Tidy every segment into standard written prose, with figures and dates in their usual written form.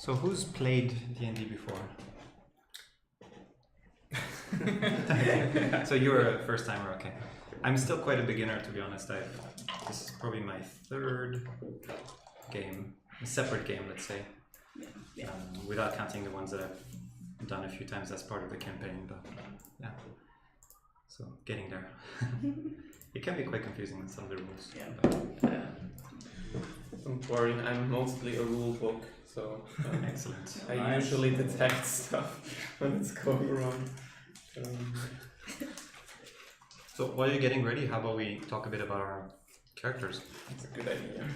So who's played D&D before? So you're a first timer, okay. I'm still quite a beginner, to be honest. This is probably my third game, a separate game, let's say, without counting the ones that I've done a few times as part of the campaign. But yeah, so getting there. It can be quite confusing with some of the rules. Yeah. Don't worry, I'm mostly a rule book, so excellent. I usually detect stuff when it's going wrong. So while you're getting ready, how about we talk a bit about our characters? That's a good idea.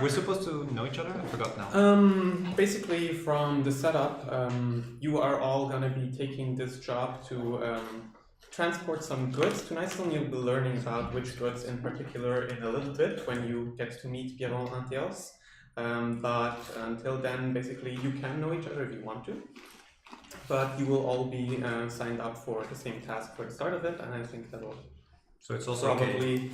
We're supposed to know each other? I forgot now. Basically, from the setup, you are all gonna be taking this job to transport some goods to Nightstone. You'll be learning about which goods in particular in a little bit when you get to meet Pierron and Theos. But until then, basically, you can know each other if you want to. But you will all be signed up for the same task for the start of it, and I think that will. So it's also probably okay.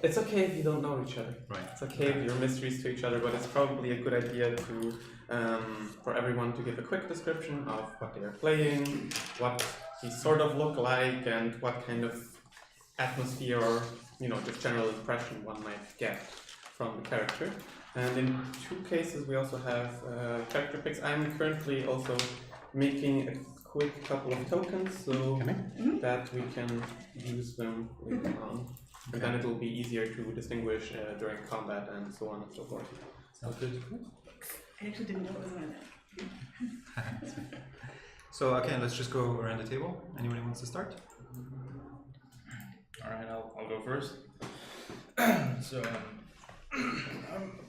It's okay if you don't know each other. Right. It's okay if you're mysteries to each other, but it's probably a good idea to for everyone to give a quick description of what they are playing, what he sort of look like, and what kind of atmosphere or just general impression one might get from the character. And in 2 cases, we also have character picks. I'm currently also making a quick couple of tokens so that we can use them later on. And then it will be easier to distinguish during combat and so on and so forth. Sounds good. I actually didn't know it was like that. So okay, let's just go around the table. Anybody wants to start? All right, I'll go first. So I'm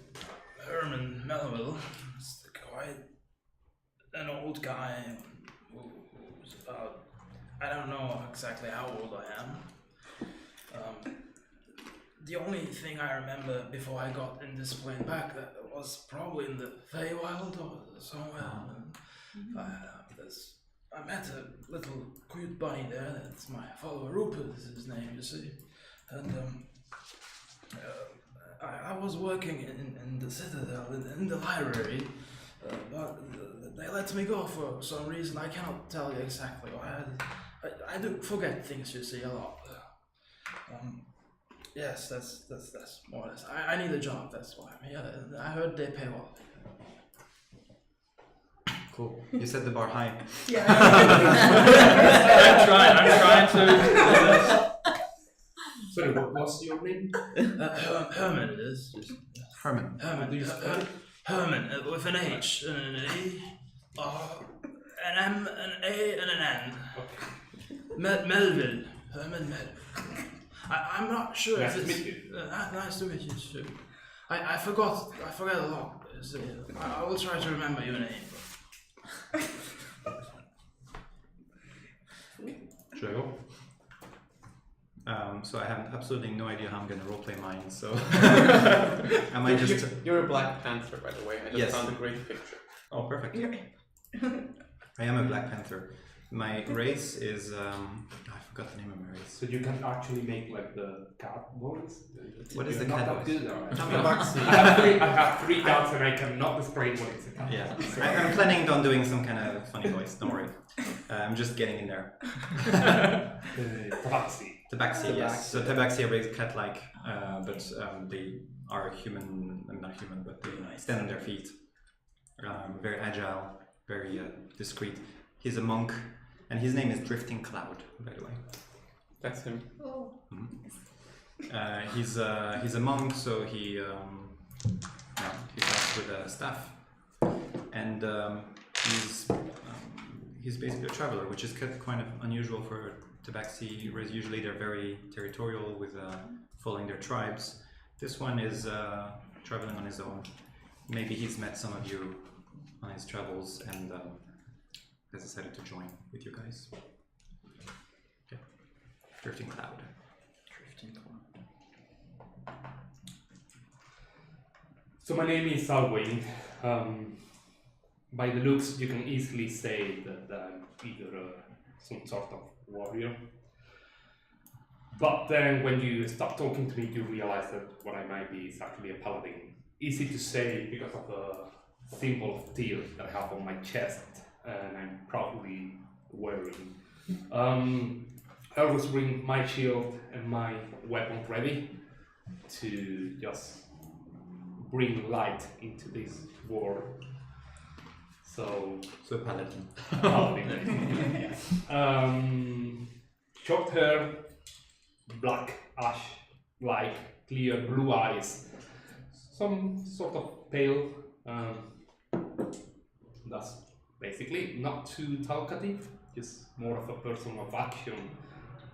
Herman Melville. It's quite an old guy who's about, I don't know exactly how old I am. The only thing I remember before I got in this plane back that was probably in the Feywild or somewhere. I met a little cute bunny there. That's my follower Rupert is his name, you see. And I was working in the Citadel, in the library, but they let me go for some reason. I cannot tell you exactly why. I do forget things, you see, a lot. Yes, that's more or less. I need a job, that's why I'm here. I heard they pay well. Cool. You set the bar high. Yeah. I'm trying to. Sorry, what's your name? Herman it is. Herman. Herman with an H and an E, an M, an A, and an N. Okay. Melville. Herman Melville. I'm not sure nice if it's... Nice to meet you. Nice to meet you too. I forgot a lot. So I will try to remember your name. Should I go? So I have absolutely no idea how I'm going to roleplay mine, so I might just... You're a Black Panther, by the way. I just found a great picture. Oh, perfect. I am a Black Panther. My race is... I forgot the name of my race. So you can actually make like the cat voice? What is the cat voice? I have 3 cats and I cannot describe what it's a cat. Yeah, I'm planning on doing some kind of funny voice, don't worry. I'm just getting in there. Tabaxi. Tabaxi, yes. So Tabaxi are very cat-like, but they are human, not human, but they stand on their feet. Very agile, very discreet. He's a monk, and his name is Drifting Cloud, by the way. That's him. Oh. Mm-hmm. He's a monk, so he fights with a staff, and he's basically a traveler, which is kind of unusual for Tabaxi. Usually they're very territorial with following their tribes. This one is traveling on his own. Maybe he's met some of you on his travels and has decided to join with you guys. Okay. Drifting Cloud. So my name is Alwyn. By the looks, you can easily say that I'm either some sort of warrior. But then when you start talking to me, you realize that what I might be is actually a paladin. Easy to say because of the symbol of teal that I have on my chest, and I'm proudly wearing. I always bring my shield and my weapon ready to just bring light into this world. So paladin. Short hair, black ash, like clear blue eyes, some sort of pale. That's basically not too talkative, just more of a person of action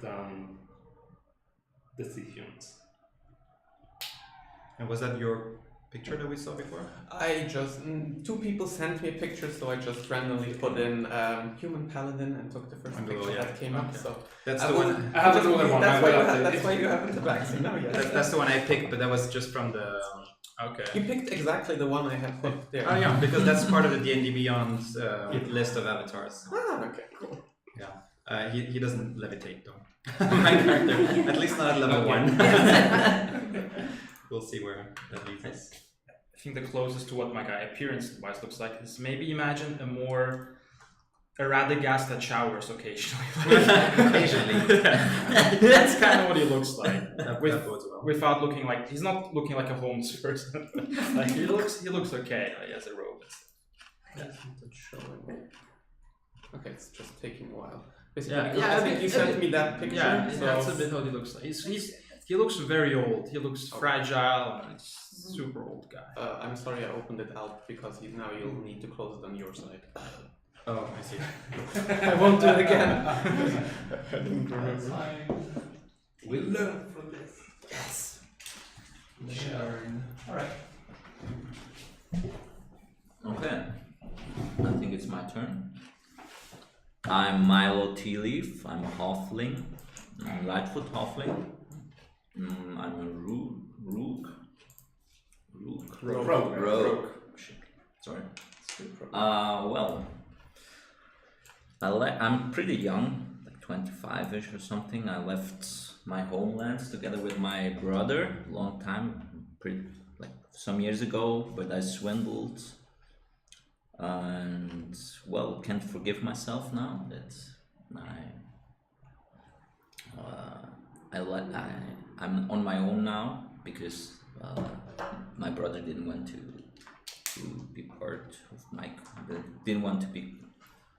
than decisions. And was that your picture that we saw before? I just two people sent me a picture, so I just randomly put in human paladin and took the first And picture yeah, that came up. okay. So That's I the will- one. I have another one. That's why you haven't the vaccine. No, yes. That's the one I picked, but that was just from the. Okay. You picked exactly the one I had put there. Oh yeah, because that's part of the D&D Beyond list of avatars. Ah, okay, cool. He doesn't levitate though. My character, at least not at level 1. We'll see where that leads us. I think the closest to what my guy appearance-wise looks like is maybe imagine a more Radagast that showers occasionally. Occasionally. That's kind of what he looks like. That bodes well. Without looking like he's not looking like a homeless person. Like he looks okay. He has a robe and stuff. That's not showing. Okay, it's just taking a while. Basically, Yeah, because I think you sent me that picture. Yeah, so that's a bit how he looks like. He looks very old. He looks fragile and he's super old guy. I'm sorry I opened it out because now you'll need to close it on your side. Oh, I see. I won't do it again. I didn't That's remember. fine. We'll learn from this. Yes. Alright. Okay, I think it's my turn. I'm Milo Tea Leaf. I'm a halfling, Lightfoot halfling. I'm a rogue. Shit. Sorry. Well, I'm pretty young, like 25-ish or something. I left my homelands together with my brother a long time, like some years ago, but I swindled. And well, can't forgive myself now that I'm on my own now because my brother didn't want to be part of didn't want to be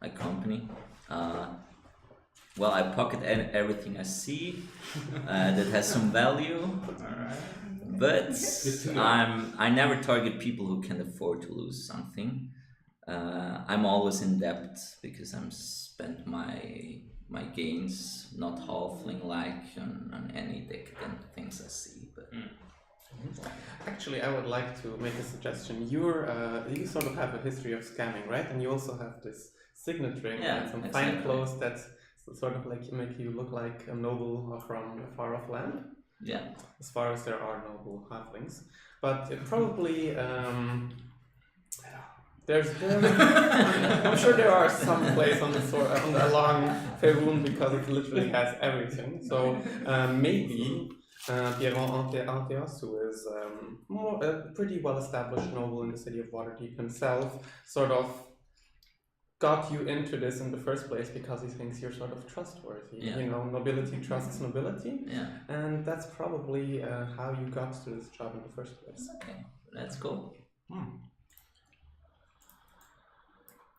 my company. Well, I pocket everything I see that has some value. But I never target people who can afford to lose something. I'm always in debt because I'm spent my gains not halfling like on any decadent things I see. But Actually, I would like to make a suggestion. You sort of have a history of scamming, right? And you also have this signet ring and some fine exactly. clothes that sort of like make you look like a noble from a far-off land. yeah, As far as there are noble halflings, but it probably I'm sure there are some place on the long Faerun because it literally has everything. So maybe Pierron Anteos, who is a pretty well-established noble in the city of Waterdeep himself, sort of got you into this in the first place because he thinks you're sort of trustworthy. Yeah. You know, nobility trusts nobility, yeah. and that's probably how you got to this job in the first place. Okay, that's cool.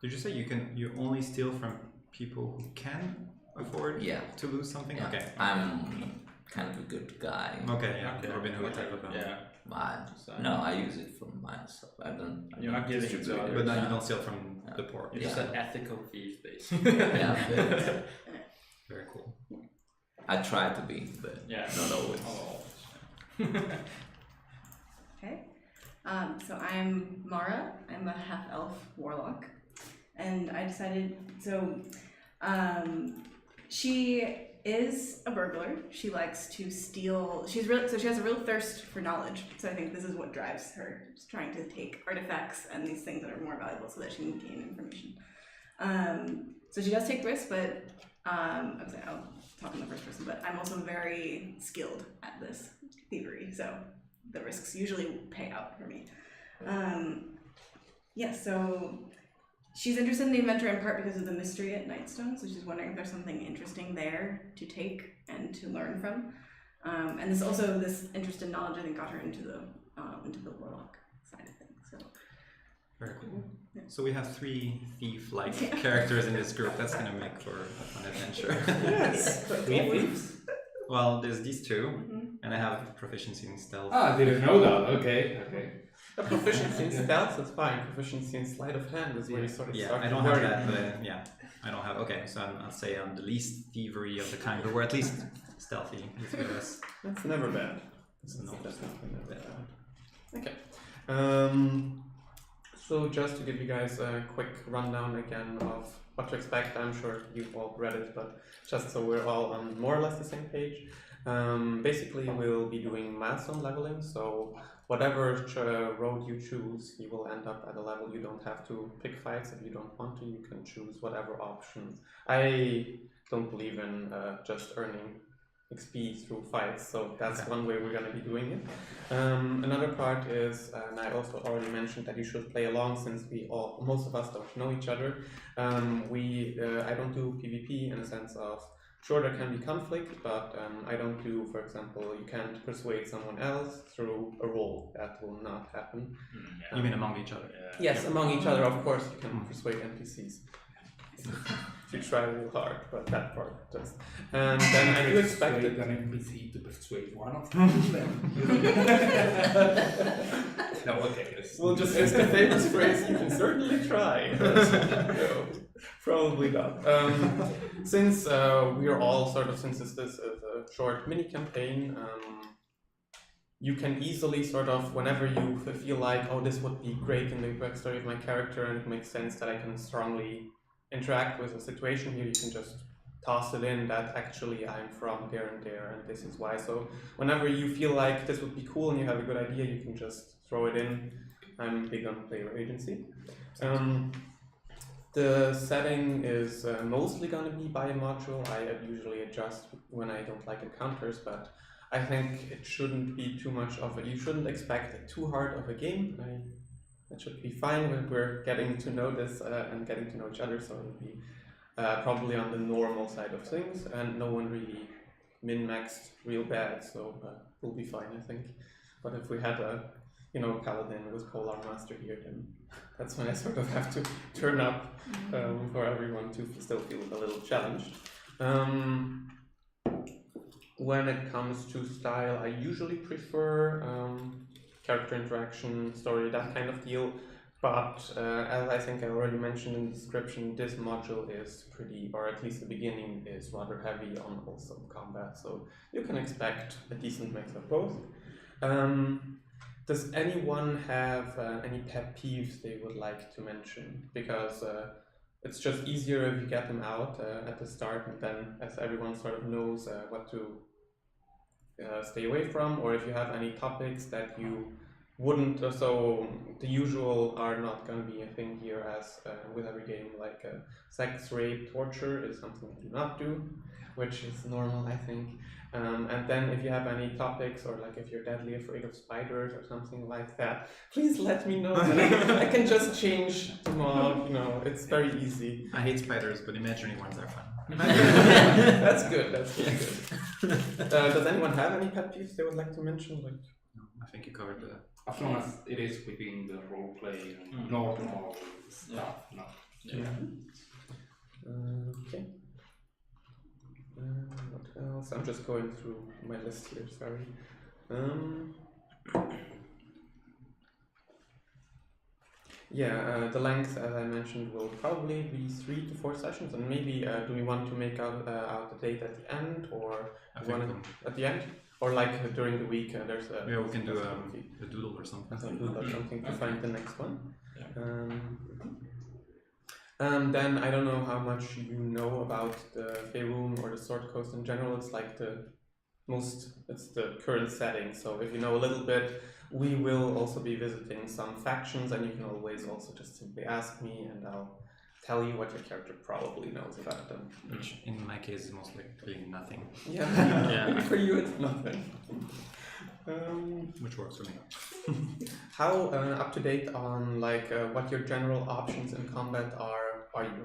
Did you say you only steal from people who can afford Yeah. to lose something? Yeah. Okay. I'm kind of a good guy. Okay, yeah. Robin Hood type of Yeah. No, I use it for myself. I don't. You're not giving it to distribute others. But now you don't steal from the poor. You're just an ethical thief, basically. Yeah, Very cool. I try to be, but Yeah. not always. Okay. So I'm Mara. I'm a half-elf warlock, and I decided. So, she is a burglar. She likes to steal. She has a real thirst for knowledge. So I think this is what drives her, just trying to take artifacts and these things that are more valuable so that she can gain information. So she does take risks, but I'll talk in the first person. But I'm also very skilled at this thievery, so the risks usually pay out for me. so she's interested in the adventure in part because of the mystery at Nightstone, so she's wondering if there's something interesting there to take and to learn from. And this interest in knowledge, I think, got her into the warlock side of things. So Very cool. So we have 3 thief-like characters in this group. That's gonna make for a fun adventure. Yes. Three thieves? Well, there's these 2, and I have proficiency in stealth. Ah, I didn't know that. Okay. A proficiency in stealth is fine. Proficiency in sleight of hand is where you sort of Yeah, start I to don't have worry. that, but I don't have. Okay, so I'll say I'm the least thievery of the kind, but we're at least stealthy. The 3 of us. That's never bad. So no, That's definitely never bad. bad. Okay. So just to give you guys a quick rundown again of what to expect, I'm sure you've all read it, but just so we're all on more or less the same page. Basically, we'll be doing milestone leveling, so whatever road you choose, you will end up at a level. You don't have to pick fights if you don't want to. You can choose whatever option. I don't believe in just earning XP through fights, so that's one way we're going to be doing it. Another part is, and I also already mentioned that you should play along since most of us don't know each other. I don't do PvP in a sense of, sure, there can be conflict, but I don't do, for example, you can't persuade someone else through a roll. That will not happen. You mean among each other? Yes, among each other, of course, you can persuade NPCs. If you try real hard, but that part just. And then I do expect Persuade it. an NPC to persuade one of them. No, okay. Well, just as the famous phrase, you can certainly try. No, probably not. Since we're all since this is a short mini campaign, you can easily whenever you feel like, oh, this would be great in the backstory of my character and it makes sense that I can strongly interact with a situation here, you can just toss it in that actually I'm from there and this is why. So whenever you feel like this would be cool and you have a good idea, you can just throw it in. I'm big on player agency. The setting is mostly going to be by module. I usually adjust when I don't like encounters, but I think it shouldn't be too much of you shouldn't expect too hard of a game. It should be fine when we're getting to know this and getting to know each other, so it'll be probably on the normal side of things, and no one really min-maxed real bad, so we'll be fine, I think. But if we had a paladin with Polar Master here, then that's when I sort of have to turn up for everyone to still feel a little challenged. When it comes to style, I usually prefer character interaction, story, that kind of deal. But as I think I already mentioned in the description, this module is pretty, or at least the beginning is rather heavy on also combat. So you can expect a decent mix of both. Does anyone have any pet peeves they would like to mention? Because it's just easier if you get them out at the start, and then as everyone sort of knows what to stay away from, or if you have any topics that you wouldn't, so the usual are not going to be a thing here, as with every game, like sex, rape, torture is something I do not do, which is normal, I think. And then if you have any topics, or like if you're deadly afraid of spiders or something like that, please let me know. I can just change the mod, it's very easy. I hate spiders, but imaginary ones are fun. That's good, that's really good. Does anyone have any pet peeves they would like to mention? No, I think you covered the... As long as it is within the roleplay and normal stuff, no. Yeah. Okay. What else? I'm just going through my list here, sorry. The length, as I mentioned, will probably be 3 to 4 sessions, and maybe do we want to make out the date at the end, or at the end, or like during the week? There's a we can do a doodle or something. Something to find the next one. Yeah. Then I don't know how much you know about the Faerun or the Sword Coast in general. It's like it's the current setting. So if you know a little bit, we will also be visiting some factions, and you can always also just simply ask me, and I'll tell you what your character probably knows about them. Which in my case is most likely nothing, Yeah, Yeah. for you it's nothing. which works for me. How up to date on like what your general options in combat are you?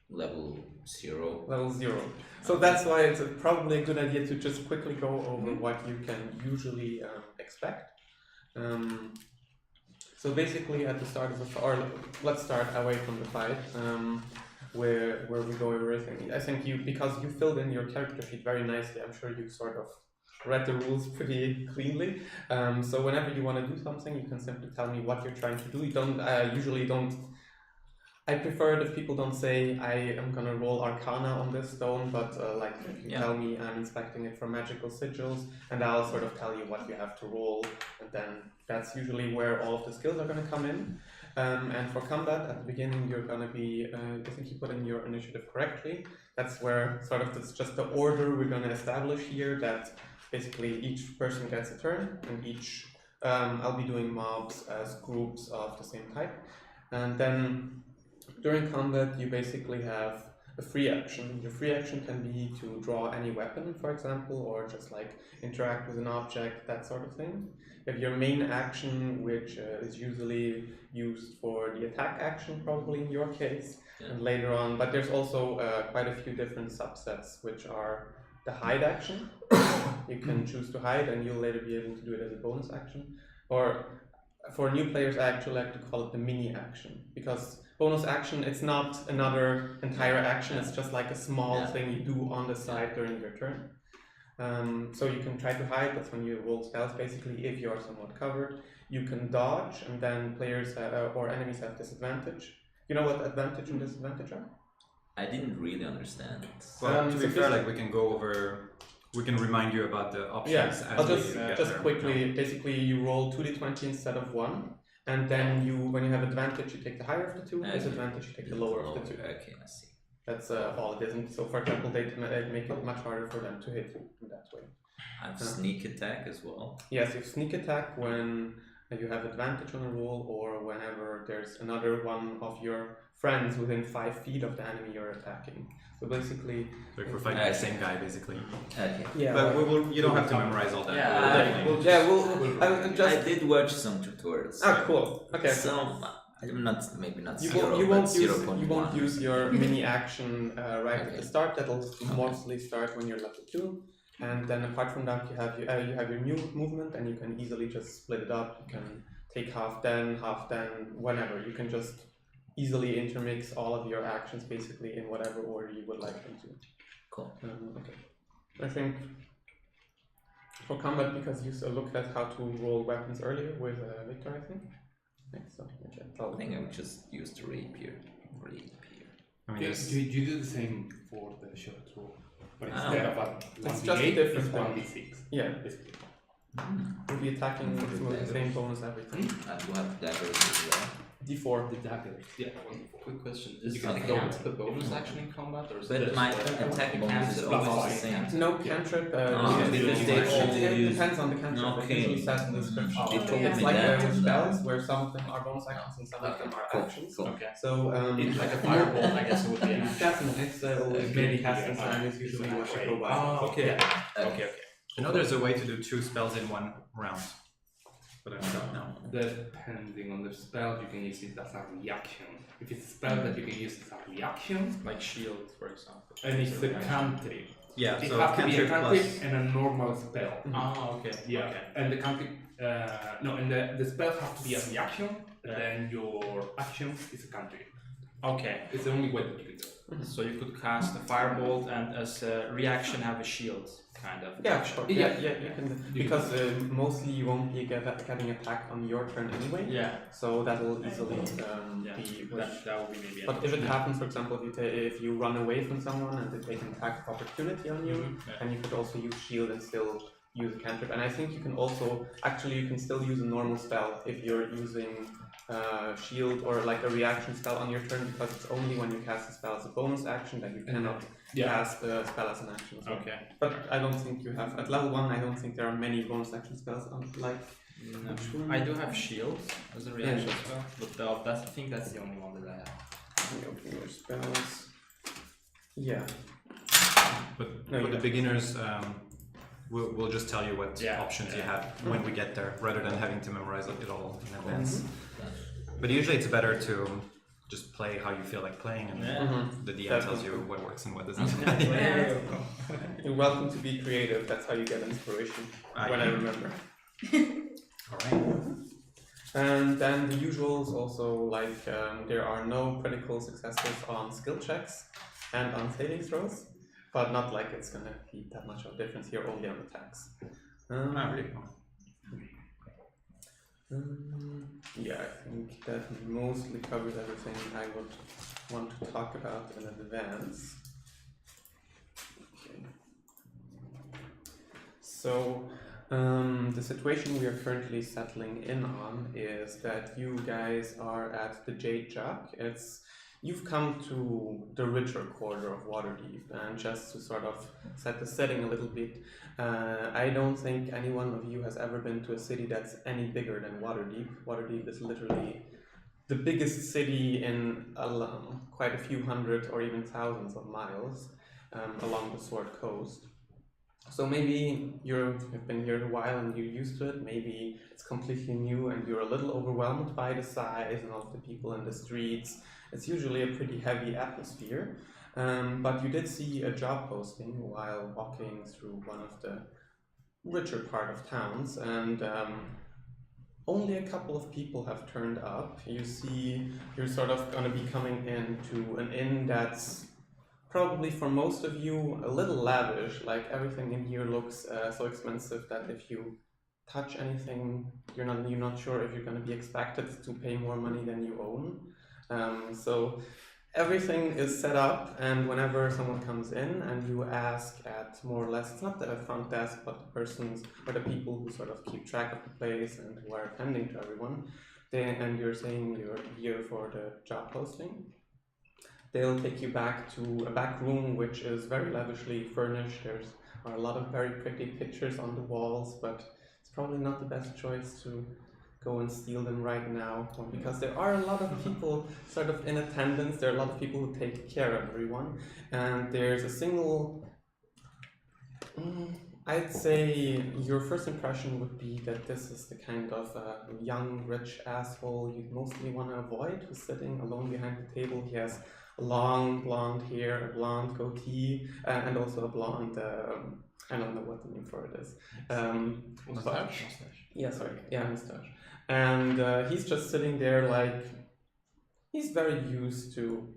Level 0. Level 0. So that's why it's probably a good idea to just quickly go over what you can usually expect. So basically at the start of the fight, or let's start away from the fight, where we go over everything. I think because you filled in your character sheet very nicely, I'm sure you sort of read the rules pretty cleanly. So whenever you want to do something, you can simply tell me what you're trying to do. You don't usually don't. I prefer it if people don't say I am gonna roll Arcana on this stone, but like if you tell me I'm inspecting it for magical sigils, and I'll sort of tell you what you have to roll, and then that's usually where all of the skills are gonna come in. And for combat, at the beginning you're gonna be, I think you put in your initiative correctly. That's where sort of it's just the order we're gonna establish here. That basically each person gets a turn, and each I'll be doing mobs as groups of the same type, and then. During combat, you basically have a free action. Your free action can be to draw any weapon, for example, or just like interact with an object, that sort of thing. You have your main action, which is usually used for the attack action, probably in your case, and later on. But there's also quite a few different subsets, which are the hide action. You can choose to hide, and you'll later be able to do it as a bonus action. Or for new players, I actually like to call it the mini action, because bonus action, it's not another entire action, it's just like a small thing you do on the side during your turn. So you can try to hide, that's when you roll spells basically, if you are somewhat covered. You can dodge, and then players or enemies have disadvantage. You know what advantage and disadvantage are? I didn't really understand. Well, to so be fair, like we can remind you about the options. Yeah, as I'll we just get quickly, basically you roll 2d20 instead of 1. And then when you have advantage, you take the higher of the two. Disadvantage, you take the lower of the two. Okay, I see. That's all it is. And so, for example, they make it much harder for them to hit you in that way. I have sneak attack as well. Yes, you have sneak attack when you have advantage on a roll, or whenever there's another one of your friends within 5 feet of the enemy you're attacking. So basically, like we're fighting the same guy, basically. Okay. yeah. But you don't have to memorize all that. I did watch some tutorials. Ah, cool. Okay. So I'm not maybe not You 0, won't but use 0.1. you won't use your mini action right at Okay. the start. That'll mostly start when you're level 2, and then apart from that, you have your new movement, and you can easily just split it up. You can take half then, whenever. You can just easily intermix all of your actions basically in whatever order you would like them to. Cool. Okay. I think for combat, because you looked at how to roll weapons earlier with Victor, I think. So, okay. I think I would just use the rapier. I mean, Do you do the same for the short roll? But Ah. instead of a It's 1d8, just a different it's thing. 1d6. Yeah, Basically. you'll be attacking with the same bonus every time. I do have daggers as well. D4. The daggers. Yeah. Quick question: Is You it can count count. the bonus action in combat, or is But it my just attack you bonus can't is just always apply the same. it? No cantrip. because they actually it depends on the cantrip. It Okay. usually says in the description. They told It's me like that. with spells, where some of them are bonus actions and some of them are Cool, actions. cool. Okay. So It's like a fireball, I guess it would be an action. definitely, it's Maybe casting yeah, time is usually what you go by. Oh, okay. Okay. I know there's a way to do 2 spells in one round, but I don't know. Depending on the spell, you can use it as a reaction. If it's a spell that you can use as a reaction, Like shield, for example. and it's a cantrip. Yeah, It so has to be a cantrip cantrip plus. and a normal spell. Ah, okay. Yeah, Okay. and the cantrip, and the spell has to be a reaction, and then your action is a cantrip. Okay. It's the only way that you can do it. So you could cast a firebolt and as a reaction have a shield, kind of. Yeah, sure. Yeah. You can, because mostly you won't be getting attack on your turn anyway. Yeah. So that will easily Yeah. be. That would be maybe. But if it happens, for example, if you run away from someone and they take an attack of opportunity on you, Yeah. and you could also use shield and still use a cantrip. And I think you can also you can still use a normal spell if you're using shield or like a reaction spell on your turn, because it's only when you cast a spell as a bonus action that you cannot cast the spell as an action. So. Okay. But I don't think you have at level 1. I don't think there are many bonus action spells like No. I do have shields as a reaction spell, but I think that's the only one that I have. Let me open your spells. Yeah. But No, for you the have- beginners, we'll just tell you what Yeah, options you yeah. have when we get there, rather than having to memorize it all in advance. Mm-hmm. But usually it's better to just play how you feel like playing, and Mhm. the DM tells you what works and what doesn't. You're welcome to be creative. That's how you get inspiration. When I remember. All right. And then the usuals also, like there are no critical successes on skill checks and on saving throws, but not like it's gonna be that much of a difference here, only on attacks. Not really. Yeah, I think that mostly covers everything I would want to talk about in advance. Okay. So, the situation we are currently settling in on is that you guys are at the Jade Jug. You've come to the richer quarter of Waterdeep, and just to sort of set the setting a little bit, I don't think any one of you has ever been to a city that's any bigger than Waterdeep. Waterdeep is literally the biggest city in quite a few hundred or even thousands of miles along the Sword Coast. So maybe you've been here a while and you're used to it. Maybe it's completely new and you're a little overwhelmed by the size and all of the people in the streets. It's usually a pretty heavy atmosphere. But you did see a job posting while walking through one of the richer part of towns, and only a couple of people have turned up. You see, you're sort of going to be coming into an inn that's probably for most of you a little lavish. Like everything in here looks so expensive that if you touch anything, you're not sure if you're going to be expected to pay more money than you own. So everything is set up, and whenever someone comes in and you ask at more or less, it's not the front desk, but the persons or the people who sort of keep track of the place and who are attending to everyone, and you're saying you're here for the job posting, they'll take you back to a back room which is very lavishly furnished. There's a lot of very pretty pictures on the walls, but it's probably not the best choice to go and steal them right now, because there are a lot of people sort of in attendance. There are a lot of people who take care of everyone, and there's a single I'd say your first impression would be that this is the kind of young, rich asshole you'd mostly want to avoid, who's sitting alone behind the table. He has long blonde hair, a blonde goatee, and also a blonde, I don't know what the name for it is. Mustache? Yeah, sorry. Yeah, mustache. And he's just sitting there like, he's very used to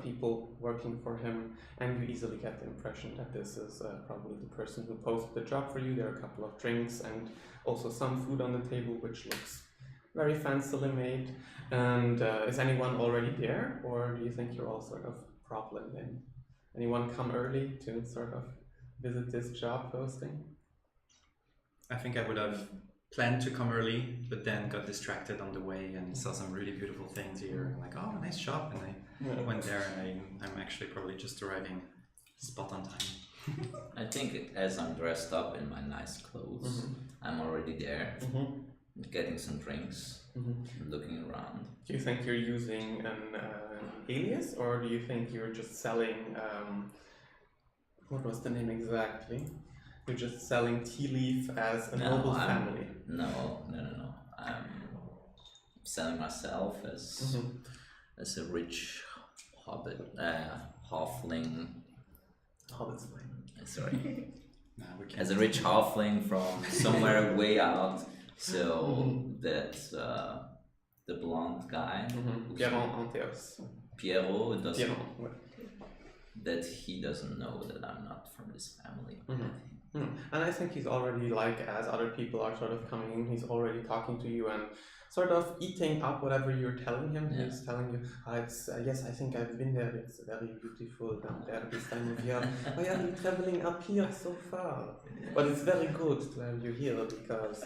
people working for him, and you easily get the impression that this is probably the person who posted the job for you. There are a couple of drinks and also some food on the table, which looks very fancily made. And is anyone already there, or do you think you're all sort of problem in? Anyone come early to sort of visit this job posting? I think I would have planned to come early, but then got distracted on the way and saw some really beautiful things here. I'm like, oh, nice shop, and I went there, and I'm actually probably just arriving spot on time. I think as I'm dressed up in my nice clothes, I'm already there, getting some drinks, looking around. Do you think you're using an alias, or do you think you're just selling, what was the name exactly? You're just selling tea leaf as a noble family? No. I'm selling myself as a rich hobbit, halfling. Hobbit's fine. Sorry. No, we can't. As a rich halfling from somewhere way out. So that's the blonde guy. Pierrot doesn't. That he doesn't know that I'm not from this family. And I think he's already, like, as other people are sort of coming in, he's already talking to you and sort of eating up whatever you're telling him. Yeah. He's telling you, yes, I think I've been there, it's very beautiful down there this time of year. Why are you traveling up here so far? But it's very good to have you here, because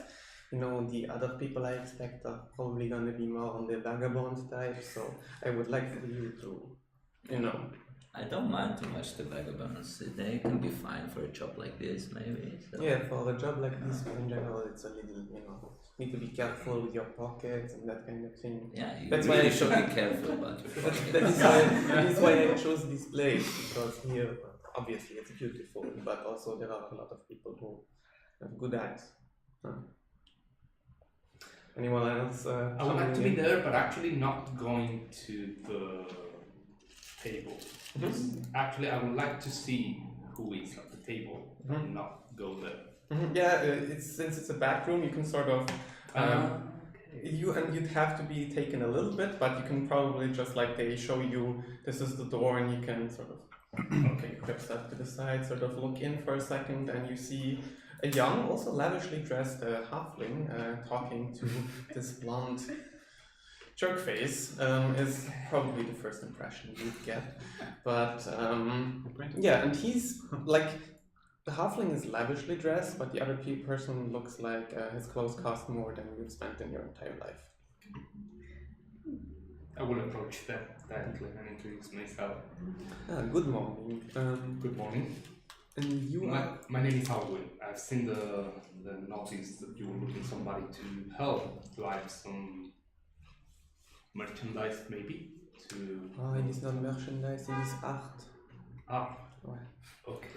the other people I expect are probably going to be more on the vagabond type, so I would like for you to, I don't mind too much the vagabonds. They can be fine for a job like this, maybe. So. Yeah, for a job like this, in general, it's a little, need to be careful with your pockets and that kind of thing. Yeah, you That's really why I should be careful about your pockets. That is why I chose this place, because here, obviously, it's beautiful, but also there are a lot of people who have good eyes. Anyone else? I would like to be there, but actually not going to the table. Actually, I would like to see who is at the table, and not go there. Yeah, since it's a back room, you can sort of you'd have to be taken a little bit, but you can probably just like they show you this is the door, and you can sort of grab that to the side, sort of look in for a second, and you see a young, also lavishly dressed halfling talking to this blonde jerk face. Is probably the first impression you'd get, but yeah, and he's like. The halfling is lavishly dressed, but the other person looks like his clothes cost more than you've spent in your entire life. I will approach that directly and introduce myself. Good morning. Good morning. And you my name is Alwyn. I've seen the notice that you were looking somebody to help. Do I have some merchandise maybe to? Oh, it is not merchandise, it is art. Ah. Ouais. Okay.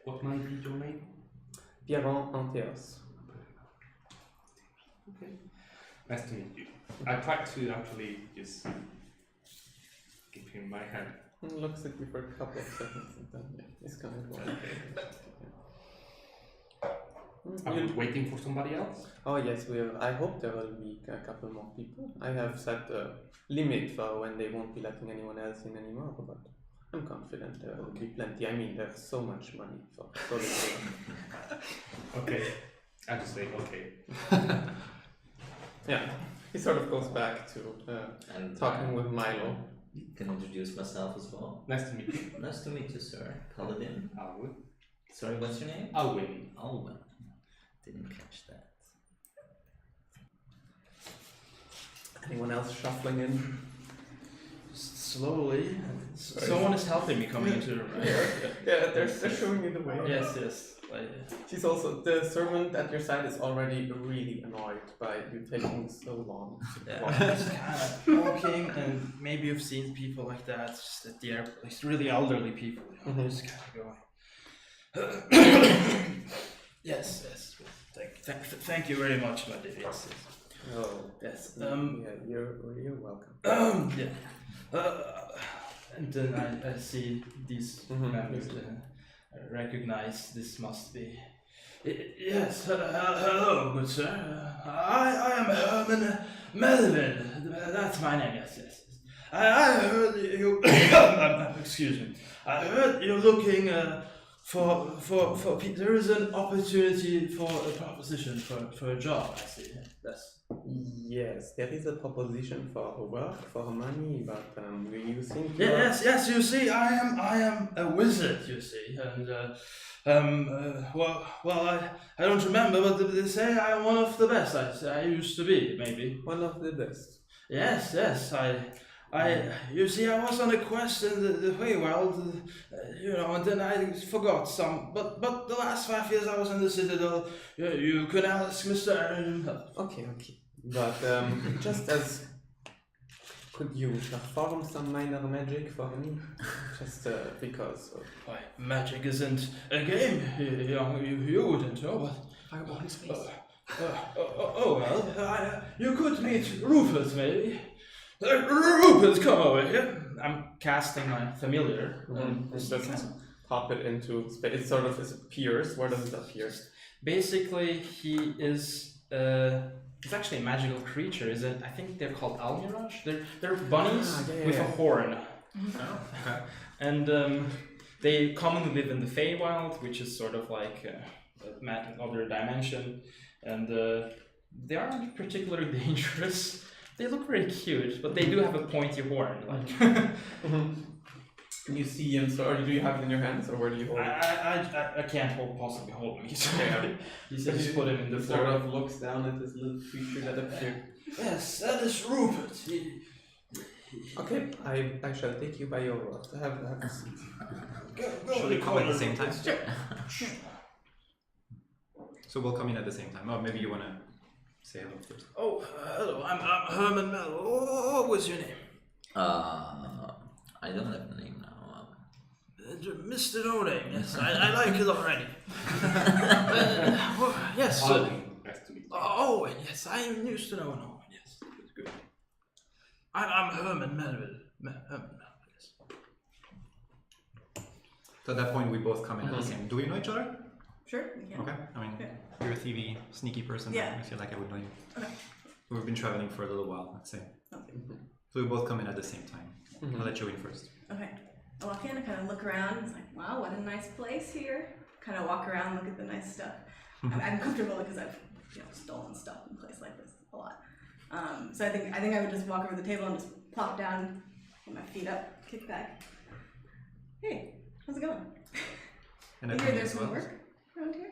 What might be your name? Pierron Anteos. Okay. Nice to meet you. I tried to actually just give him my hand. He looks at you for a couple of seconds and then he's kind of like... Are you waiting for somebody else? Oh yes, I hope there will be a couple more people. I have set a limit for when they won't be letting anyone else in anymore, but I'm confident there will be plenty. I mean, there's so much money for so little. Okay. I just say okay. Yeah, he sort of goes back to talking with Milo. Can introduce myself as well. Nice to meet you. Nice to meet you, sir. Paladin. Alwyn. Sorry, what's your name? Alwyn. Alwyn. Didn't catch that. Anyone else shuffling in? Slowly. Someone is helping me coming into the room. Yeah, they're showing you the way. Yes, yes. She's also, the servant at your side is already really annoyed by you taking so long. Yeah, just kind of walking, and maybe you've seen people like that just at the airport, like really elderly people, just kind of going. Yes. Thank you very much, my dear. Yes. Oh, yes. Yeah, you're welcome. Yeah. And then I see these members and I recognize this must be. Yes, hello, good sir. I am Herman Melvin. That's my name, yes. I heard you. Excuse me. I heard you're looking for there is an opportunity for a proposition for a job, I see. Yes, there is a proposition for work, for money, but you think yes, you see, I am a wizard, you see, and I don't remember, but they say I am one of the best. I used to be, maybe. One of the best. Yes, you see, I was on a quest in the Feywild, and then I forgot some. But the last 5 years I was in the Citadel. You can ask Mr. Aaron. Okay. But just as, could you perform some minor magic for me? Just because. Why, magic isn't a game. You wouldn't know, but. I want space. You could meet Rufus, maybe. Rufus, come over here. I'm casting my familiar. Just pop it into space. It sort of appears. Where does it appear? Basically, he is. It's actually a magical creature. I think they're called Almirage. They're bunnies with a horn. Oh, okay. And they commonly live in the Feywild, which is sort of like another dimension. And they aren't particularly dangerous. They look very cute, but they do have a pointy horn. Can you see him? So, or do you have it in your hands, or where do you hold it? I can't possibly hold him. He said just put him in the floor. Sort of looks down at this little creature that appeared. Yes, that is Rupert. Okay, I shall take you by your word. Have a seat. Should we come at the same time? So we'll come in at the same time. Oh, maybe you want to say hello first. Oh, hello. I'm Herman Mello. Oh, what's your name? I don't have a name now. Mr. No Name. Yes, I like it already. Yes. Nice to meet you. Oh, yes. I'm used to know no. Yes, that's good. I'm Herman Melville. Herman Melville. Yes. So at that point, we both come in at the same. Do we know each other? Sure, we can. Okay. I mean, Yeah. you're a thievy, sneaky person. Yeah. I feel like I would know you. Okay. We've been traveling for a little while, let's say. Okay. So we both come in at the same time. I'll let you in first. Okay. I walk in, I kind of look around. It's like, wow, what a nice place here. Kind of walk around, look at the nice stuff. I'm comfortable because I've stolen stuff in a place like this a lot. So I think I would just walk over the table and just plop down, put my feet up, kick back. Hey, how's it going? And I I hear come in there's as some well. work around here.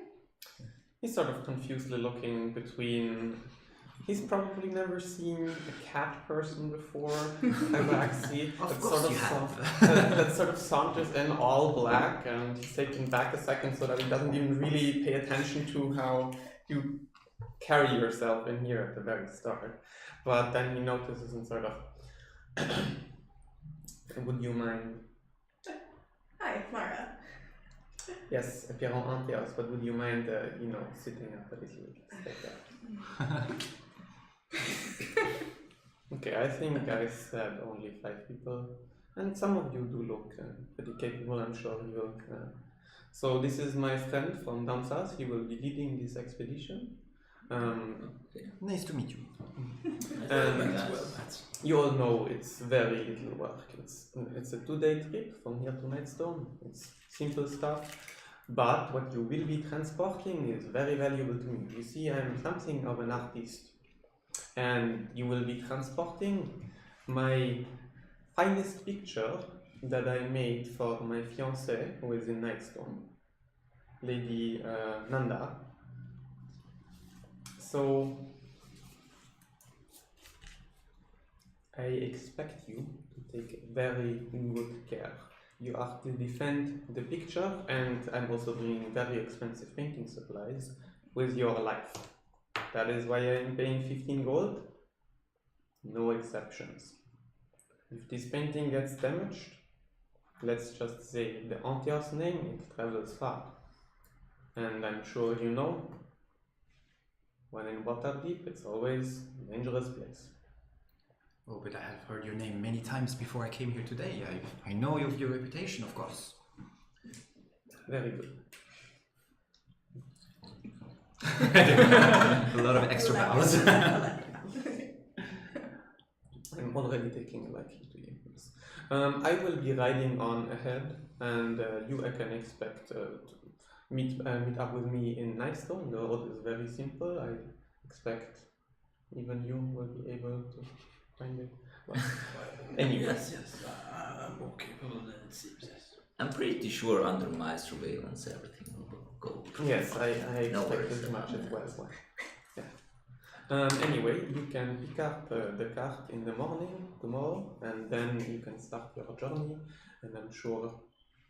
He's sort of confusedly looking between. He's probably never seen a cat person before. Tabaxi. Of course you have. That sort of saunters in all black, and he's taken back a second so that he doesn't even really pay attention to how you carry yourself in here at the very start. But then he notices and sort of, would you mind? Hi, Mara. Yes, Pierron Antios, but would you mind, sitting up a little like that? Okay, I think I said only 5 people, and some of you do look pretty capable, I'm sure you will. So this is my friend from down south, he will be leading this expedition. Nice to meet you. And you all know it's very little work. It's a 2-day trip from here to Nightstone. It's simple stuff, but what you will be transporting is very valuable to me. You see, I'm something of an artist, and you will be transporting my finest picture that I made for my fiancée, who is in Nightstone, Lady Nanda. So I expect you to take very good care. You are to defend the picture, and I'm also bringing very expensive painting supplies with your life. That is why I'm paying 15 gold. No exceptions. If this painting gets damaged, let's just say the Antios name, it travels far. And I'm sure you know, when in Waterdeep, it's always a dangerous place. Oh, but I have heard your name many times before I came here today. I know of your reputation, of course. Very good. A lot of extra vowels. I'm already taking a liking to you. Yes. I will be riding on ahead, and you I can expect to meet up with me in Nightstone. The road is very simple. I expect even you will be able to find it. Well, anyway. Yes, I'm more capable than it seems. Yes. I'm pretty sure under my surveillance everything will go. Yes, I No expect worries as much about as well. that. Yeah. Anyway, you can pick up the cart in the morning tomorrow, and then you can start your journey. And I'm sure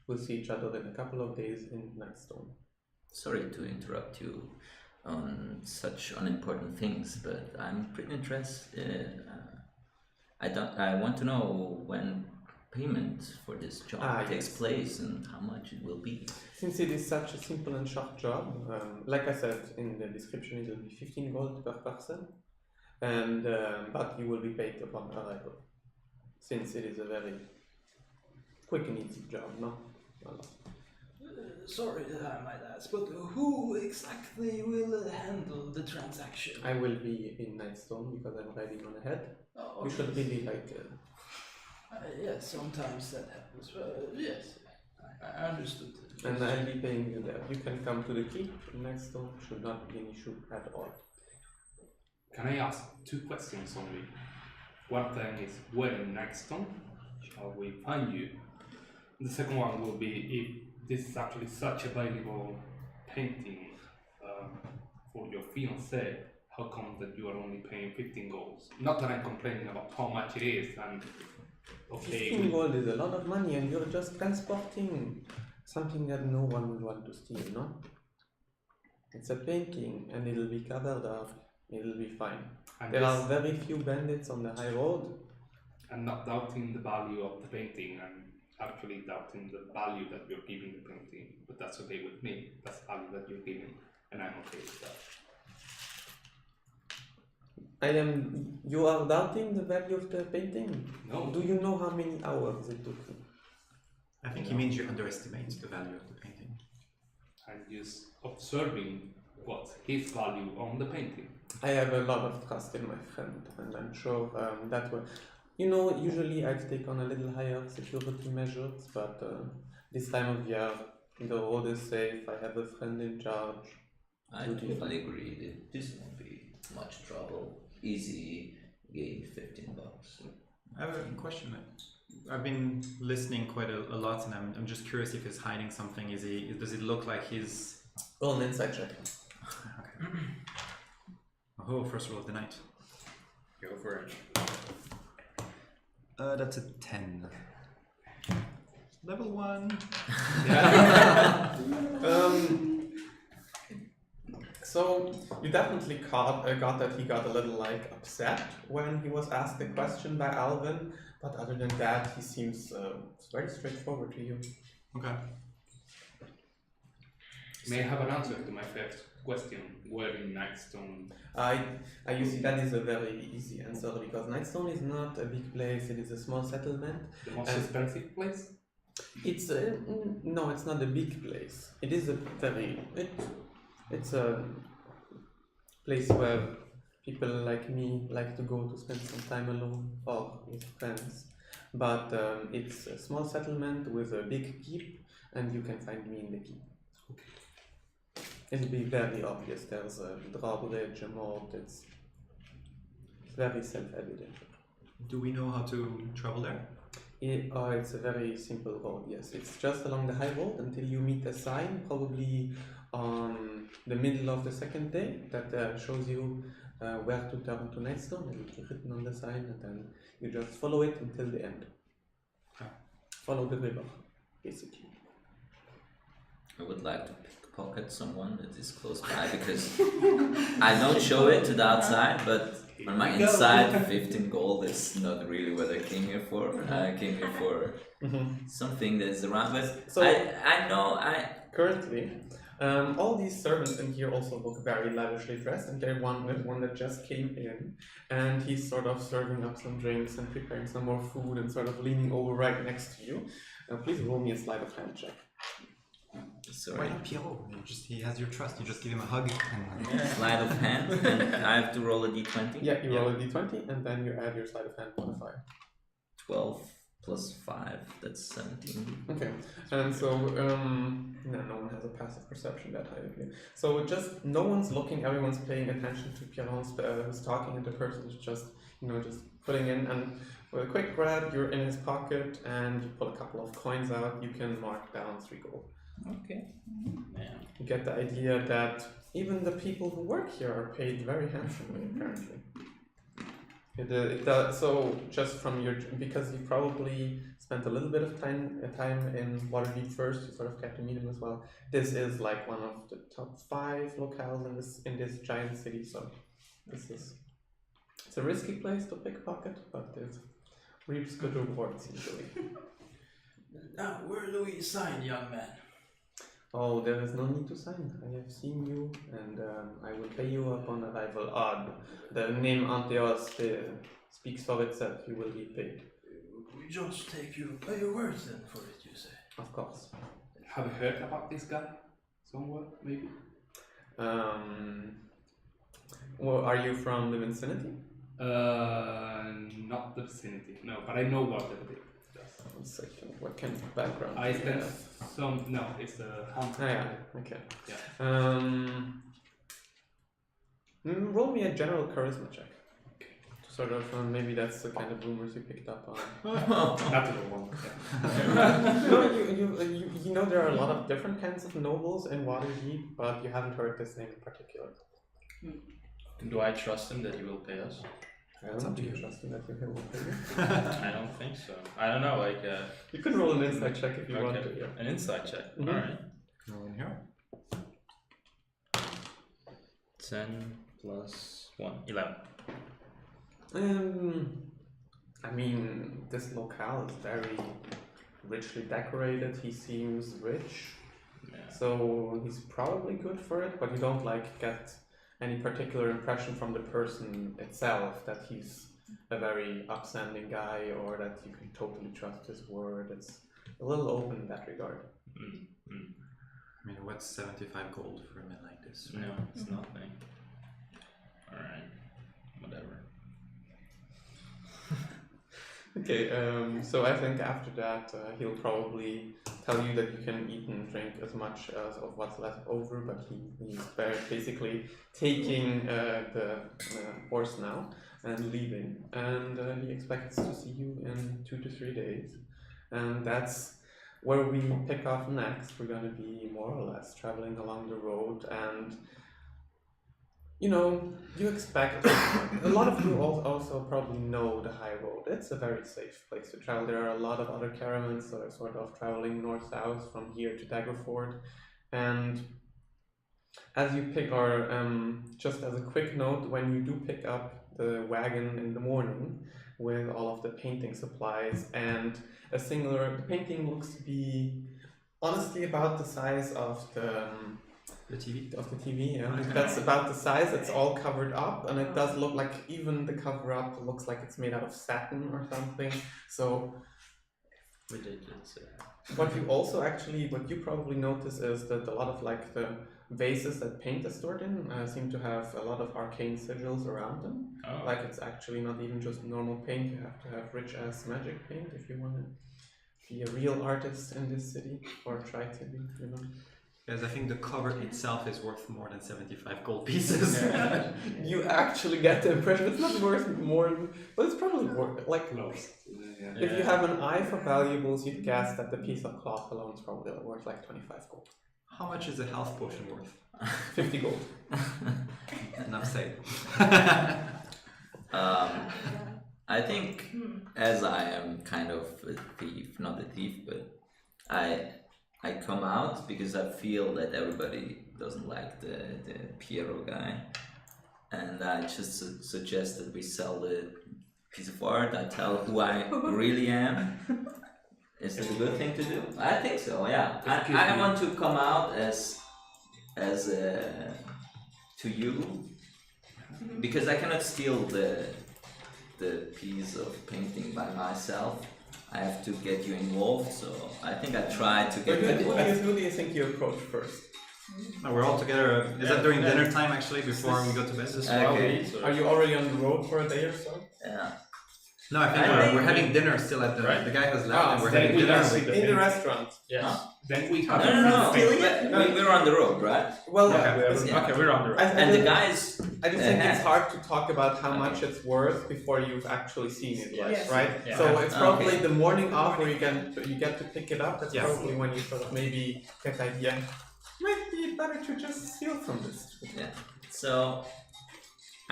we'll see each other in a couple of days in Nightstone. Sorry to interrupt you on such unimportant things, but I'm pretty interested. I want to know when payment for this job takes yes. place and how much it will be. Since it is such a simple and short job, like I said in the description, it will be 15 gold per person, and but you will be paid upon arrival, since it is a very quick and easy job, no? Sorry that I might ask, but who exactly will handle the transaction? I will be in Nightstone because I'm riding on ahead. Oh, You should really like yes, sometimes that happens. Yes, I understood. and I'll be paying you there. You can come to the keep in Nightstone, should not be an issue at all. Can I ask 2 questions only? One thing is, where in Nightstone shall we find you? The second one will be if this is actually such a valuable painting for your fiancé, how come that you are only paying 15 golds? Not that I'm complaining about how much it is, and Okay. 15 gold is a lot of money, and you're just transporting something that no one will want to steal, no? It's a painting, and it'll be covered up. It'll be fine. There are very few bandits on the high road. I'm not doubting the value of the painting. I'm actually doubting the value that you're giving the painting. But that's okay with me. That's the value that you're giving, and I'm okay with that. You are doubting the value of the painting? No. Do you know how many hours it took me? I think he means you underestimate the value of the painting. I'm just observing what's his value on the painting. I have a lot of trust in my friend, and I'm sure that will. Usually I'd take on a little higher security measures, but this time of year, the road is safe. I have a friend in charge. I totally agree that this won't be much trouble. Easy gain $15. I have a question. I've been listening quite a lot, and I'm just curious if he's hiding something. Does it look like he's... Roll an insight check. Okay. Oh, first roll of the night. Go for it. That's a 10. Level 1. So you definitely got that he got a little upset when he was asked the question by Alvin, but other than that, he seems very straightforward to you. Okay. May I have an answer to my first question? Where in Nightstone? You see, that is a very easy answer because Nightstone is not a big place; it is a small settlement. The most expensive place? It's no, it's not a big place. It is it's a place where people like me like to go to spend some time alone or with friends. But it's a small settlement with a big keep, and you can find me in the keep. It'll be very obvious. There's a drawbridge, a moat. It's very self-evident. Do we know how to travel there? It's a very simple road, yes. It's just along the high road until you meet a sign, probably on the middle of the second day, that shows you where to turn to Nightstone. It'll be written on the sign, and then you just follow it until the end. Okay. Follow the river, basically. I would like to pickpocket someone that is close by because I don't show it to the outside, but on my inside, 15 gold is not really what I came here for. I came here for something that's around. But So I know currently, all these servants in here also look very lavishly dressed, and there's one that just came in, and he's sort of serving up some drinks and preparing some more food and sort of leaning over right next to you. Please roll me a sleight of hand check. Sorry. Why not Pierrot? He has your trust. You just give him a hug. And Sleight of hand, and I have to roll a d20. Yeah, you roll a d20, and then you add your sleight of hand modifier. 12 plus 5, that's 17. Okay, and so no one has a passive perception that high of you. So just no one's looking, everyone's paying attention to Pierrot who's talking, and the person is just just putting in, and with a quick grab, you're in his pocket, and you pull a couple of coins out. You can mark down 3 gold. Okay. Man. You get the idea that even the people who work here are paid very handsomely, apparently. It does, so just from because you probably spent a little bit of time in Waterdeep first, you sort of kept to meet him as well. This is like one of the top 5 locales in this giant city, so it's a risky place to pickpocket, but it reaps good rewards usually. Now, where do we sign, young man? Oh, there is no need to sign. I have seen you, and I will pay you upon arrival. The name Anteos speaks for itself. You will be paid. We just take you by your words then for it, you say? Of course. Have you heard about this guy? Somewhere, maybe? Well, are you from the vicinity? Not the vicinity. No, but I know what it is. One second. What kind of background? I do you spent have? No, it's a hunter. Yeah. Okay. Yeah. Roll me a general charisma check. Sort of, maybe that's the kind of rumors you picked up on. Not the one. No, there are a lot of different kinds of nobles in Waterdeep, but you haven't heard this name in particular. Do I trust him that he will pay us? It's up to you. Trusting that you heal the figure. I don't think so. I don't know, like You can roll an insight check if you want to. okay, Yeah. an insight check. Mhm. Alright. Roll in here. 10 plus 1, 11. I mean, this locale is very richly decorated. He seems rich, Yeah. so he's probably good for it. But you don't like get any particular impression from the person itself that he's a very upstanding guy or that you can totally trust his word. It's a little open in that regard. Mm. Mm. I mean, what's 75 gold for a man like this? No, it's nothing. Alright. Whatever. Okay, so I think after that he'll probably tell you that you can eat and drink as much as of what's left over, but he's basically taking the horse now and leaving, and he expects to see you in 2 to 3 days, and that's where we pick off next. We're going to be more or less traveling along the road, and you know, you expect, a lot of you also probably know the high road. It's a very safe place to travel. There are a lot of other caravans that are sort of traveling north-south from here to Daggerford. And as you pick, or just as a quick note, when you do pick up the wagon in the morning with all of the painting supplies and a singular, the painting looks to be honestly about the size of the TV? of the TV, yeah. That's about the size. It's all covered up, and it does look like even the cover up looks like it's made out of satin or something. So Ridiculous. what you probably notice is that a lot of like the vases that paint is stored in seem to have a lot of arcane sigils around them. Oh. Like it's actually not even just normal paint. You have to have rich ass magic paint if you want to be a real artist in this city, or try to be, you know. Yes, I think the cover itself is worth more than 75 gold pieces. You actually get the impression it's not worth more, but it's probably worth like Close. if you have an eye for valuables, you'd guess that the piece of cloth alone is probably worth like 25 gold. How much is a health potion worth? 50 gold. Enough said. I think as I am kind of a thief, not a thief, but I come out because I feel that everybody doesn't like the Piero guy, and I just suggest that we sell the piece of art. I tell who I really am. Is it a good thing to do? I think so. Yeah, I want to come out as to you because I cannot steal the piece of painting by myself. I have to get you involved, so I think I try to get you involved. Who do you think you approach first? No, we're all together. Is that during dinner time actually, before we go to bed? Okay. Are you already on the road for a day or so? Yeah. No, I think we're having dinner still at the guy has left, and we're having dinner. In the restaurant. Yes. Then we No, have no, no. We're on the road, right? Well, Okay, we're on the road. And the guys. I just think it's hard to talk about how much it's worth before you've actually seen it yet, Yes. right? Yeah. So it's probably Okay. the morning off where you get to pick it up. That's Yes. probably when you sort of maybe get the idea. Might be better to just steal from this. Yeah. So,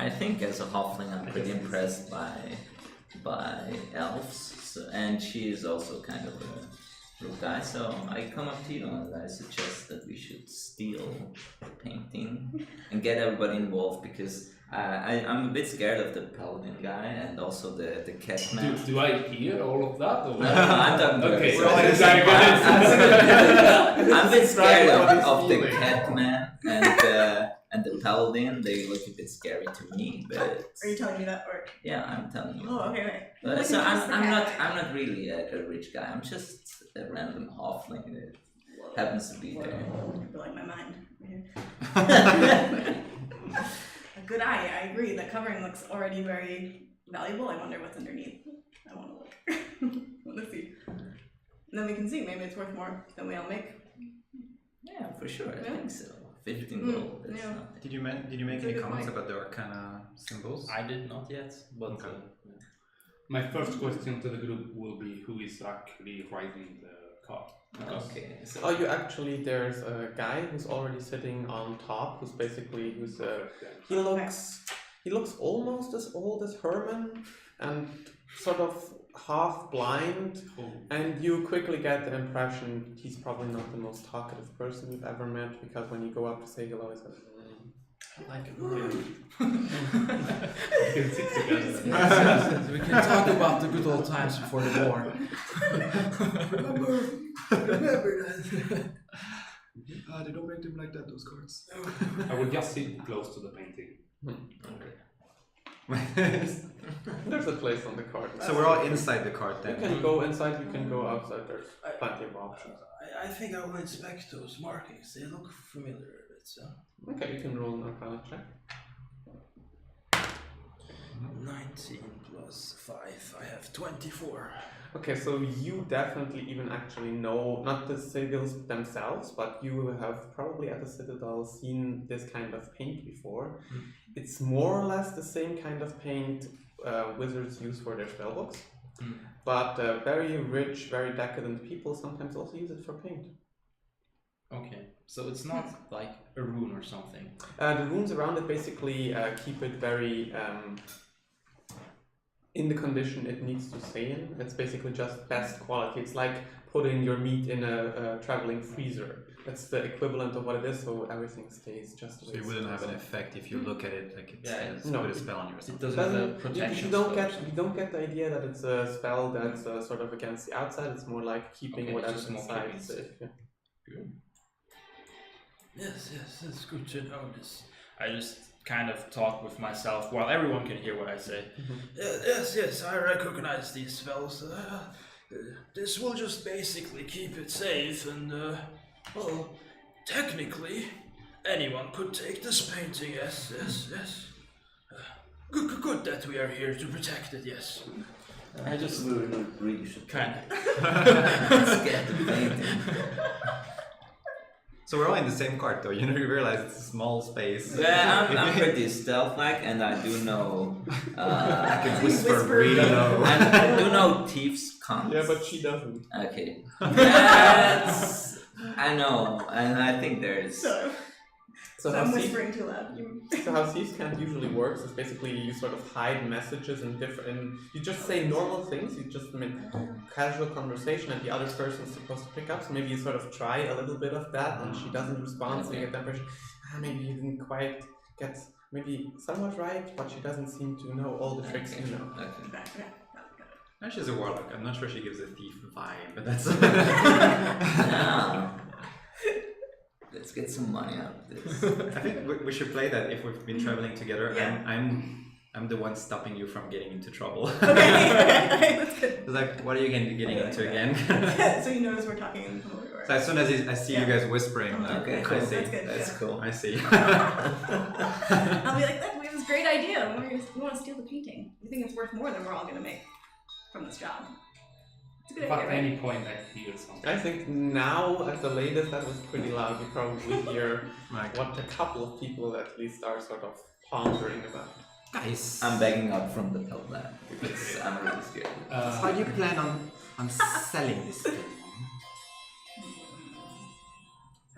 I think as a halfling, I'm pretty impressed by elves, so, and she is also kind of a little guy. So I come up to you and I suggest that we should steal the painting and get everybody involved because I'm a bit scared of the paladin guy and also the cat man. Do I hear all of that? Or No, I'm talking to Okay, her. so I'm a bit scared Describe what of the he's feeling. cat man and the paladin. They look a bit scary to me, but Are you telling me that, or yeah, I'm telling you. oh, okay, right. But We so can trust the I'm cat. not really a rich guy. I'm just a random halfling that happens to be there. You're blowing my mind. A good eye. I agree. The covering looks already very valuable. I wonder what's underneath. I want to look. I want to see. And then we can see. Maybe it's worth more than we all make. Yeah, for sure. I Yeah. think so. 15 gold. That's yeah. not. Did you make That's a any good comments point. about the arcana symbols? I did not yet, but Okay. My first question to the group will be who is actually riding the car. Because Okay. So Oh, you actually, there's a guy who's already sitting on top, he he looks almost as old as Herman and sort of half blind, and you quickly get the impression he's probably not the most talkative person you've ever met, because when you go up to say hello, he says, Like You can sit together. Yes, we can talk about the good old times before the war. Remember that. They don't make them like that, those cards. I would just sit close to the painting. there's a place on the card. So we're all inside the card You then. can go inside, you can go outside, there's plenty of options. I think I will inspect those markings. They look familiar a bit, so. Okay, you can roll an Arcana check. 19 plus 5, I have 24. Okay, so you definitely even actually know, not the sigils themselves, but you have probably at the Citadel seen this kind of paint before. It's more or less the same kind of paint wizards use for their spellbooks, but very rich, very decadent people sometimes also use it for paint. Okay, so it's not like a rune or something. The runes around it basically keep it very in the condition it needs to stay in. It's basically just best quality. It's like putting your meat in a traveling freezer. That's the equivalent of what it is, so everything stays just the way So you it's wouldn't have an supposed effect if you look at it like it's Yeah, no. put a spell on you or It something. to. doesn't have a You protection. you don't get the idea that it's a spell that's sort of against the outside. It's more like keeping Okay, it's whatever's just more inside keeping safe. Yeah. Yes, it's good to know this. I just kind of talk with myself while everyone can hear what I say. Yes, I recognize these spells. This will just basically keep it safe and, well, technically, anyone could take this painting, yes. Good that we are here to protect it, yes. I just Really should kind of. get the painting. So we're all in the same cart though, you realize it's a small space. Yeah, I'm pretty stealth-like, and I do know. I can Please whisper whisper. really low. I do know thieves' cons. Yeah, but she doesn't. Okay. That's. I know, and I think there's. So I'm how thieves, whispering too loud. so how thieves can't usually works is basically you sort of hide messages and you just say normal things. You just casual conversation, and the other person's supposed to pick up. So maybe you sort of try a little bit of that, and she doesn't respond. So you get the impression, maybe you didn't quite get maybe somewhat right, but she doesn't seem to know all the tricks you know. Okay. No, she's a warlock. I'm not sure she gives a thief vibe, but that's. Now, let's get some money out of this. I think we should play that if we've been traveling together. Yeah. I'm the one stopping you from getting into trouble. Okay, that's good. It's like, what are you getting into again? So you notice we're talking from where we were. So as soon as I see you guys whispering, like, Okay, I cool. see. That's good. That's Yeah. cool. I see. I'll be like, look, we have this great idea. We want to steal the painting. We think it's worth more than we're all going to make from this job. It's a good If idea, at right? any point I hear something. I think now, at the latest, that was pretty loud. You probably hear Like, what a couple of people at least are sort of pondering about. guys, I'm backing up from the top lab because I'm really scared. how do you plan on selling this film?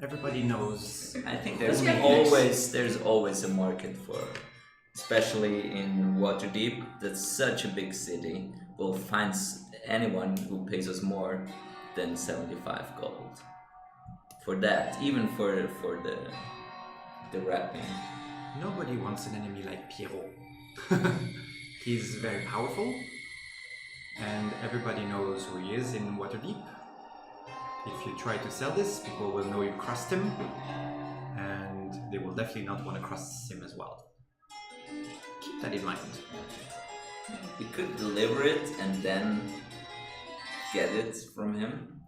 Everybody knows. I think Let's there's get always a market for, especially in Waterdeep. That's such a big city. We'll find anyone who pays us more than 75 gold for that, even for the wrapping. Nobody wants an enemy like Pierrot. He's very powerful, and everybody knows who he is in Waterdeep. If you try to sell this, people will know you crossed him, and they will definitely not want to cross him as well. Keep that in mind. We could deliver it and then get it from him.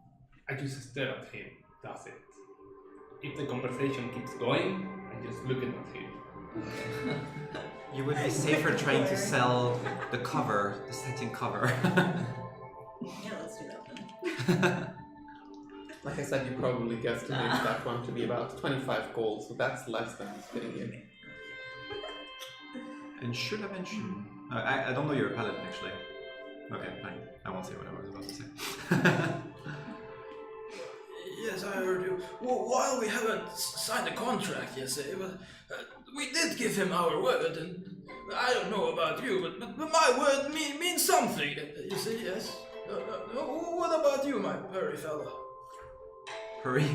I just stare at him. That's it. If the conversation keeps going, I'm just looking at him. You would be safer trying to sell the cover, the satin cover. Yeah, let's do that then. Like I said, you probably guesstimated that one to be about 25 gold, so that's less than he's getting in. And should I mention? I don't know you're a paladin actually. Okay, fine. I won't say what I was about to say. Yes, I heard you. Well, while we haven't signed a contract, yes, but we did give him our word, and I don't know about you, but my word means something. You see, yes. What about you, my furry fellow? Purry.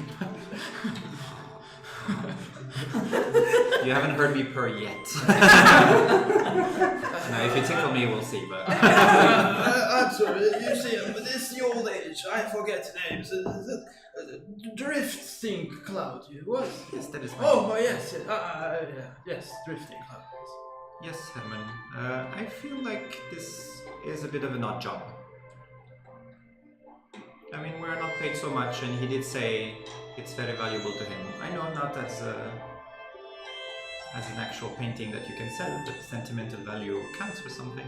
You haven't heard me purr yet. Now, if you tickle me, we'll see. But I'm sorry, you see, it's the old age. I forget names. Drifting cloud. What? yes, that is my Oh, yes, yes, drifting cloud. Yes, Herman. I feel like this is a bit of an odd job. I mean, we're not paid so much, and he did say it's very valuable to him. I know not as an actual painting that you can sell, but sentimental value counts for something.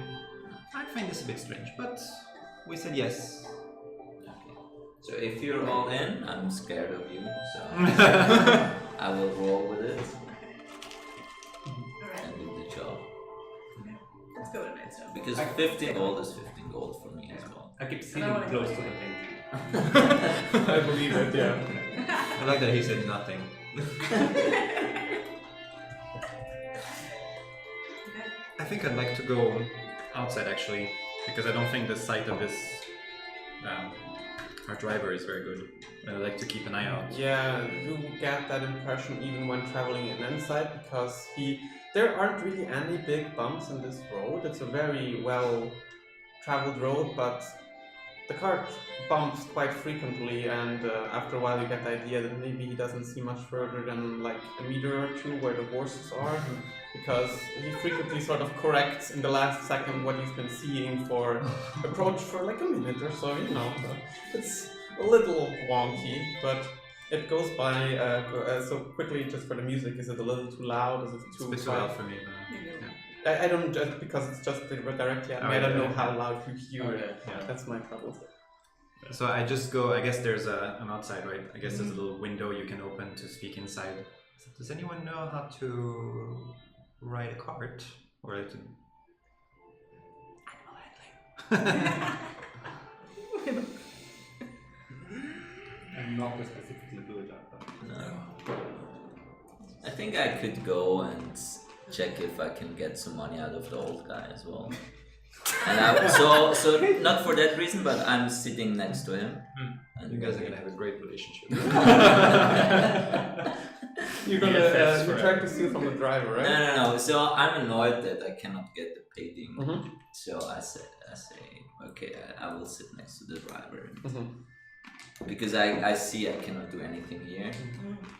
I find this a bit strange, but we said yes. Okay. So if you're all in, I'm scared of you, so I will roll with it Alright, and do the job. let's go to Nightstone. Because 15 gold is 15 gold for me as well. I keep I sitting don't wanna close go to the there. painting. I believe it, yeah. I like that he said nothing. I think I'd like to go outside actually, because I don't think the sight of this our driver is very good. And I like to keep an eye out. Yeah, you get that impression even when traveling in inside, because there aren't really any big bumps in this road. It's a very well traveled road, but the cart bumps quite frequently, and after a while you get the idea that maybe he doesn't see much further than like a meter or two where the horses are, because he frequently sort of corrects in the last second what he's been seeing for approach for like a minute or so, you know. So it's a little wonky, but it goes by so quickly. Just for the music, is it a little too loud? Is it It's too a bit too quiet? loud for me, but I don't, just because it's just directly at me. I don't know how loud you hear it. yeah. That's my trouble. So I just go, I guess there's I'm outside, right? I guess there's a little window you can open to speak inside. So does anyone know how to ride a cart? Or to... I'm not specifically good at that. No. I think I could go and check if I can get some money out of the old guy as well. And so not for that reason, but I'm sitting next to him. And You guys are gonna have a great relationship. You're BFFs trying to steal from the driver, right? No. So I'm annoyed that I cannot get the painting. Mhm. So I say, okay, I will sit next to the driver. Mhm. Because I see I cannot do anything here,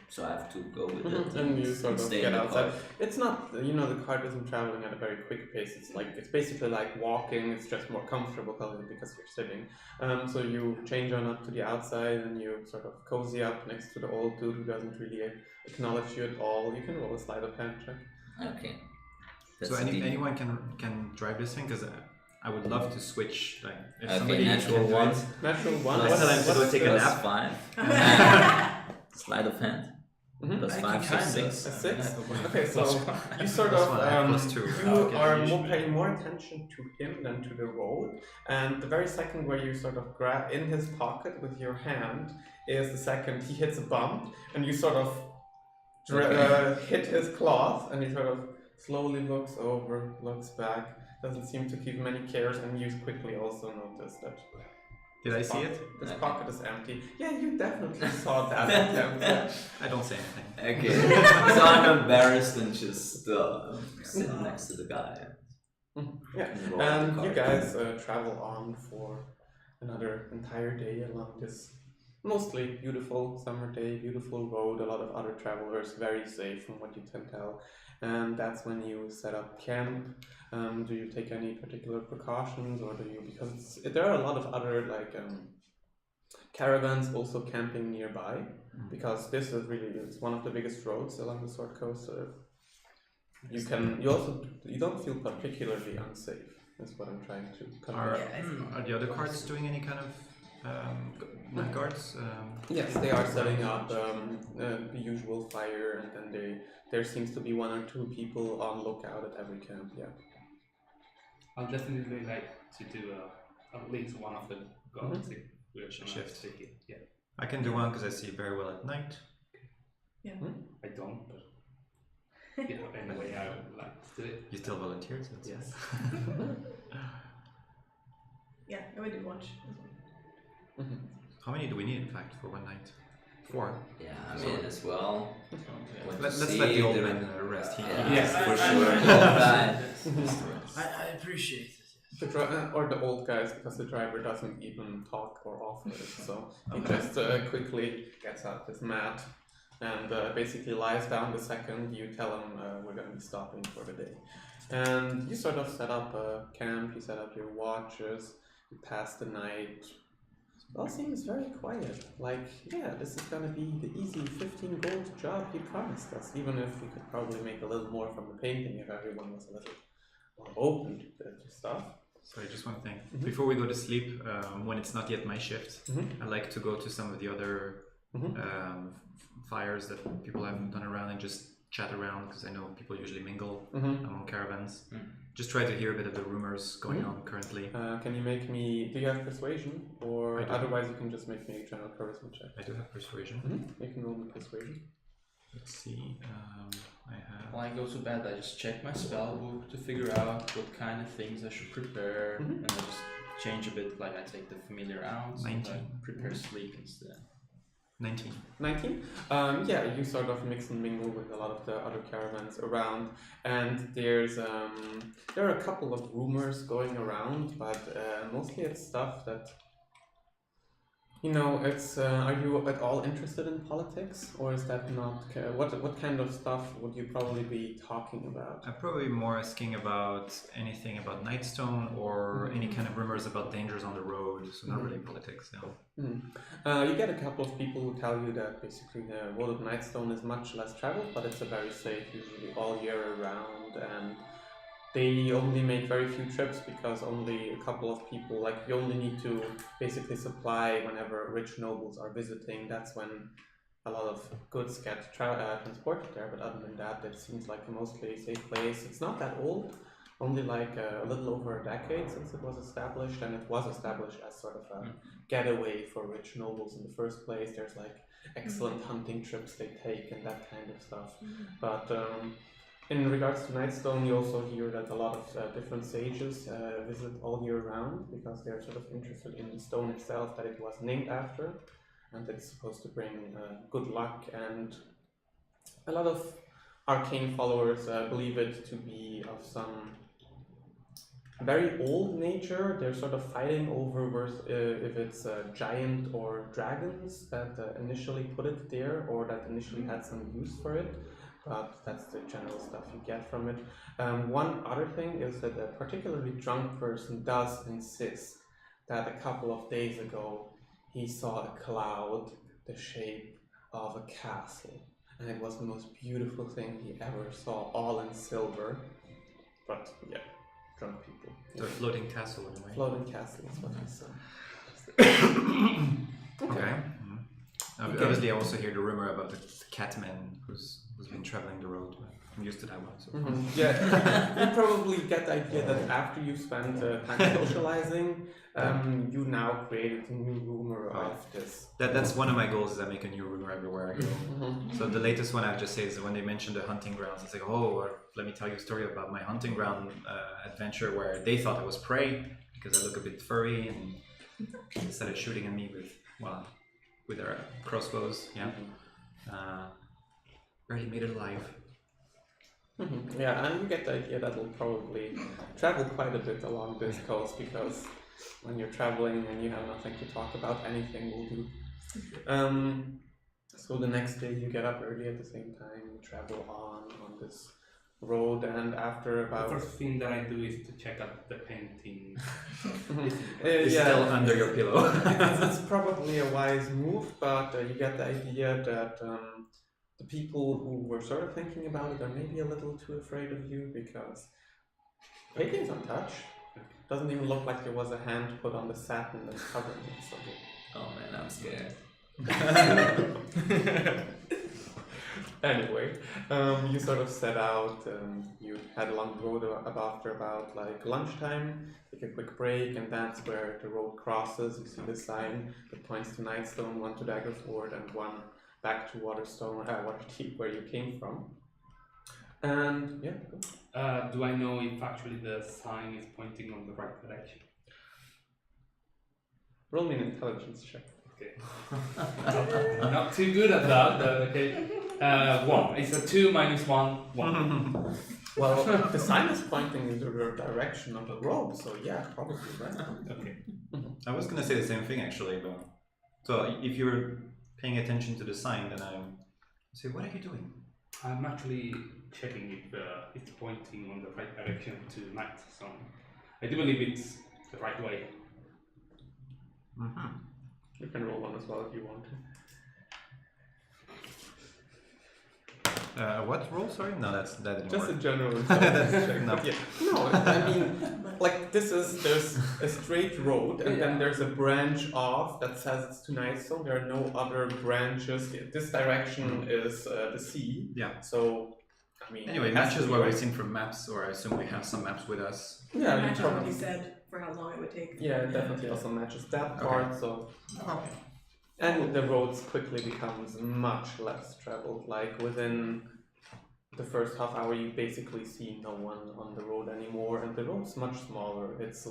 so I have to go with it. And you sort of stay get in the outside. car. It's not, the cart isn't traveling at a very quick pace. It's basically like walking. It's just more comfortable because you're sitting. So you change on up to the outside and you sort of cozy up next to the old dude who doesn't really acknowledge you at all. You can roll a sleight of hand check. Okay. So a deal. anyone can drive this thing? Because I would love to switch. Like if Okay, somebody natural can do one. it. Natural one. Let's tell him to go take a the- nap. +5. Sleight of hand. Mhm. +5, so 6. A 6? Okay, so you sort Plus of one, I have plus two. you Okay, are usually. paying more attention to him than to the road, and the very second where you sort of grab in his pocket with your hand is the second he hits a bump, and you sort of hit his cloth, and he sort of slowly looks over, looks back, doesn't seem to keep many cares, and you quickly also notice that. Did I see it? This Okay. pocket is empty. Yeah, you definitely saw that attempt. I don't say anything. Okay. So I'm embarrassed and just sitting next to the guy. Yeah, And roll and the you cart. guys travel on for another entire day along this mostly beautiful summer day, beautiful road, a lot of other travelers, very safe from what you can tell. And that's when you set up camp. Do you take any particular precautions, or do you, because there are a lot of other caravans also camping nearby, because this is really, it's one of the biggest roads along the Sword Coast. So you don't feel particularly unsafe. That's what I'm trying to convey. Are the other carts doing any kind of night guards? Yes, they are setting up the usual fire, and then there seems to be 1 or 2 people on lookout at every camp. Yeah. I'll definitely like to do at least one of the guards if we're gonna Shift. stick it. Yeah, I can do one because I see very well at night. I don't, but in a way I would like to do it. You still volunteered? So that's Yes. Yeah, I would do watch as well. How many do we need, in fact, for one night? 4. Yeah, I mean as well. What Let's you let see, the old the- man rest. He, Yeah, Yes, for I- sure. I- Old guy. I appreciate it. Or the old guys, because the driver doesn't even talk or offer it, so he just quickly gets out his mat and basically lies down the second you tell him we're going to be stopping for the day. And you sort of set up a camp, you set up your watches, you pass the night. It all seems very quiet. Like, yeah, this is going to be the easy 15 gold job he promised us, even if we could probably make a little more from the painting if everyone was a little more open to stuff. Sorry, just one thing. Before we go to sleep, when it's not yet my shift, I like to go to some of the other fires that people haven't done around and just chat around, because I know people usually mingle among caravans. Just try to hear a bit of the rumors going on currently. Can you make me, do you have persuasion? Or I do. otherwise you can just make me a general charisma check. I do have persuasion. You can roll me persuasion. Let's see. I have. When I go to bed, I just check my spell book to figure out what kind of things I should prepare, and I just change a bit. Like I take the familiar out, and I 19. prepare sleep instead. 19. 19? Yeah, you sort of mix and mingle with a lot of the other caravans around, and there are a couple of rumors going around, but mostly it's stuff that, you know, it's, are you at all interested in politics, or is that not, what kind of stuff would you probably be talking about? I'm probably more asking about anything about Nightstone or any kind of rumors about dangers on the road, so not really politics, no. You get a couple of people who tell you that basically the road of Nightstone is much less traveled, but it's a very safe, usually all year around, and they only make very few trips because only a couple of people, like you only need to basically supply whenever rich nobles are visiting. That's when a lot of goods get transported there, but other than that, it seems like a mostly safe place. It's not that old, only like a little over a decade since it was established, and it was established as sort of a getaway for rich nobles in the first place. There's like excellent hunting trips they take and that kind of stuff. But in regards to Nightstone, you also hear that a lot of different sages visit all year round because they're sort of interested in the stone itself that it was named after, and that it's supposed to bring good luck. And a lot of arcane followers believe it to be of some very old nature. They're sort of fighting over if it's a giant or dragons that initially put it there, or that initially had some use for it. But that's the general stuff you get from it. One other thing is that a particularly drunk person does insist that a couple of days ago he saw a cloud the shape of a castle, and it was the most beautiful thing he ever saw, all in silver. But yeah, drunk people. So a floating castle in a way. Floating castle is what he said. Okay. Obviously, I also hear the rumor about the catman who's been traveling the road. I'm used to that one. So. Yeah, you probably get the idea that after you spend time socializing, you now created a new rumor of this. That's one of my goals, is I make a new rumor everywhere I go. So the latest one I just say is that when they mentioned the hunting grounds, it's like, oh, let me tell you a story about my hunting ground adventure where they thought I was prey because I look a bit furry, and they started shooting at me with their crossbows. Yeah, barely made it alive. Yeah, and you get the idea that we'll probably travel quite a bit along this coast, because when you're traveling and you have nothing to talk about, anything will do. So the next day you get up early at the same time, you travel on this road, and after about... The first thing that I do is to check out the painting. It's still under your pillow. It's probably a wise move, but you get the idea that the people who were sort of thinking about it are maybe a little too afraid of you, because the painting's untouched. Doesn't even look like there was a hand put on the satin that's covering it. So. Oh man, I'm scared. Anyway, you sort of set out, you head along the road after about like lunchtime, take a quick break, and that's where the road crosses. You see the sign that points to Nightstone, one to Daggerford, and one back to Waterdeep, where you came from. And yeah, go. Do I know if actually the sign is pointing on the right direction? Roll me an intelligence check. Okay. Not too good at that, but okay. 1. It's a 2 minus 1, 1. Well, the sign is pointing into the direction of the road, so yeah, probably right. Okay. I was gonna say the same thing actually, but so if you're paying attention to the sign, then I say, what are you doing? I'm actually checking if it's pointing on the right direction to Nightstone. I do believe it's the right way. Mm-hmm. You can roll one as well if you want to. What roll? Sorry, no, that didn't Just a work. general intelligence check. No. But yeah. No, I mean, like there's a straight road, and then there's a branch off that says it's to Nightstone. There are no other branches. This direction is the sea. Yeah. So, I mean. Anyway, it has matches to be what right. we've seen from maps, or I assume we have some maps with us. Yeah, you Matches what probably you said for how long it would take. Yeah, it definitely also matches that Okay. part. So, Okay. and the roads quickly becomes much less traveled. Like within the first half hour, you basically see no one on the road anymore, and the road's much smaller. It's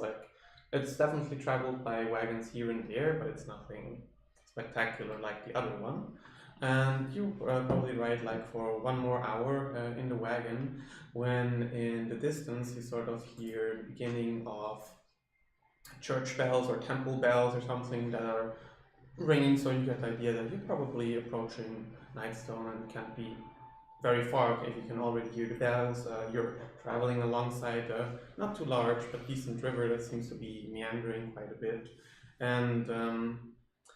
definitely traveled by wagons here and there, but it's nothing spectacular like the other one. And you probably ride like for 1 more hour in the wagon, when in the distance you sort of hear the beginning of church bells or temple bells or something that are ringing, so you get the idea that you're probably approaching Nightstone and can't be very far if you can already hear the bells. You're traveling alongside a not too large but decent river that seems to be meandering quite a bit. And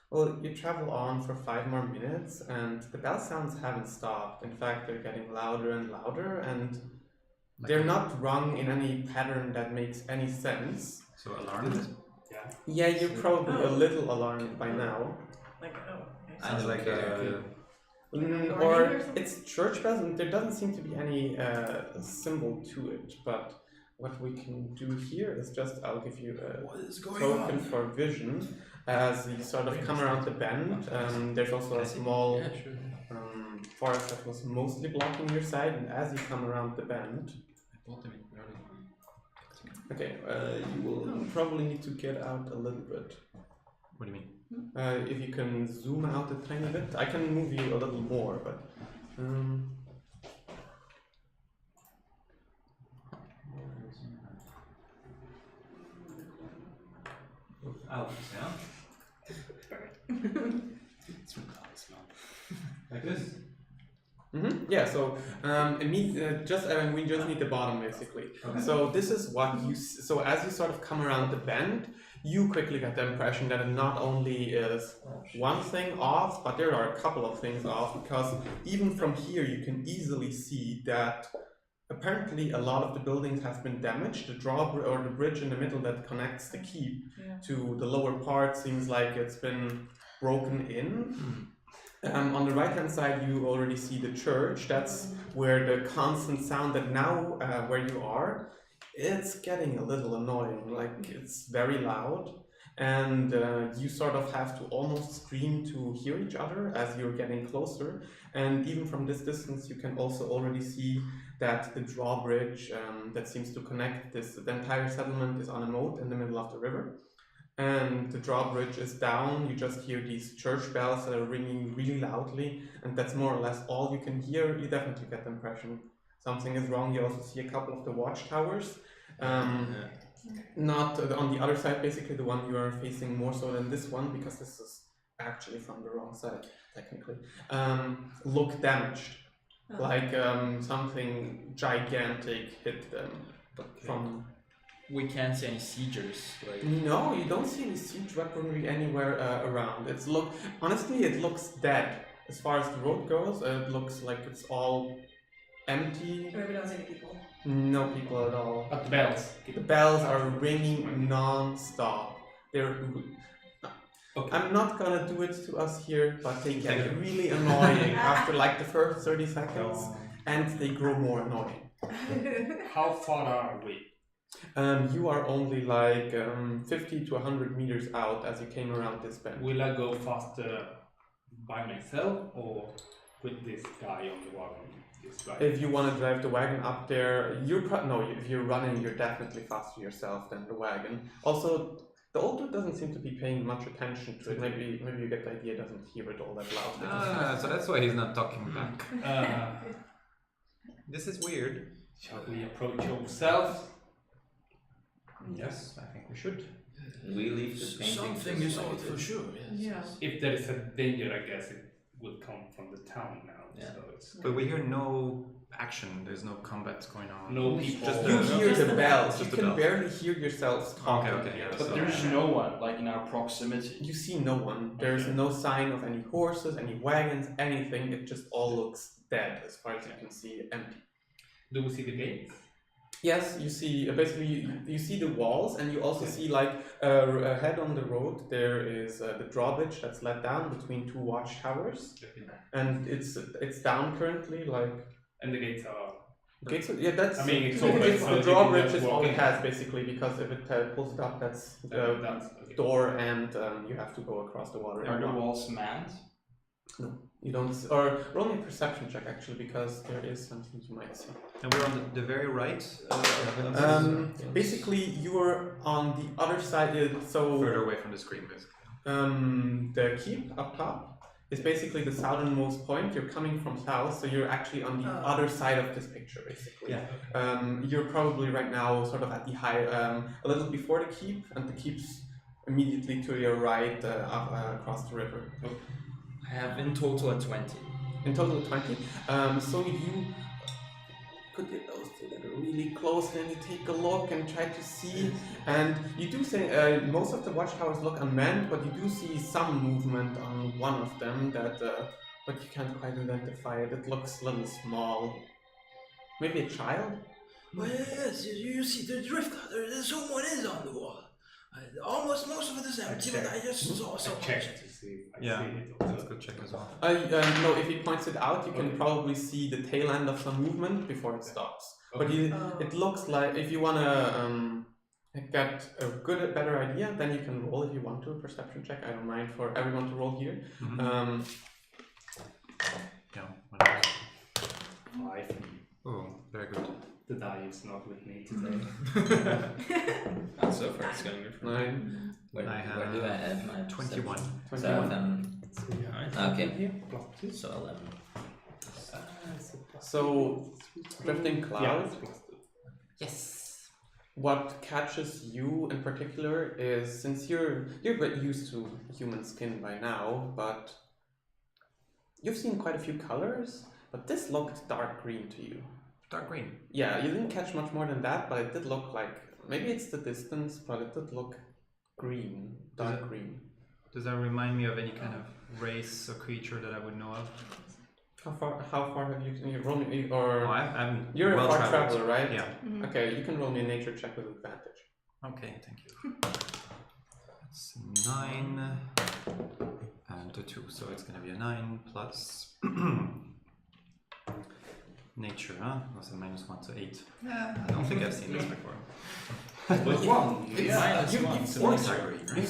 well, you travel on for 5 more minutes and the bell sounds haven't stopped. In fact, they're getting louder and louder, and they're not rung in any pattern that makes any sense. So alarmed. Yeah, you're probably a little alarmed by now. Like, oh, okay. Sounds like Warning Or or something? it's church bells, and there doesn't seem to be any symbol to it. But what we can do here is just, I'll give you a What is going token on? for vision as you sort of come around the bend. There's also a small Yeah, sure. forest that was mostly blocking your side, and as you come around the bend, I bought them in early. okay, you will probably need to get out a little bit. what do you mean? If you can zoom out a tiny bit, I can move you a little more, but Out, yeah. It's really hard to smell. Like this. yeah. So we just need the bottom basically. Okay. So this is what you. So as you sort of come around the bend, you quickly get the impression that it not only is one thing off, but there are a couple of things off, because even from here you can easily see that apparently a lot of the buildings have been damaged. The the bridge in the middle that connects the keep to the lower part seems like it's been broken in. On the right hand side you already see the church. That's where the constant sound that now where you are, it's getting a little annoying. Like it's very loud, and you sort of have to almost scream to hear each other as you're getting closer. And even from this distance you can also already see that the drawbridge that seems to connect the entire settlement is on a moat in the middle of the river. And the drawbridge is down. You just hear these church bells that are ringing really loudly, and that's more or less all you can hear. You definitely get the impression something is wrong. You also see a couple of the watchtowers. Not on the other side, basically the one you are facing more so than this one, because this is actually from the wrong side, technically. Look damaged. Like something gigantic hit them from. We can't see any siegers. Like No, you don't see any siege weaponry anywhere around. Honestly, it looks dead. As far as the road goes, it looks like it's all empty. Or we don't see any people. No people at all. But the bells. The bells are ringing non-stop. They're. Okay. I'm not gonna do it to us here, but they Thank get you. really annoying after like the first 30 seconds, and they grow more annoying. How far are we? You are only like 50 to 100 meters out as you came around this bend. Will I go faster by myself or with this guy on the wagon? Yes, right. If you want to drive the wagon up there, if you're running, you're definitely faster yourself than the wagon. Also, the old dude doesn't seem to be paying much attention to it. Maybe you get the idea, doesn't hear it all that loud. So that's why he's not talking back. This is weird. Shall we approach ourselves? Yes, I think we should. We leave the painting. Something is out for sure. Yes. If there is a danger, I guess it would come from the town now. Yeah. So it's But we hear no action. There's no combat going on. no people. Just You the- hear just the the bells. just You the can bells. barely hear yourselves talking. Okay, yeah. But so- there's no one like in our proximity. You see no one. There's Okay. no sign of any horses, any wagons, anything. It just all looks dead as far as you can see, empty. Do we see the gates? Yes, you see. Basically, you see the walls, and you also see like ahead on the road there is the drawbridge that's let down between two watchtowers, and it's down currently. Like And the gates are. okay, so yeah, that's. I mean, it's open, so the you drawbridge can is just all walk it in. has basically, because if it pulls it up, that's the That's okay. door, and you have to go across the water. Are the walls manned? You don't, or roll me a perception check actually, because there is something you might see. And we're on the very right. Basically, you're on the other side, so Further away from the screen, basically. the keep up top is basically the southernmost point. You're coming from south, so you're actually on the other side of this picture, basically. Yeah. You're probably right now sort of at the high, a little before the keep, and the keep's immediately to your right, across the river. I have in total 20. In total 20. So you could get those together really closely and you take a look and try to see. And you do say most of the watchtowers look unmanned, but you do see some movement on one of them that, but you can't quite identify it. It looks a little small. Maybe a child? Well, yes, you see the drift. Someone is on the wall. Almost most of it is empty, but I just saw I someone. checked to see if I Yeah. see it. Let's go check as well. No, if he points it out, you can probably see the tail end of some movement before it stops. But it looks like, if you wanna get a better idea, then you can roll if you want to, a perception check. I don't mind for everyone to roll here. Yeah. 5. Oh, very good. The die is not with me today. And so far it's going good for me. 9, Where I do I have add my 21. perception? 21. Okay. So 11. So, drifting cloud. Yeah. Yes. What catches you in particular is, since you're quite used to human skin by now, but you've seen quite a few colors, but this looked dark green to you. Dark green. Yeah, you didn't catch much more than that, but it did look like, maybe it's the distance, but it did look green, dark green. Does that remind me of any kind of race or creature that I would know of? How far have you roll me, or Oh, I'm you're well a far traveled. traveler, right? Yeah. Okay, you can roll me a nature check with advantage. Okay, thank you. It's 9 and a 2, so it's gonna be a 9 plus nature, huh? Was a -1, so 8. Yeah, I don't think I've seen this before. But one. You've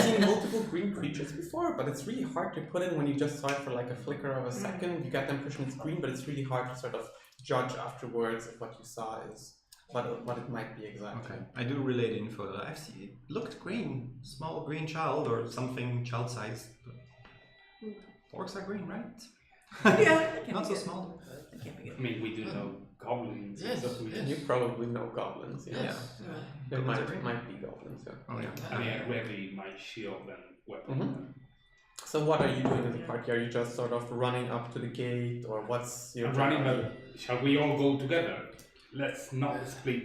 seen multiple green creatures before, but it's really hard to put in when you just saw it for like a flicker of a second. You get the impression it's green, but it's really hard to sort of judge afterwards if what you saw is what it might be exactly. Okay, I do relay info that I've seen. It looked green, small green child or something child-sized. Orcs are green, right? Yeah. Not so small. That can't be good. I mean, we do know goblins. Yes, stuff we- yes. You probably know goblins, yes. Yeah. There Goblins are green. might be goblins, yeah. Oh yeah. I mean, I ready my shield and weapon. So what are you doing in the party? Are you just sort of running up to the gate, or what's your I'm running, but shall we all go together? Let's not split.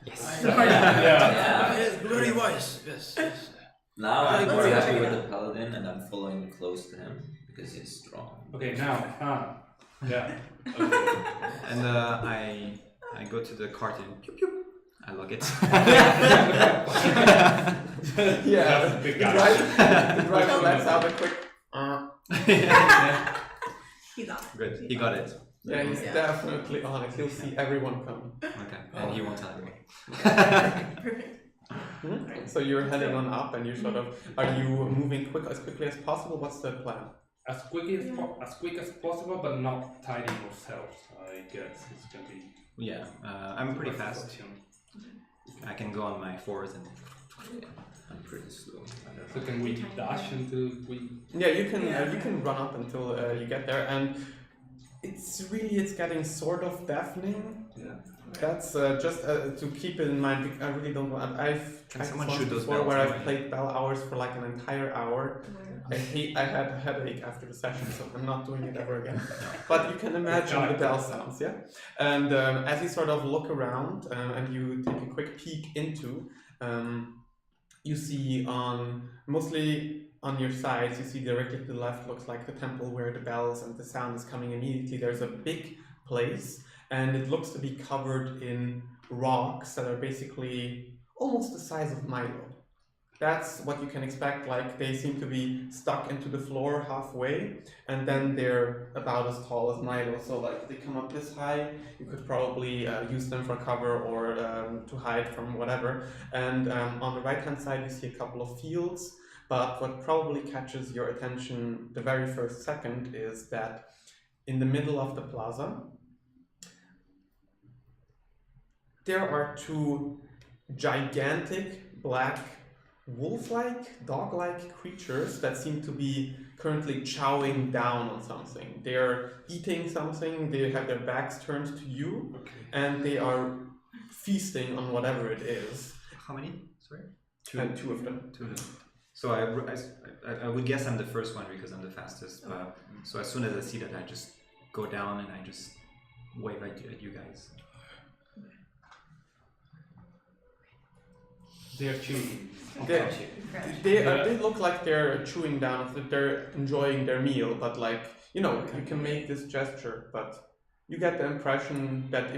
Yes. Yeah. Very wise. Yes. Yes. Now I'm more Let's go happy check with it the paladin and I'm following close to him because he's strong. Okay, now. Yeah. And I go to the cart and pew pew. I log it. Yeah, That's a big the guy. driver lets out a quick. He's on. Good. He got it. Yeah, he's Yeah. definitely on it. He'll see everyone coming. Okay. And he won't tell anyone. Perfect. So you're heading on up, and you're sort of. Are you moving as quickly as possible? What's the plan? as quick as possible, but not tidying ourselves. I guess it's gonna be. Yeah, I'm pretty fast. option. I can go on my fours and. Yeah, I'm pretty slow. So can we dash until we? Yeah, you can run up until you get there, and it's getting sort of deafening. Yeah. That's just to keep it in mind. I really don't want. I've Can tried someone this shoot once those before bells where I've anyway? played bell hours for like an entire hour. I had a headache after the session, so I'm not doing it ever again. But you can imagine the bell sounds, yeah. And as you sort of look around and you take a quick peek into, you see mostly on your sides, you see directly to the left looks like the temple where the bells and the sound is coming immediately. There's a big place, and it looks to be covered in rocks that are basically almost the size of Milo. That's what you can expect, like they seem to be stuck into the floor halfway, and then they're about as tall as Milo, so like they come up this high, you could probably use them for cover or to hide from whatever. And on the right hand side you see a couple of fields, but what probably catches your attention the very first second is that in the middle of the plaza there are two gigantic black wolf-like, dog-like creatures that seem to be currently chowing down on something. They're eating something, they have their backs turned to you, and they are feasting on whatever it is. How many? Sorry? Two of them. Two of them. So I would guess I'm the first one because I'm the fastest. So as soon as I see that, I just go down and I just wave at you guys. They're chewing. They look like they're chewing down, that they're enjoying their meal, but like, you can make this gesture, but you get the impression that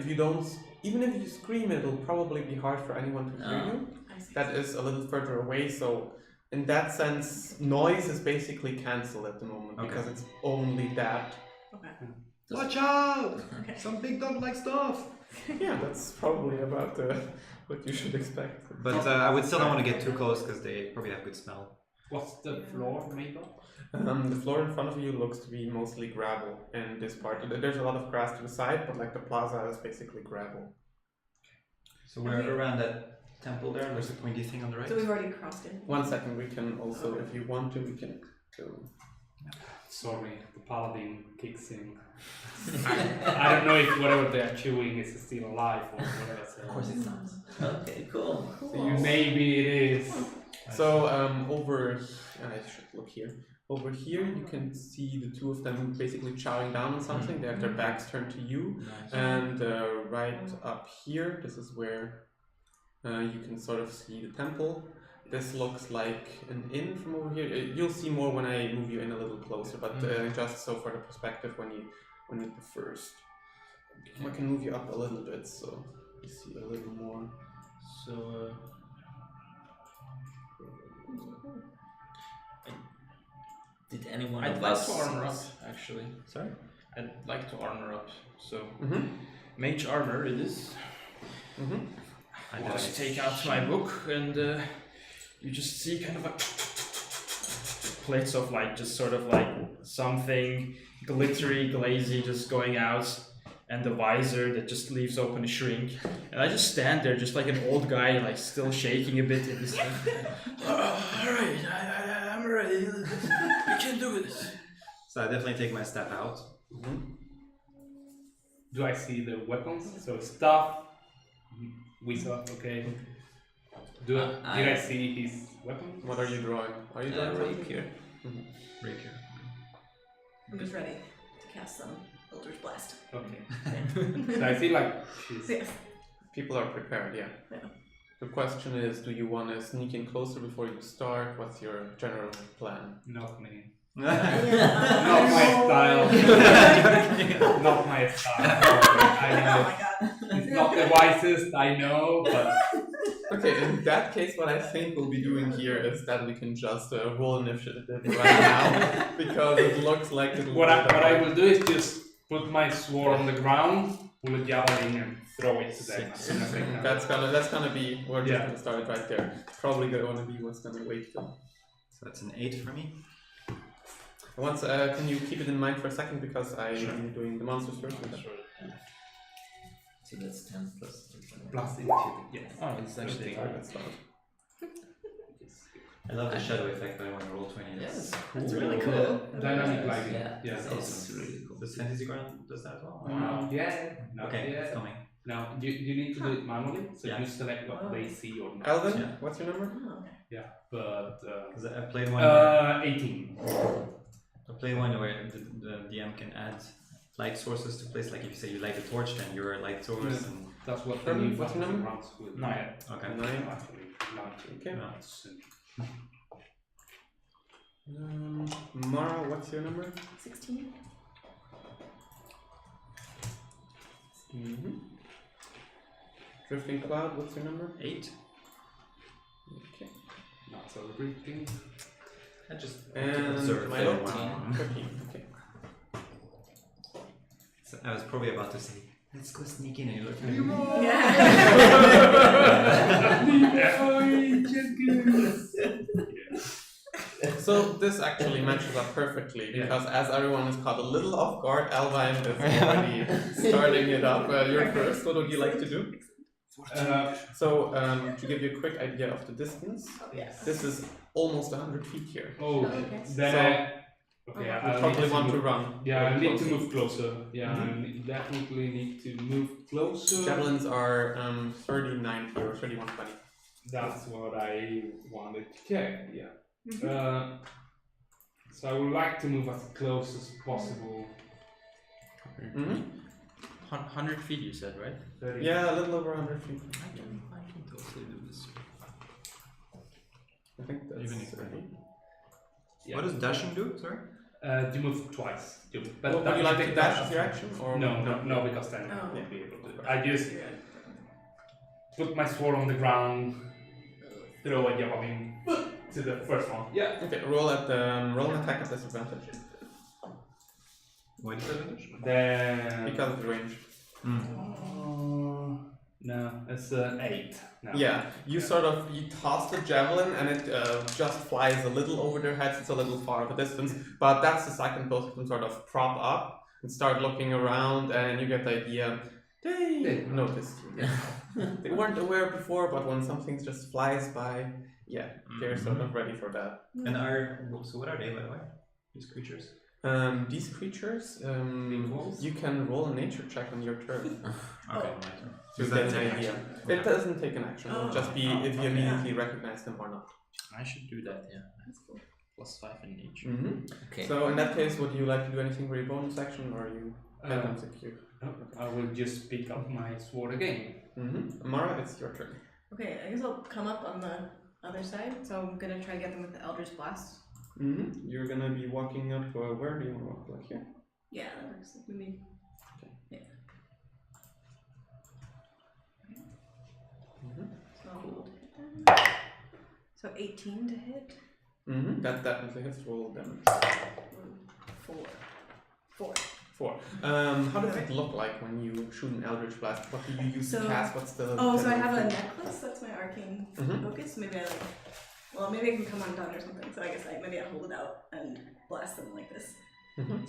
even if you scream, it'll probably be hard for anyone to hear you. That is a little further away, so in that sense, noise is basically cancelled at the moment, because it's only that. Okay. Watch out! Some big dog-like stuff! Yeah, that's probably about what you should expect. But I would still not want to get too close because they probably have good smell. What's the floor made of? The floor in front of you looks to be mostly gravel in this part. There's a lot of grass to the side, but like the plaza is basically gravel. So we're around that temple there. There's a pointy thing on the right. So we've already crossed it. 1 second, we can also, if you want to, we can go. Sorry, the paladin kicks in. I don't know if whatever they're chewing is still alive or whatever. So. Of course it's not. Okay, cool. Maybe it is. So over, I should look here. Over here, you can see the two of them basically chowing down on something. They have their backs turned to you, and right up here, this is where you can sort of see the temple. This looks like an inn from over here. You'll see more when I move you in a little closer, but just so for the perspective when you the first. I can move you up a little bit so you see a little more. So, did anyone I'd of like us... to armor up, actually. Sorry? I'd like to armor up. So, mage armor it is. I just take out my book and you just see kind of like plates of like just sort of like something glittery, glazy just going out, and the visor that just leaves open a shrink. And I just stand there just like an old guy, like still shaking a bit in this thing. Alright, I'm ready. We can do this. So I definitely take my step out. Do I see the weapons? So staff, we saw, okay. Did I see his weapon? What are you drawing? Are you drawing rapier. Rapier. I'm just ready to cast some Elder's Blast. Okay. So I see like she's... Yes. People are prepared, yeah. The question is, do you want to sneak in closer before you start? What's your general plan? Not me. Not Not my style. Not my style. I know. Oh my god. It's not the wisest, I know, but... Okay, in that case, what I think we'll be doing here is that we can just roll initiative right now, because it looks like it will What I will do is just put my sword on the ground, pull a javelin and throw it to them. As soon as I can. That's gonna be, we're just gonna start it right there. It's probably gonna be what's gonna wait them. So that's an 8 for me. Once, can you keep it in mind for a second because I'm doing the monsters first. So that's 10 plus. Plus initiative, yes. Oh, it's actually Target slot. I love the shadow effect, but I want to roll 20. Yes, cool. That's really cool. Dynamic lighting. Yeah, Yes. it's really cool. Does Fantasy Ground does that as well? Not yet. Not Okay, yet. it's coming. Now you need to do it manually, so Yeah. you select what Oh. they see or not. Alvin, Yeah. what's your number? Oh, okay. But 'Cause I played one. 18. I played one where the DM can add light sources to place. Like if you say you light a torch, then you're a light source. Yeah. And That's what What's the new your number? runs with. 9. okay. 9. Actually, 19. Okay. No. Mara, what's your number? 16. Drifting Cloud, what's your number? 8. Okay. Not celebrating. I just And observe. Milo? Wow. 13. Okay. So I was probably about to say, let's go sneak in and look. Yeah. So this actually matches up perfectly because as everyone is caught a little off guard, Alvine is already starting it up. You're first. What would you like to do? So to give you a quick idea of the distance, Yes. this is almost 100 feet here. Oh, Okay. then okay, You I probably want to move. run. Yeah, I need to closer. move closer. Yeah, I definitely need to move closer. Javelins are 3090 or 3120. That's what I wanted to check. Yeah. Mhm. So I would like to move as close as possible. Mm-hmm. 100 feet, you said, right? 30. Yeah, a little over 100 feet. I can totally do this. I think that's Even if- okay. Yeah. What does dashing do? Sorry. You move twice. But Would that you like take to dash that- as your action? Or No, because then I Oh. won't be able to. I just put my sword on the ground, throw a javelin to the first one. Yeah. Okay, roll an attack at disadvantage Why disadvantage? Then. because of the range. No, it's 8 now. Yeah, you toss the javelin and it just flies a little over their heads. It's a little far of a distance, but that's the second both of them sort of prop up and start looking around, and you get the idea. They noticed you. They weren't aware before, but when something just flies by, yeah, they're sort of ready for that. And so what are they, by the way? These creatures. These creatures, Equals? you can roll a nature check on your turn Okay. to get an idea. It doesn't take an action. It'll just be if you okay. immediately recognize them or not. I should do that, yeah. That's cool. +5 in each. Okay. So in that case, would you like to do anything for your bonus action, or are you have them secure? No, I will just pick up my sword again. Mara, it's your turn. Okay, I guess I'll come up on the other side. So I'm gonna try to get them with the Eldritch Blast. You're gonna be walking up. Where do you want to walk? Like here? Yeah, that works. Maybe. Yeah. So I'll roll to hit them. So 18 to hit. That definitely hits. Roll damage. 4. 4. How does it look like when you shoot an Eldritch Blast? What do you use to So- cast? What's the? Oh, so I general have a thing? necklace. That's my arcane Mhm. focus. Maybe maybe I can come undone or something. So I guess maybe I hold it out and blast them like this.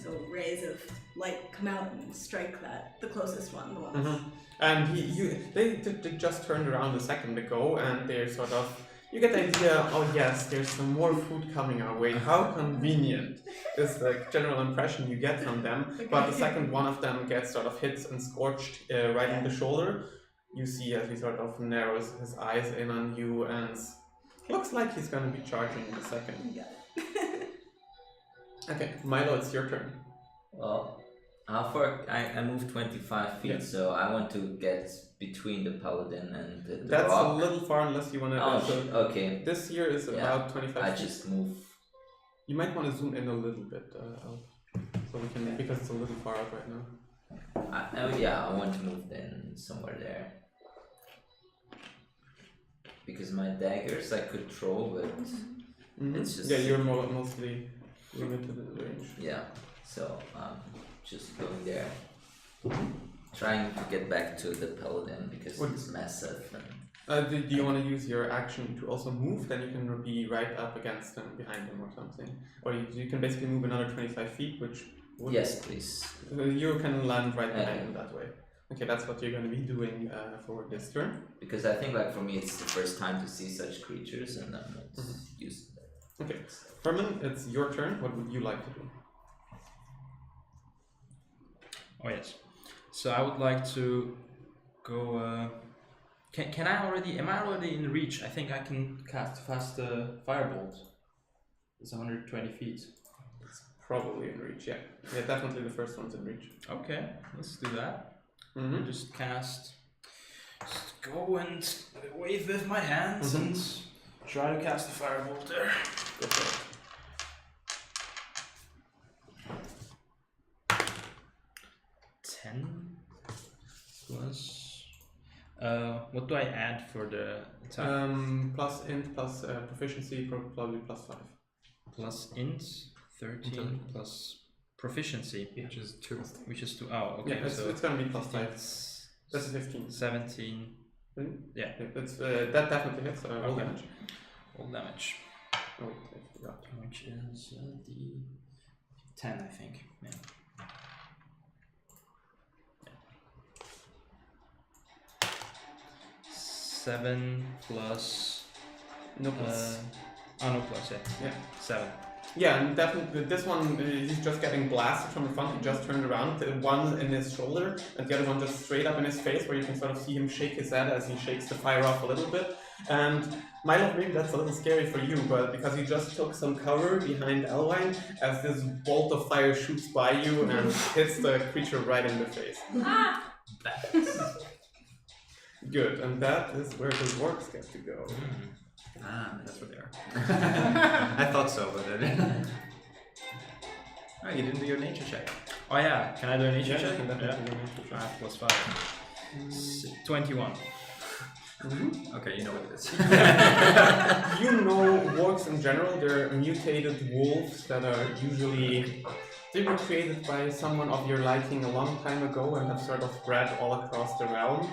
So rays of light come out and strike the closest one, the one that's And they just turned around a second ago, and they're sort of. You get the idea. Oh yes, there's some more food coming our way. How convenient! Is the general impression you get from them. But the second one of them gets sort of hits and scorched right in the shoulder, you see as he sort of narrows his eyes in on you, and looks like he's going to be charging in a second. You got it. Okay, Milo, it's your turn. Well, how far? I moved 25 feet, Yeah. so I want to get between the paladin and the That's rock. a little far unless you want to. Oh, okay. This here is Yeah, about 25 I feet. just move. You might want to zoom in a little bit, Alf, so we can because it's a little far out right now. I want to move then somewhere there. Because my daggers I could throw, but it's just Yeah, you're mostly limited in the range. yeah. So I'm just going there, trying to get back to the paladin because Would- it's massive. And Do you want to use your action to also move? Then you can be right up against him, behind him or something. Or you can basically move another 25 feet, which would... Yes, please. You can land right behind him that way. Okay, that's what you're going to be doing for this turn. Because I think, like, for me, it's the first time to see such creatures, and I'm not used to that. Okay, Herman, it's your turn. What would you like to do? Oh yes. So I would like to go. Can I already? Am I already in reach? I think I can cast fast firebolt. It's 120 feet. It's probably in reach. Yeah, definitely the first one's in reach. Okay, let's do that. Mm-hmm. Just go and wave with my hands and try to cast the firebolt there. Go for it. 10 plus. What do I add for the attack? Plus int plus proficiency, probably plus 5. Plus int 13 plus proficiency, Which is 2. which is 2. Oh, okay. Yeah, So it's gonna be plus 5. it's That's a 15. 17. Yeah. It's that definitely hits. Roll Okay. damage. All damage, Oh, I forgot. which is the 10, I think. Yeah. 7 plus. No plus. No plus, yeah. Yeah. 7. Yeah, and definitely this one, he's just getting blasted from the front. He just turned around, one in his shoulder, and the other one just straight up in his face, where you can sort of see him shake his head as he shakes the fire off a little bit. And Milo, maybe that's a little scary for you, but because you just took some cover behind Elwine, as this bolt of fire shoots by you and hits the creature right in the face. Good, and that is where the orcs get to go. Ah, that's what they are. I thought so, but I didn't. Oh, you didn't do your nature check. Oh, yeah. Can I do a nature Yeah, check? you can definitely do a nature check. 5 plus 5. 21. Okay, you know what it is. You know orcs in general, they're mutated wolves that are usually... They were created by someone of your liking a long time ago and have sort of spread all across the realm.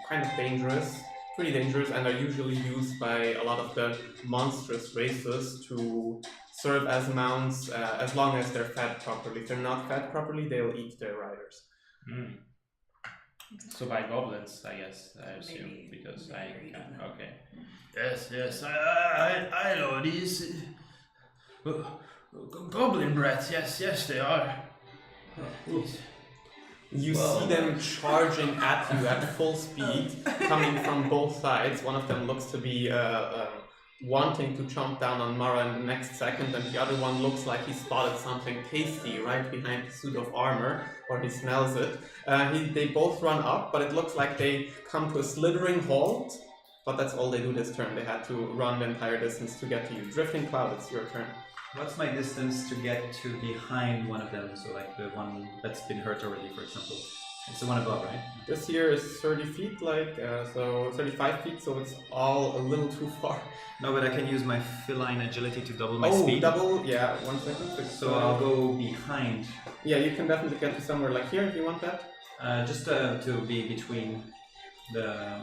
Kind of dangerous, pretty dangerous, and are usually used by a lot of the monstrous races to serve as mounts as long as they're fed properly. If they're not fed properly, they'll eat their riders. So by goblins, I guess, I assume, Maybe. because Maybe, okay. Yes, I know these. Goblin breath, yes, they are. You see them charging at you at full speed, coming from both sides. One of them looks to be wanting to chomp down on Mara in the next second, and the other one looks like he spotted something tasty right behind the suit of armor, or he smells it. They both run up, but it looks like they come to a slithering halt, but that's all they do this turn. They had to run the entire distance to get to you. Drifting Cloud, it's your turn. What's my distance to get to behind one of them? So like the one that's been hurt already, for example. It's the one above, right? This here is 30 feet, so 35 feet, so it's all a little too far. No, but I can use my feline agility to double my Oh, speed. double, yeah, 1 second. So I'll go behind. Yeah, you can definitely get to somewhere like here if you want that. Just to be between the...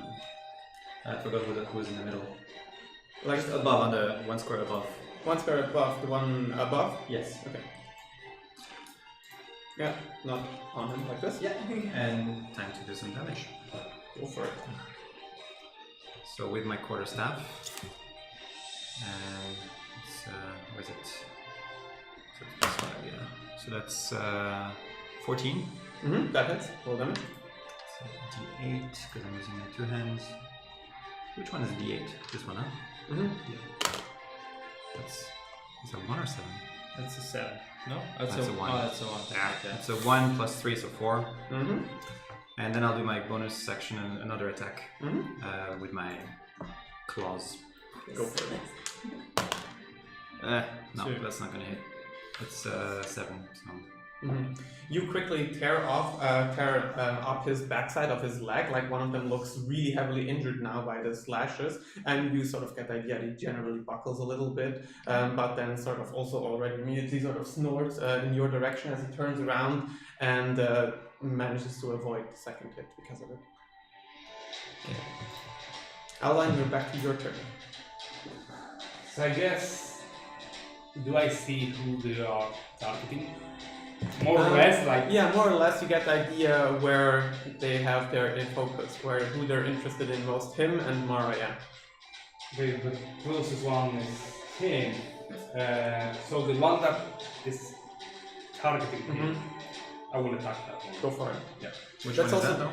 I forgot who was in the middle. Like Just above, on the 1 square above. 1 square above, the one above? Yes. Okay. Yeah, not on him like this. Yeah. And time to do some damage. Go for it. So with my quarterstaff, it's what is it? So it's plus 5, yeah. So that's 14. Mm-hmm, that hits. Roll damage. So D8 because I'm using my 2 hands. Which one is D8? This one, huh? Mm-hmm. Is that 1 or 7? That's a 7. No? That's a 1. Oh, that's a 1. Yeah. Okay. It's a 1 plus 3, so 4. Mm-hmm. And then I'll do my bonus section and another attack with my claws. Go for it. No, Two. that's not gonna hit. It's 7. So. Mm-hmm. You quickly tear up his backside of his leg, like one of them looks really heavily injured now by the slashes, and you sort of get the idea that he generally buckles a little bit, but then sort of also already immediately sort of snorts in your direction as he turns around and manages to avoid the second hit because of it. Adeline, you're back to your turn. So I guess, do I see who they are targeting? More or less, like Yeah, more or less you get the idea where they have their focus, who they're interested in most, him and Mara, yeah. the closest one is him. So the one that is targeting him, I will attack that one. Go for it. Which That's one is also- that though?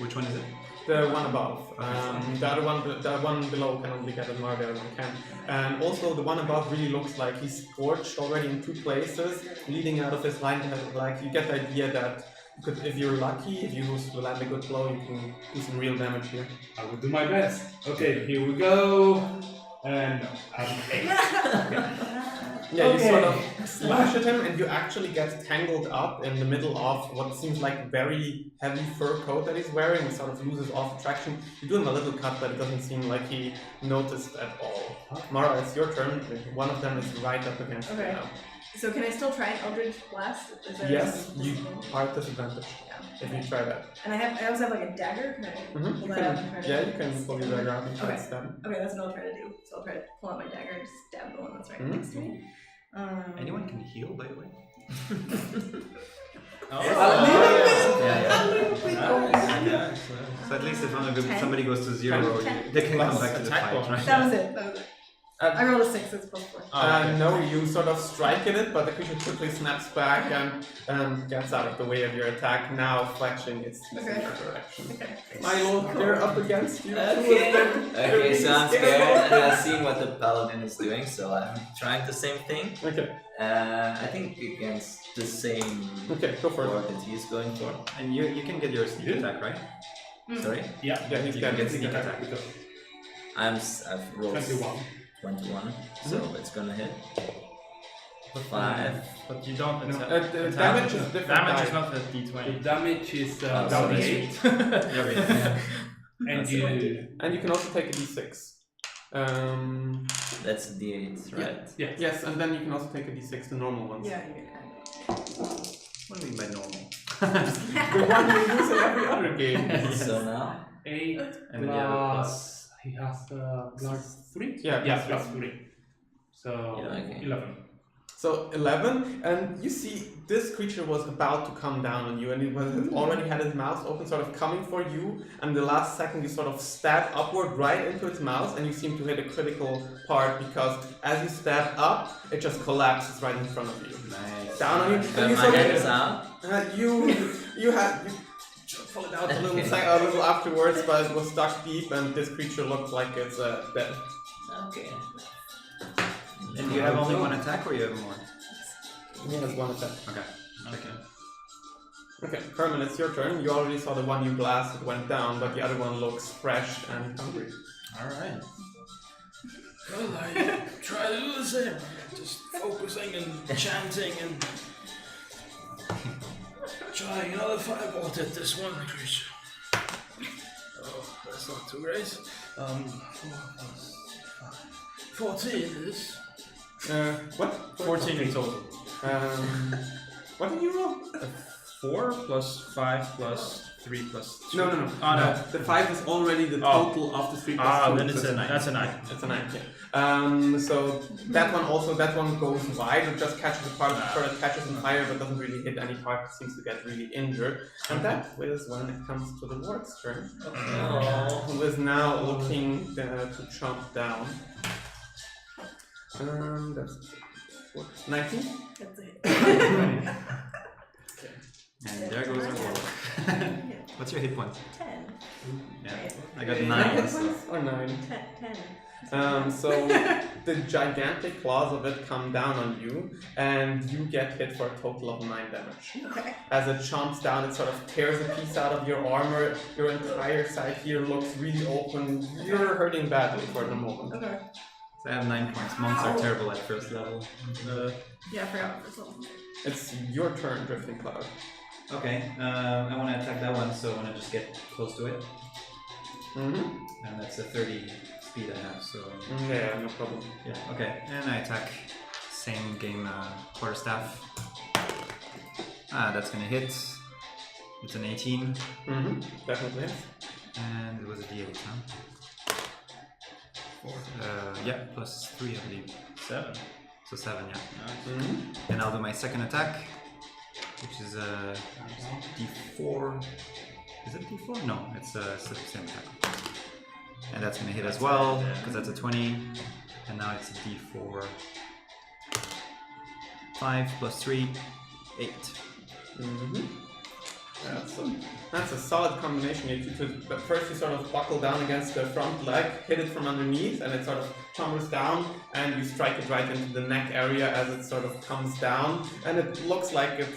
Which one is it? The one above. The one below can only get as Mara, the other one can. And also the one above really looks like he's scorched already in 2 places, leading out of his line. Like you get the idea that if you're lucky, if you land a good blow, you can do some real damage here. I will do my best. Okay, here we go. And no, I'm 8. Yeah, you sort of slash at him, and you actually get tangled up in the middle of what seems like very heavy fur coat that he's wearing, and sort of loses off traction. You do him a little cut, but it doesn't seem like he noticed at all. Mara, it's your turn. One of them is right up against you Okay. now. So can I still try an Eldritch Blast? Is there Yes, something you possible? are at disadvantage if you try that. And I also have like a dagger. Can I Mm-hmm. pull You that out and try can, to yeah, you can pull your dagger out and try to Okay. stab him. Okay, that's what I'll try to do. So I'll try to pull out my dagger and stab the one that's right Mhm. next to me. Anyone can heal, by the way. Yeah. So at least if Ten. somebody goes to 0, Ten. they can come Plus back to the attack fight, bonus. right? That was it. That was it. I rolled a 6. It's +4. No, you sort of strike at it, but the creature quickly snaps back and gets out of the way of your attack, now flashing its teeth in Okay. your direction. Okay. Milo, they're up against you. Okay, so I'm scared and I've seen what the paladin is doing, so I'm trying the same thing. Okay, I think against the same okay, go for board it. that he's going for. And you can get your sneak attack, right? Sorry? Yeah, Yeah, he's You got can it. get sneak attack. because I've rolled 21. 21, so it's gonna hit. 5. But you don't. It's The damage is different. Damage is die. not a The d20. damage is Oh, down sorry. 8, and you And you can also take a d6. That's a d8, right? Yes, and then you can also take a d6, the normal ones. Yeah, you can. What do you mean by normal? The one you use in every other game. So now, 8 And then you have a plus he has plus 3. Yeah, Yeah, plus plus 3. So Yeah, okay. 11. So 11, and you see this creature was about to come down on you, and it was already had its mouth open, sort of coming for you, and the last second you sort of stab upward right into its mouth, and you seem to hit a critical part, because as you stab up, it just collapses right in front of you. Nice. Down on you, but and you my sort hand is of, out. you pull it out a little afterwards, but it was stuck deep, and this creature looks like it's dead. Okay. And you have only one attack or you have more? He has one attack. Okay. Okay. Okay, Kerman, it's your turn. You already saw the one you blasted went down, but the other one looks fresh and hungry. Alright. Well, I try to do the same. Just focusing and chanting and trying another firebolt at this one creature. Oh, that's not too great. 4 plus 5. 14 it is. What? 14 in total. What did you roll? 4 plus 5 plus 3 plus 2. No. Oh, no. The 5 is already the total of the 3 plus 2. Then it's so a 9. That's a 9. It's a 9, yeah. So that one goes wide. It just catches the part of it catches on fire, but doesn't really hit any part. It seems to get really injured. And that is when it comes to the ward's turn. Who is now looking to chomp down. That's 19. That's it. And there goes our roll. What's your hit point? 10. Yeah. Right. I got 9 9. hit So. points or 9? 10. So the gigantic claws of it come down on you, and you get hit for a total of 9 damage. Okay. As it chomps down, it sort of tears a piece out of your armor. Your entire side here looks really open. You're hurting badly for the moment. Okay. So I have 9 points. Monks are terrible at first level. Yeah, I forgot this one. It's your turn, Drifting Cloud. Okay. I want to attack that one, so I want to just get close to it. Mm-hmm. And that's a 30 speed I have, so. Yeah, no problem. Yeah, okay. And I attack. Same game, quarterstaff. That's gonna hit. It's an 18. Mm-hmm. Definitely. And it was a d8, huh? Yeah, plus 3, I believe. 7. So 7, yeah. Mm-hmm. And I'll do my second attack, which is a D4. Is it D4? No, it's a same attack. And that's gonna hit as well, because that's a 20. And now it's a D4. 5 plus 3, 8. Mm-hmm. That's a solid combination. But first you sort of buckle down against the front leg, hit it from underneath, and it sort of tumbles down, and you strike it right into the neck area as it sort of comes down. And it looks like it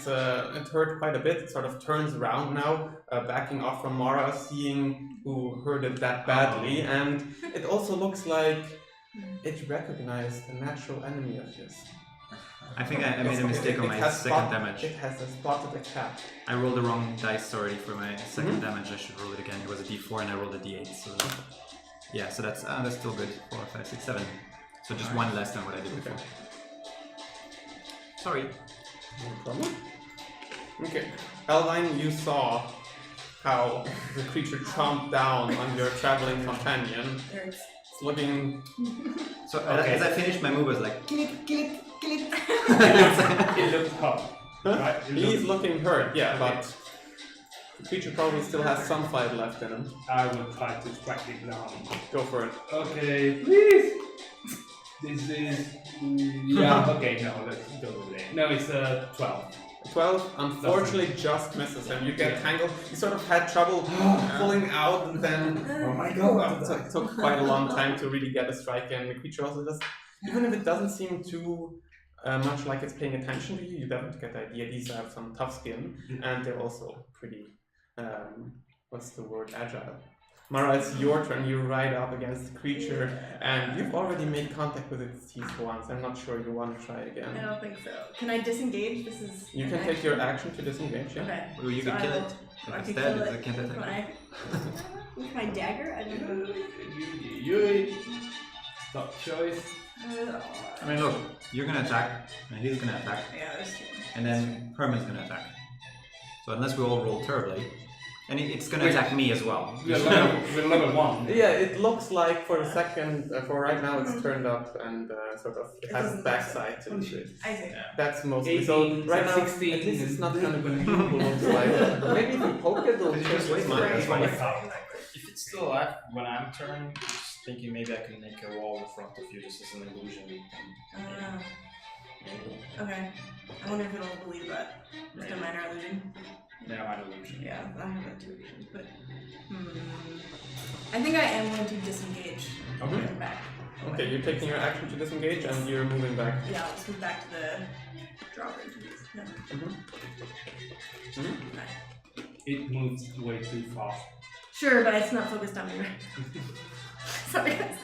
hurt quite a bit. It sort of turns around now, backing off from Mara, seeing who hurt it that badly. And it also looks like it recognized a natural enemy of yours. I think I made a mistake on my second damage. It has spotted a cat. I rolled the wrong dice already for my second damage. I should roll it again. It was a D4 and I rolled a D8. So yeah, so that's still good. 4, 5, 6, 7. So just one less than what I did before. Sorry. No problem. Okay. Elvine, you saw how the creature chomped down on your traveling companion. Hurts. It's looking. So as I finished my move, I was like, kill it, kill it, kill it. It looks hot. Right? He's looking hurt, yeah, but the creature probably still has some fight left in him. I will try to strike it down. Go for it. Okay, please. This is yeah. Okay, no, let's go with it. No, it's 12. 12 unfortunately just misses him. You get tangled. You sort of had trouble pulling out, and then Oh my god! it took quite a long time to really get a strike in. The creature also just, even if it doesn't seem too much like it's paying attention to you, you definitely get the idea. These have some tough skin, and they're also pretty, what's the word, agile. Mara, it's your turn. You ride up against the creature, and you've already made contact with its teeth once. I'm not sure you want to try again. I don't think so. Can I disengage? This is. You can take your action to disengage, yeah? Okay. Well, you So could I kill will- it. If I it's could dead, kill it it can't with attack. with my dagger. I don't know. You top choice. I mean, look, you're gonna attack, and he's gonna attack, Yeah, there's two. and then Herman's gonna attack. So unless we all roll terribly, and it's gonna attack me as well. We're level 1. Yeah, it looks like for a second, for right now, it's turned up and sort of it has its backside to it. I see. That's mostly 18, so. Right now, 16 at least it's is not gonna be what it looks like. Maybe if you poke it, it'll Did you change just its wait? mind. That's fine. Exactly. If it's still alive when I'm turning, just thinking maybe I can make a wall in front of you just as an illusion. Okay. I wonder if it'll believe that. Just a minor illusion. Yeah, my illusion. Yeah, I have that two illusions, but I think I am going to disengage. Okay. And back. Okay, you're taking your action to disengage and you're moving back. Yeah, I'll just move back to the drawbridge. No. Okay. It moves way too fast. Sure, but it's not focused on me, right? Sorry, guys.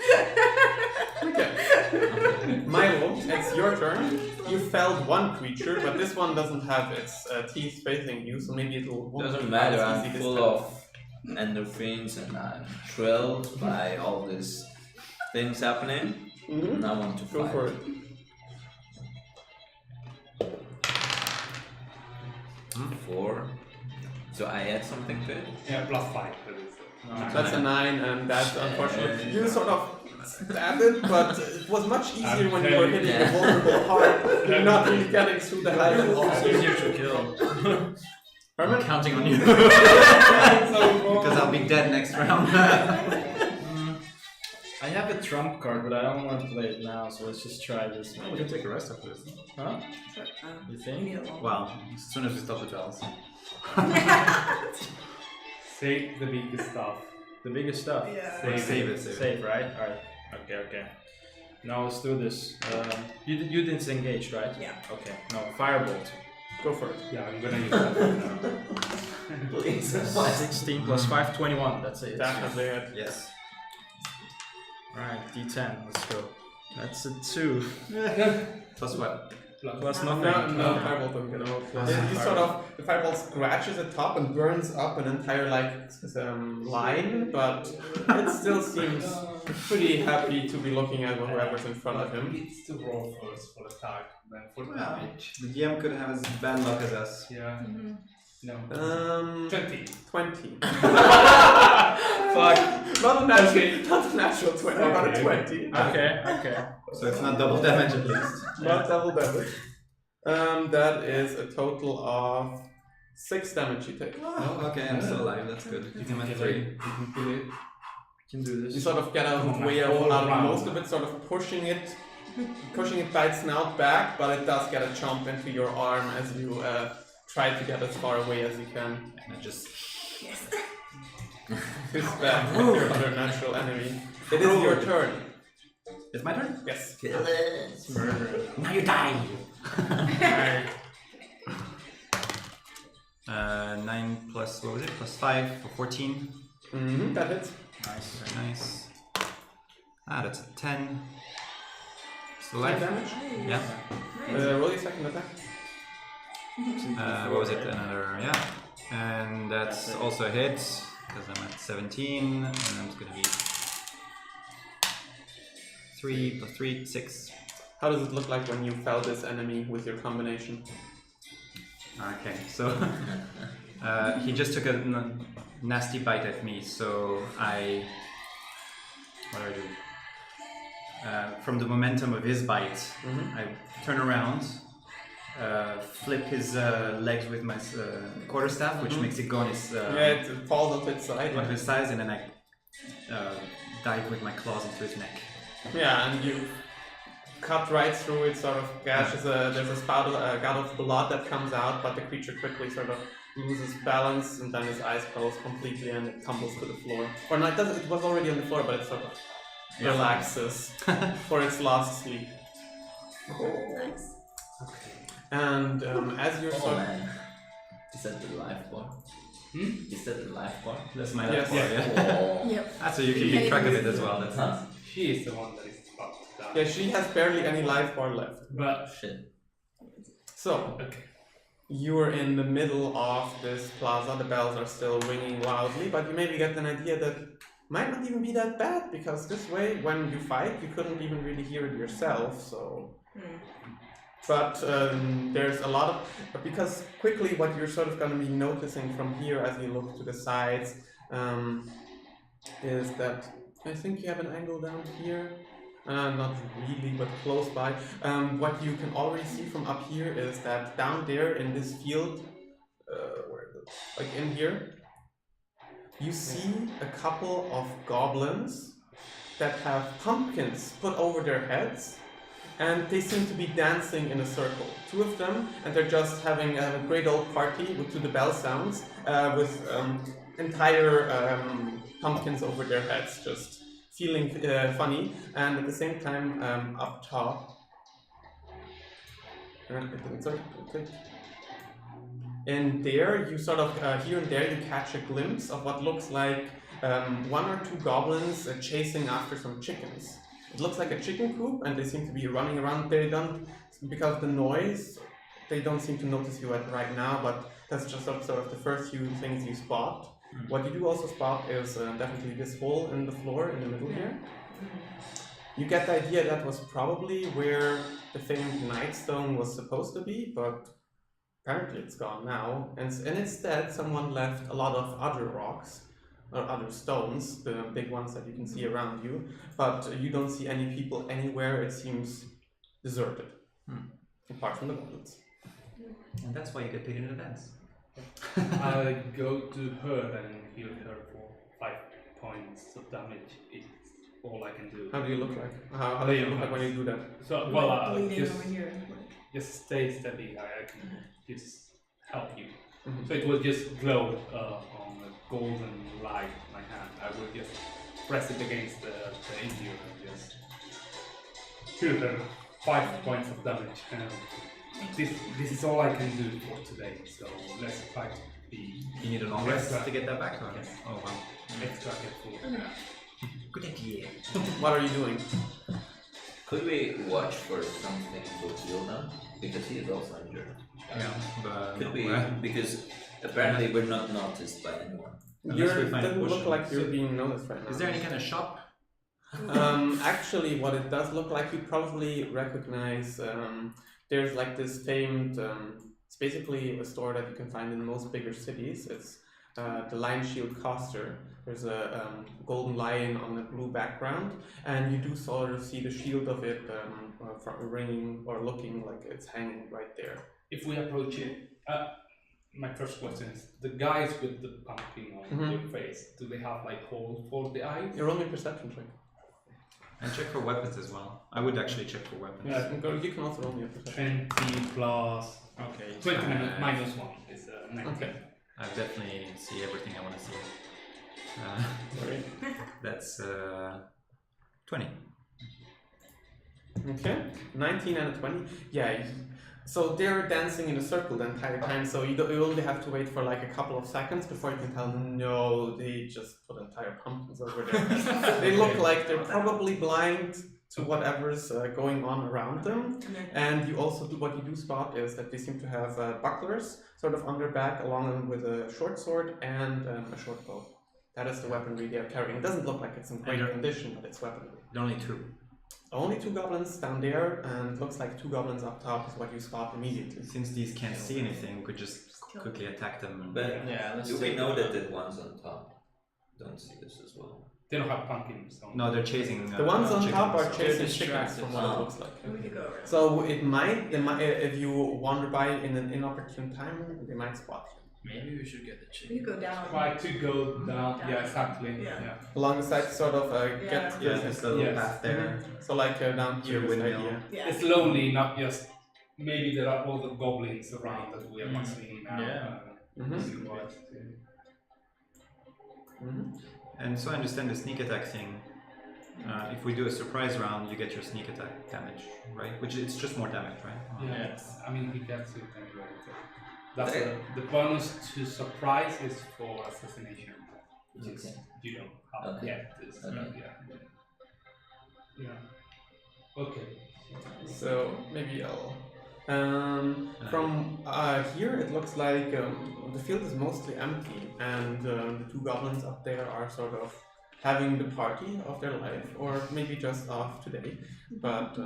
Okay. Milo, it's your turn. You felled one creature, but this one doesn't have its teeth facing you, so maybe it'll. won't Doesn't be matter, as I'm easy this full time. of endorphins and I'm thrilled by all these things happening. And I want to Go fight. for it. Four. So I add something to it? Yeah, +5. That's a 9, and that's unfortunate. You sort of stabbed it, but it was much easier when you were hitting the vulnerable part. You're not really getting through the hide. It's easier to kill. I'm Herman? counting on you. Because I'll be dead next round. I have a trump card, but I don't want to play it now, so let's just try this. We can take a rest after this. Huh? Sure. You Need think? a little. Well, as soon as we stop the bells. Save the biggest stuff. The biggest stuff. Yeah. Save it. Save, right? Alright. Okay. Now let's do this. You didn't engage, right? Yeah. Okay. No, firebolt. Go for it. Yeah, I'm gonna use that now. Please. 16 plus 5, 21. That's it. Definitely it. Yes. Alright, D10. Let's go. That's a 2. Plus what? Plus No, nothing. no, fireball doesn't get out. You sort of, the fireball scratches the top and burns up an entire line, but it still seems pretty happy to be looking at whoever's in front of him. It's to roll first for attack, then for Well, damage. the DM could have as bad luck as us. Yeah. No. 20. 20. Fuck. Not a natural, Okay. not a natural 20, not a Okay. 20. Okay. So it's not double damage at least. Not double damage. That is a total of 6 damage you take. Oh, okay, I'm still alive. That's good. You can make 3. You can do this. You sort of get out of the way of most of it, sort of pushing it by its snout back, but it does get a chomp into your arm as you try to get as far away as you can. And I just Yes. Fist back at your other natural enemy. It is your turn. It's my turn? Yes. Kill it. Murder. Now you die! Alright. 9 plus, what was it? Plus 5 for 14. Mm-hmm, that hits. Nice, very nice. That's a 10. Still 10 alive? damage. Yeah. Roll your second attack. What was it? Another, yeah. And that's also a hit, because I'm at 17, and I'm gonna be 3 plus 3, 6. How does it look like when you fell this enemy with your combination? Okay, so he just took a nasty bite at me, so what do I do? From the momentum of his bite, I turn around, flip his legs with my quarterstaff, which makes it go on his Yeah, it falls onto its side. onto his sides, and then I dive with my claws into his neck. Yeah, and you cut right through it, sort of gashes. There's a spout of blood that comes out, but the creature quickly sort of loses balance, and then his eyes close completely, and it tumbles to the floor. Or not, it was already on the floor, but it sort of relaxes for its last sleep. Nice. And as you're Oh sort of man. Is that the life bar? Is that the life bar? That's my Yes. left paw, yeah. Oh. Yep. So you keep track of it as well. That's Huh? nice. She is the one that is about to die. yeah, she has barely any life bar left. But Shit. So okay. you are in the middle of this plaza. The bells are still ringing loudly, but you maybe get an idea that might not even be that bad, because this way, when you fight, you couldn't even really hear it yourself. So, but there's a lot of, because quickly what you're sort of going to be noticing from here as you look to the sides is that I think you have an angle down here. Not really, but close by. What you can already see from up here is that down there in this field, where is it? Like in here, you see a couple of goblins that have pumpkins put over their heads, and they seem to be dancing in a circle. 2 of them, and they're just having a great old party to the bell sounds, with entire pumpkins over their heads, just feeling funny. And at the same time, up top, and there you sort of here and there you catch a glimpse of what looks like 1 or 2 goblins chasing after some chickens. It looks like a chicken coop, and they seem to be running around. They don't, because of the noise, they don't seem to notice you right now, but that's just sort of the first few things you spot. What you do also spot is definitely this hole in the floor in the middle here. You get the idea that was probably where the famed Nightstone was supposed to be, but apparently it's gone now. And instead, someone left a lot of other rocks, or other stones, the big ones that you can see around you, but you don't see any people anywhere. It seems deserted, apart from the goblins. And that's why you get paid in advance. I go to her and heal her for 5 points of damage. It's all I can do. How do you look like? How do you look like when you do that? So, well, Bleeding just, over here. just stay steady. I can just help you. Mhm. So it will just glow on a golden light in my hand. I will just press it against the injury and just heal her 5 points of damage. This is all I can do for today. So let's try to be You need a long rest to get that back? Yes. Oh wow. extra careful. Good idea. What are you doing? Could we watch for something to heal them? Because he is also injured. Yeah, but Could we? well, Because apparently we're not noticed by anyone. Unless we You find a doesn't bush. look like you're being noticed right now. is there any kind of shop? Actually, what it does look like, you probably recognize. There's like this famed It's basically a store that you can find in most bigger cities. It's the Lion Shield Coster. There's a golden lion on a blue background, and you do sort of see the shield of it ringing or looking like it's hanging right there. If we approach it, my first question is, the guys with the pumpkin on their face, do they have like holes for the eyes? You're only perception check. And check for weapons as well. I would actually check for weapons. Yeah. You can also roll me a perception. 20 plus... Okay. 20 minus 1 is 19. Okay. I definitely see everything I want to see. Sorry. That's 20. Okay. 19 and a 20. Yeah. So they're dancing in a circle the entire time, so you only have to wait for like a couple of seconds before you can tell, no, they just put entire pumpkins over there. They look like they're probably blind to whatever's going on around them. And you also what you do spot is that they seem to have bucklers sort of on their back, along with a short sword and a short bow. That is the weaponry they are carrying. It doesn't look like it's in great condition, but it's weaponry. There are only 2. Only 2 goblins down there, and looks like 2 goblins up top is what you spot immediately. Since these can't see anything, we could just quickly attack them. But Yeah, let's do we take know them that out. the ones on top don't see this as well? They don't have pumpkins. So. No, they're chasing. The ones on top are chickens. chasing They're chickens distracted. from what it looks like. We could go over. So it might, if you wander by in an inopportune time, they might spot you. Maybe we should get the We chicken. could go down. Try to go down. Yeah, exactly. Yeah. Along the side, sort of get Yeah, there's a little Yes. path there. So like down To here the is the windmill. idea. Yeah. Slowly, not just. Maybe there are all the goblins around that we are not seeing now. Yeah. See what, And so I understand the sneak attack thing. If we do a surprise round, you get your sneak attack damage, right? Which it's just more damage, right? Yes. I mean, he gets it anyway. So that's the bonus to surprise is for assassination, which is you don't have Okay. yet. This, Okay. Yeah. Okay. So maybe I'll. From here, it looks like the field is mostly empty, and the 2 goblins up there are sort of having the party of their life, or maybe just off today. But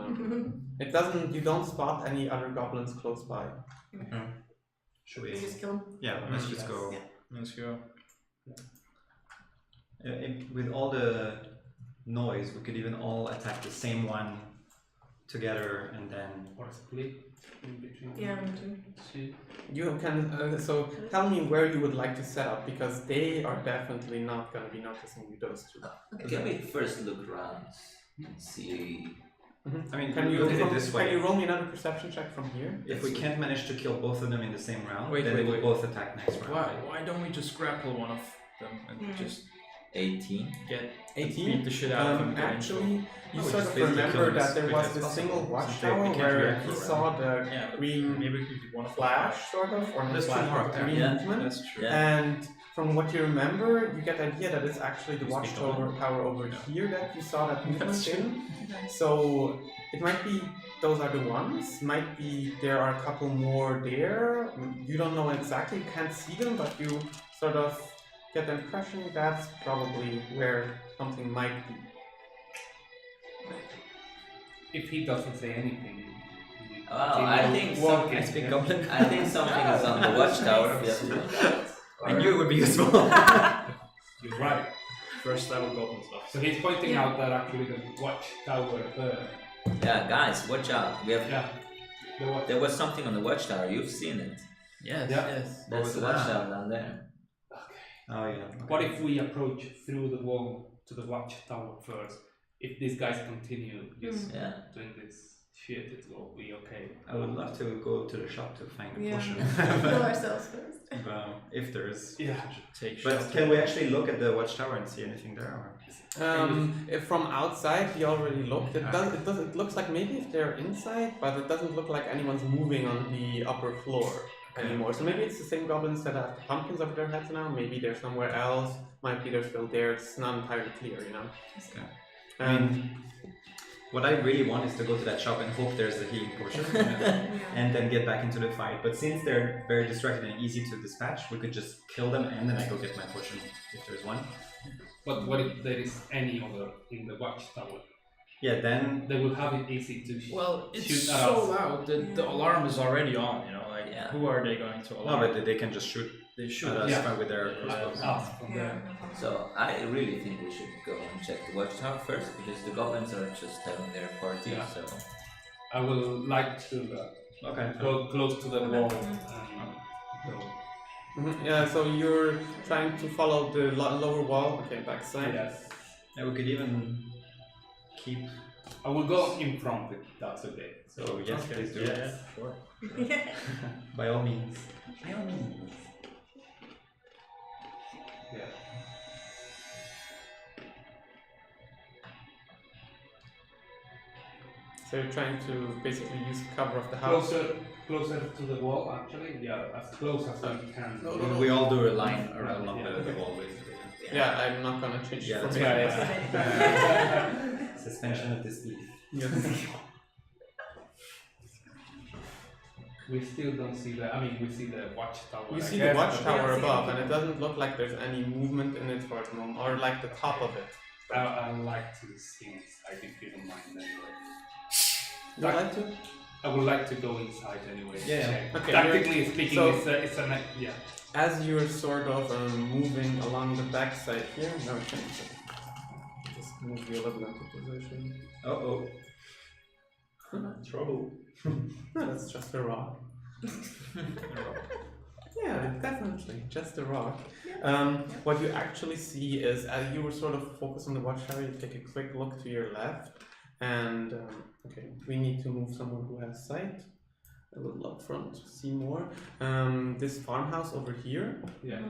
it doesn't. You don't spot any other goblins close by. Should We we? just kill him. Yeah, let's just go. Yeah. Let's go. With all the noise, we could even all attack the same one together, and then. Or split in between. Yeah, me too. Two. You can. So tell me where you would like to set up, because they are definitely not going to be noticing you, those 2. Can we first look around and see? I mean, Can you look at it this way. Can you roll me another perception check from here? If we can't manage to kill both of them in the same round, Wait, then wait, they will wait. both attack next round. Why don't we just grapple one of them and just 18. get 18. beat the shit out of him? Get Actually, you Oh, we sort just of basically remember kill him that as there quick was as this possible, single since watchtower we can't where react he for a saw the Yeah, green maybe we could do one of flash, sort of, or not Let's do flash, more but of that. green Yeah. movement. That's true. Yeah. And from what you remember, you get the idea that it's actually the Speak watchtower on tower over here that you saw that movement That's in. So it might be those are the ones. Might be there are a couple more there. You don't know exactly. You can't see them, but you sort of get the impression that's probably where something might be. If he doesn't say anything. we Well, I continue think walking, I speak yeah. goblin. I think something is on the watchtower. We have to look at. I knew it would be useful. You're right. First level goblin stuff. So he's pointing out that actually the watchtower there. Yeah, guys, watch out. We have. Yeah. The watch. There was something on the watchtower. You've seen it. Yes, Yeah. yes. That's was the that? watchtower down there. Oh yeah. What if we approach through the wall to the watchtower first? If these guys continue just Yeah. doing this shit, it will be okay. I would love to go to the shop to find a Yeah. potion. Kill ourselves first. If there is. Yeah. Take But shelter. can we actually look at the watchtower and see anything there? Or? If from outside, we already looked. It looks like maybe if they're inside, but it doesn't look like anyone's moving on the upper floor anymore. So maybe it's the same goblins that have the pumpkins over their heads now. Maybe they're somewhere else. Might be they're still there. It's not entirely clear, you know. Okay. I mean, what I really want is to go to that shop and hope there's a healing potion, and then get back into the fight. But since they're very distracted and easy to dispatch, we could just kill them and then I go get my potion if there's one. But what if there is any other in the watchtower? Yeah, then they will have it easy to Well, it's shoot at so us. loud that the alarm is already on. You know, like Yeah. who are they going to no, alarm? but they can just shoot They at should. us Yeah. with their crossbows. Us from Yeah. there. So I really think we should go and check the watchtower first because the goblins are just having their party. Yeah. So I will like to Okay. go close to the wall. So, Yeah, so you're trying to follow the lower wall. Okay, backside. yes. And we could even keep. I will go in front if that's okay. So yes, please do. Yeah, sure. By all means. By all means. Yeah. So you're trying to basically use cover of the house. Closer to the wall, actually. Yeah, as close as we can. We all do a line along the wall, basically. Yeah, I'm not gonna change Yeah, from that's here. Suspension of disbelief. Yes. We still don't see the. I mean, we see the watchtower. You I see guess, the watchtower Yeah. above, and it doesn't look like there's any movement in it for the moment, or like the top of it. I like to see inside if you don't mind anyway. Would you like to? I would like to go inside anyway. to Yeah. check. Okay, Tactically speaking, so- it's a yeah. As you're sort of moving along the backside here, no, I can just move you a little into position. Oh. Trouble. No, that's just a rock. Yeah, definitely, just a rock. What you actually see is, as you were sort of focused on the watchtower, you take a quick look to your left, and okay, we need to move someone who has sight. A little up front to see more. This farmhouse over here, Yeah.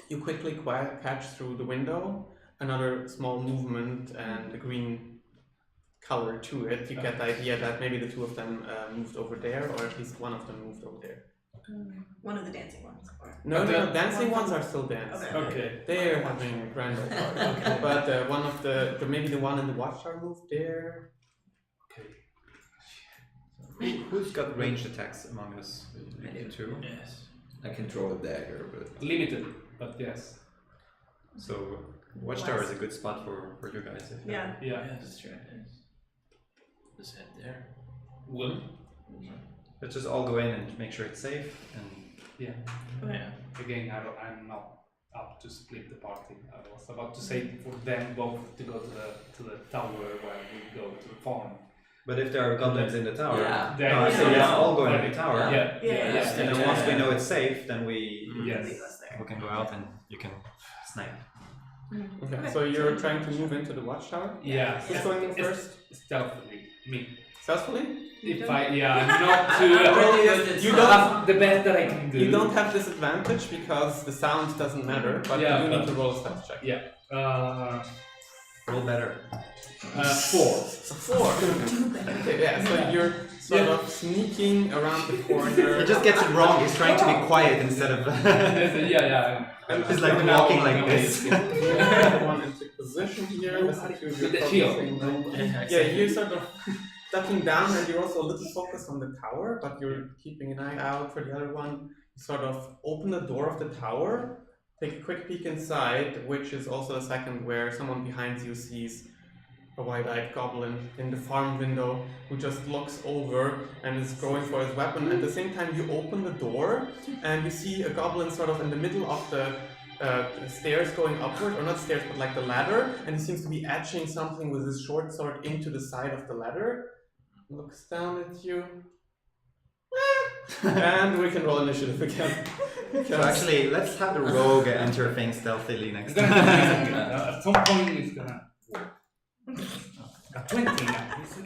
you quickly catch through the window another small movement and a green color to it. You get the idea that maybe the two of them moved over there, or at least one of them moved over there. One of the dancing ones. No, dancing ones are still dancing. Okay. Okay. They're having a grand old party. But one of maybe the one in the watchtower moved there. Who's got ranged attacks among us? You two. Yes. I can throw a dagger, but Limited, but yes. So Watchtower is a good spot for you guys. If Yeah. Yeah. Yes, sure. Yes. Just head there. Well, Let's just all go in and make sure it's safe. And yeah. Yeah. Again, I'm not up to split the party. I was about to say for them both to go to the tower while we go to the farm. but if there are goblins in the tower, Yeah. Then- no, I say let's all go in the tower. Yeah. Yeah. And then once we know it's safe, then we Yes. Leave us there. we can go out and you can snipe. Okay, so you're trying to move into the watchtower? Yeah. Who's going in It's- first? Stealthily, me. Stealthily? If I not to You don't have the best that I can do. You don't have disadvantage because the sound doesn't matter, but Yeah, you do need but- to roll a stealth check. Roll better. 4. 4. Okay, yeah, so you're sort of sneaking around the corner. He just gets it wrong. He's trying to be quiet instead of. yeah. He's like walking like this. Everyone into position here. With the shield. Yeah, you're sort of ducking down, and you're also a little focused on the tower, but you're keeping an eye out for the other one. You sort of open the door of the tower, take a quick peek inside, which is also a second where someone behind you sees a wide-eyed goblin in the farm window who just looks over and is going for his weapon. At the same time, you open the door and you see a goblin sort of in the middle of the stairs going upward, or not stairs, but like the ladder, and he seems to be etching something with his short sword into the side of the ladder. Looks down at you. And we can roll initiative again. So actually, let's have the rogue enter things stealthily next It's time. gonna at some point it's gonna work. 20 now. It's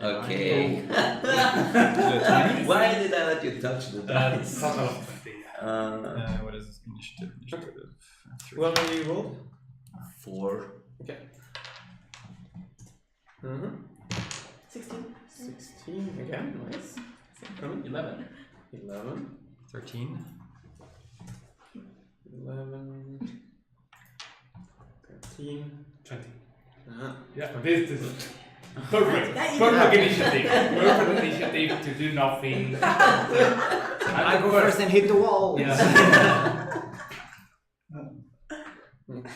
okay. okay. Why did I let you touch the dice? Total of 20. What is this initiative? Initiative. Well, when you roll? 4. Okay. Mm-hmm. 16. 16 again, nice. 11. 11. 13. 11. 13. 20. Uh-huh. Yeah, this is perfect. That you Perfect know. initiative. Perfect initiative to do nothing. I go first and hit the wall. Yeah. Okay.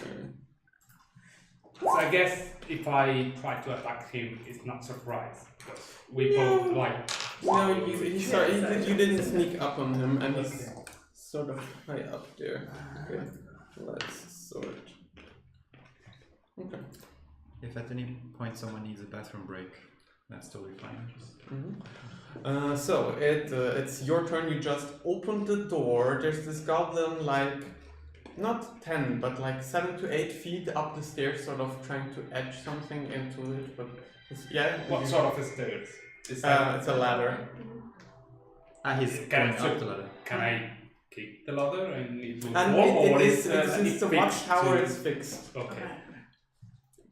So I guess if I try to attack him, it's not surprise because we both like. No, you didn't sneak up on him, and he's sort of high up there. Okay, let's sort. Okay. If at any point someone needs a bathroom break, that's totally fine. So it's your turn. You just opened the door. There's this goblin, like not 10, but like 7 to 8 feet up the stairs, sort of trying to edge something into it. But What sort of stairs? it's a ladder. He's going up the ladder. Can I kick the ladder and it will And fall, or it's it the fixed watchtower to- is fixed. Okay.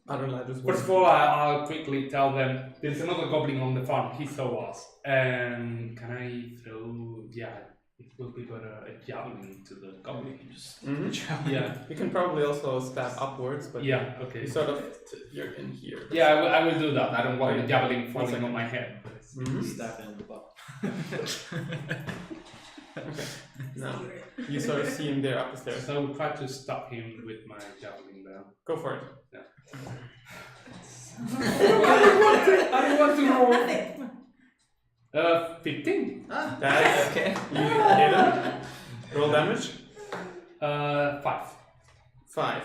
Other ladders. First of all, I'll quickly tell them there's another goblin on the farm. He saw us. And can I throw? Yeah, it will be better a javelin to the goblin. Yeah. You can probably also stab upwards, but Yeah. Okay. you sort of you're in here. Yeah, I will do that. I don't want Okay. the javelin falling second. on my head. Stab in the butt. Okay. Now you sort of see him there up the stairs. So I will try to stop him with my javelin there. Go for it. I don't want to roll. Nothing. 15. That's okay. You hit him. Roll damage. 5. 5.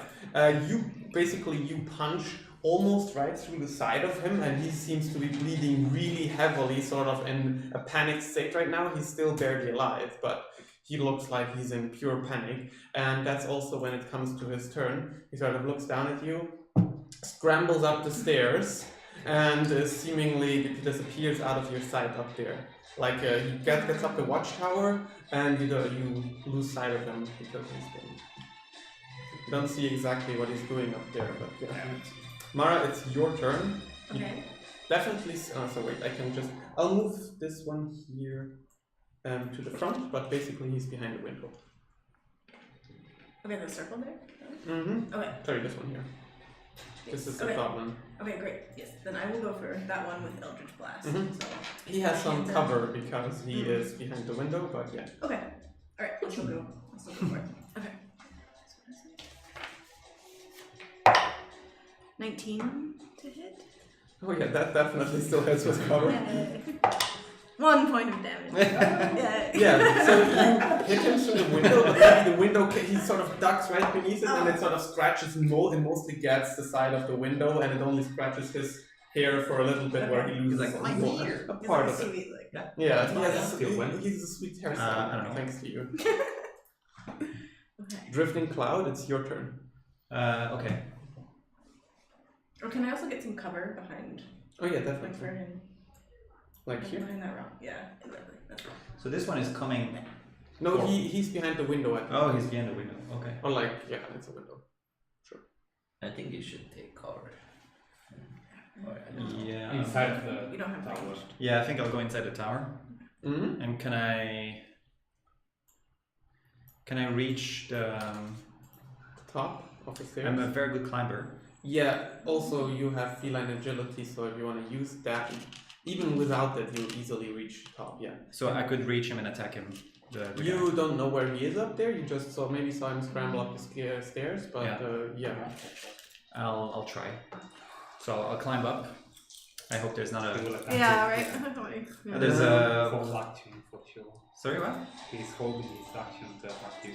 You punch almost right through the side of him, and he seems to be bleeding really heavily, sort of in a panicked state right now. He's still barely alive, but he looks like he's in pure panic. And that's also when it comes to his turn. He sort of looks down at you, scrambles up the stairs, and seemingly disappears out of your sight up there. Like he gets up the watchtower, and you lose sight of him because he's been. You don't see exactly what he's doing up there, but yeah. Mara, it's your turn. Okay. Definitely. So wait, I'll move this one here to the front, but basically he's behind the window. Okay, the circle there? Mm-hmm. Okay. Sorry, this one here. This is the Okay. goblin. Okay, great. Yes, then I will go for that one with Eldritch Blast. Mhm. So, He has some cover because he is behind the window, but yeah. okay. Alright, I'll still go. I'll still go for it. Okay. 19 to hit. Oh yeah, that definitely still hits with cover. Yay. 1 point of damage. Yay. Yeah, so you hit him through the window, but maybe the window, he sort of ducks right beneath it, and it sort of scratches and mostly gets the side of the window, and it only scratches his hair for a little bit where he loses He's like, "My hair." a part of it. Sweet, like that. Yeah, Yeah. he's a sweet hairstyle, I don't know. thanks to you. Okay. Drifting Cloud, it's your turn. Okay. Or can I also get some cover behind, Oh yeah, like for definitely. him? Like here? Behind that rock. Yeah, exactly. That's right. So this one is coming. No, he's behind the window. I think. Oh, he's behind the window. Okay. Or like, yeah, it's a window. I think you should take cover. Yeah. Inside the You don't have tower. range. Yeah, I think I'll go inside the tower. Mm-hmm. And can I reach the? Top of the stairs. I'm a very good climber. Yeah, also you have feline agility, so if you want to use that, even without that, you'll easily reach the top, yeah. So I could reach him and attack him. The You don't know where he is up there, you just saw him scramble up the stairs, but Yeah. yeah. I'll try. So I'll climb up. I hope there's not He a. will attack Yeah, you. right. Yeah. There's Full action for sure. Sorry, what? He's holding his action to attack you.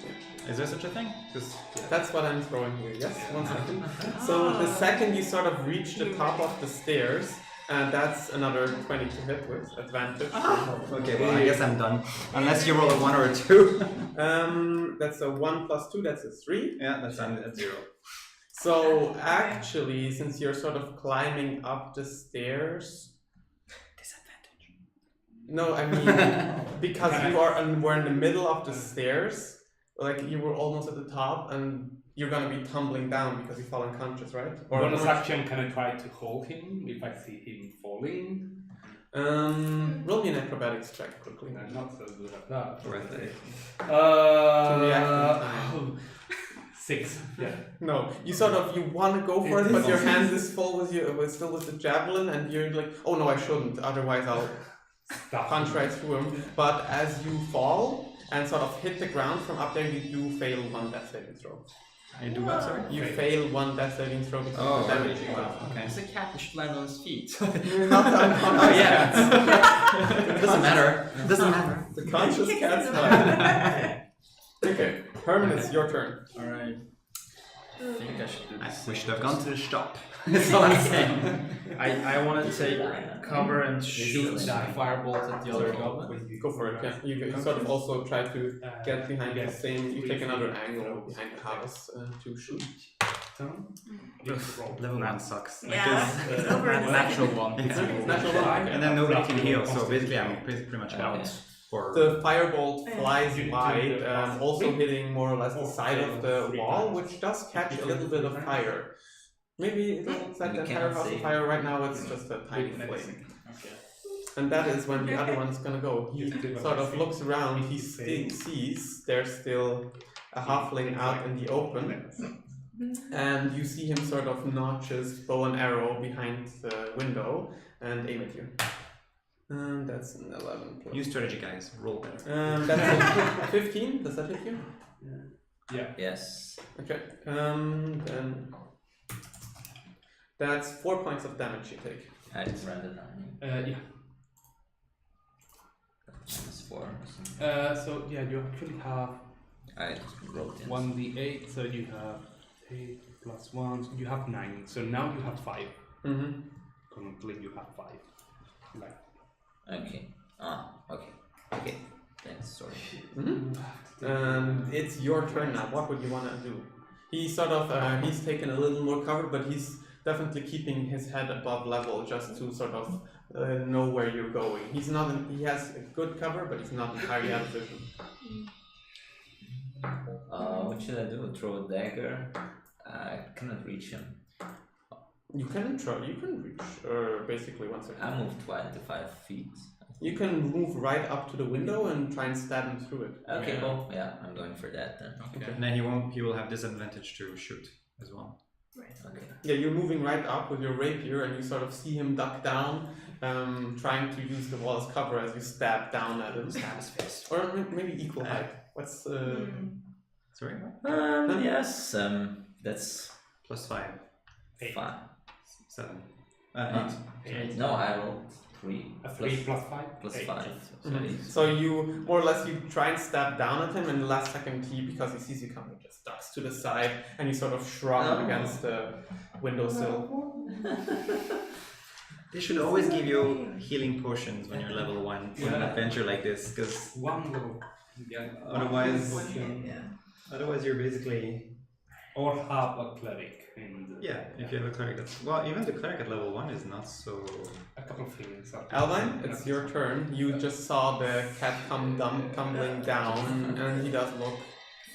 Is there such a thing? 'Cause- That's what I'm throwing here, yes, 1 second. So the second you sort of reach the top of the stairs, and that's another 20 to hit with advantage. Okay, well I guess I'm done. Unless you roll a 1 or a 2. That's a 1 plus 2, that's a 3. Yeah, that's at 0. So actually, since you're sort of climbing up the stairs, Disadvantage. no, I mean because we're in the middle of the stairs, like you were almost at the top, and you're gonna be tumbling down because you fall unconscious, right? Bonus action, can I try to hold him if I see him falling? Roll me an acrobatics check quickly. I'm not so good at that. Worth it. react in 6. Yeah. No, you sort of you want to go for it, but your hand is full still with the javelin, and you're like, oh no, I shouldn't. Otherwise, I'll punch right through him. But as you fall and sort of hit the ground from up there, you do fail one death saving throw. I do what, sorry? You fail one death saving throw because of the damage you got. Okay. It's a cat. He should land on his feet. Not unconscious Oh, yeah. cats. It doesn't matter. It doesn't matter. The conscious cats. Okay, Herman, it's your turn. All right. I think I should do this. We should have gone to the shop. That's all I'm saying. I want to take cover and shoot that firebolt at the other goblin. Go for it. Yeah, you sort of also try to get behind the same. You take another angle behind the house to shoot. Level 1 sucks. Like Yeah, this, it's over in a Natural second. one. Natural one. and then nobody can heal, so basically I'm pretty much out for. The firebolt flies wide, also hitting more or less the side of the wall, which does catch a little bit of fire. Maybe it doesn't set the entire house on fire right now, it's just a tiny flame. Okay. And that is when the other one's gonna go. He sort of looks around, he sees there's still a halfling out in the open, and you see him sort of notch his bow and arrow behind the window and aim at you. And that's an 11 plus. New strategy, guys. Roll better. That's a 15. Does that hit you? Yes. Okay. Then that's 4 points of damage you take. I just ran it down. Yeah. Minus 4 or something. So yeah, you actually have I just wrote in. 1d8, so you have 8 plus 1, so you have 9. So now you have 5. Mm-hmm. Currently you have 5. Like, Okay. Okay. Okay. Thanks, sorry. It's your turn now. What would you want to do? He's sort of he's taken a little more cover, but he's definitely keeping his head above level just to sort of know where you're going. He has a good cover, but he's not entirely out of vision. What should I do? Throw a dagger? I cannot reach him. You can reach basically 1 second. I moved 25 feet. You can move right up to the window and try and stab him through it. Okay, well, yeah, I'm going for that then. Okay. And then he will have disadvantage to shoot as well. Okay. Yeah, you're moving right up with your rapier, and you sort of see him duck down, trying to use the wall as cover as you stab down at him. Stab his face. Or maybe equal height. What's Sorry, what? Yes, that's Plus 5. 5. 7. 8. No, I rolled 3. a 3 plus 5? Plus 5. So So you more or less you try and stab down at him, and the last second because he sees you coming, just ducks to the side, and you sort of shrug against the windowsill. They should always give you healing potions when you're level 1 for an adventure like this, because 1 level. Yeah. otherwise you're basically. Or have a cleric. Yeah, if you have a cleric, that's even the cleric at level 1 is not so. A couple of things. Alvine, it's your turn. You just saw the cat come tumbling down, and he does look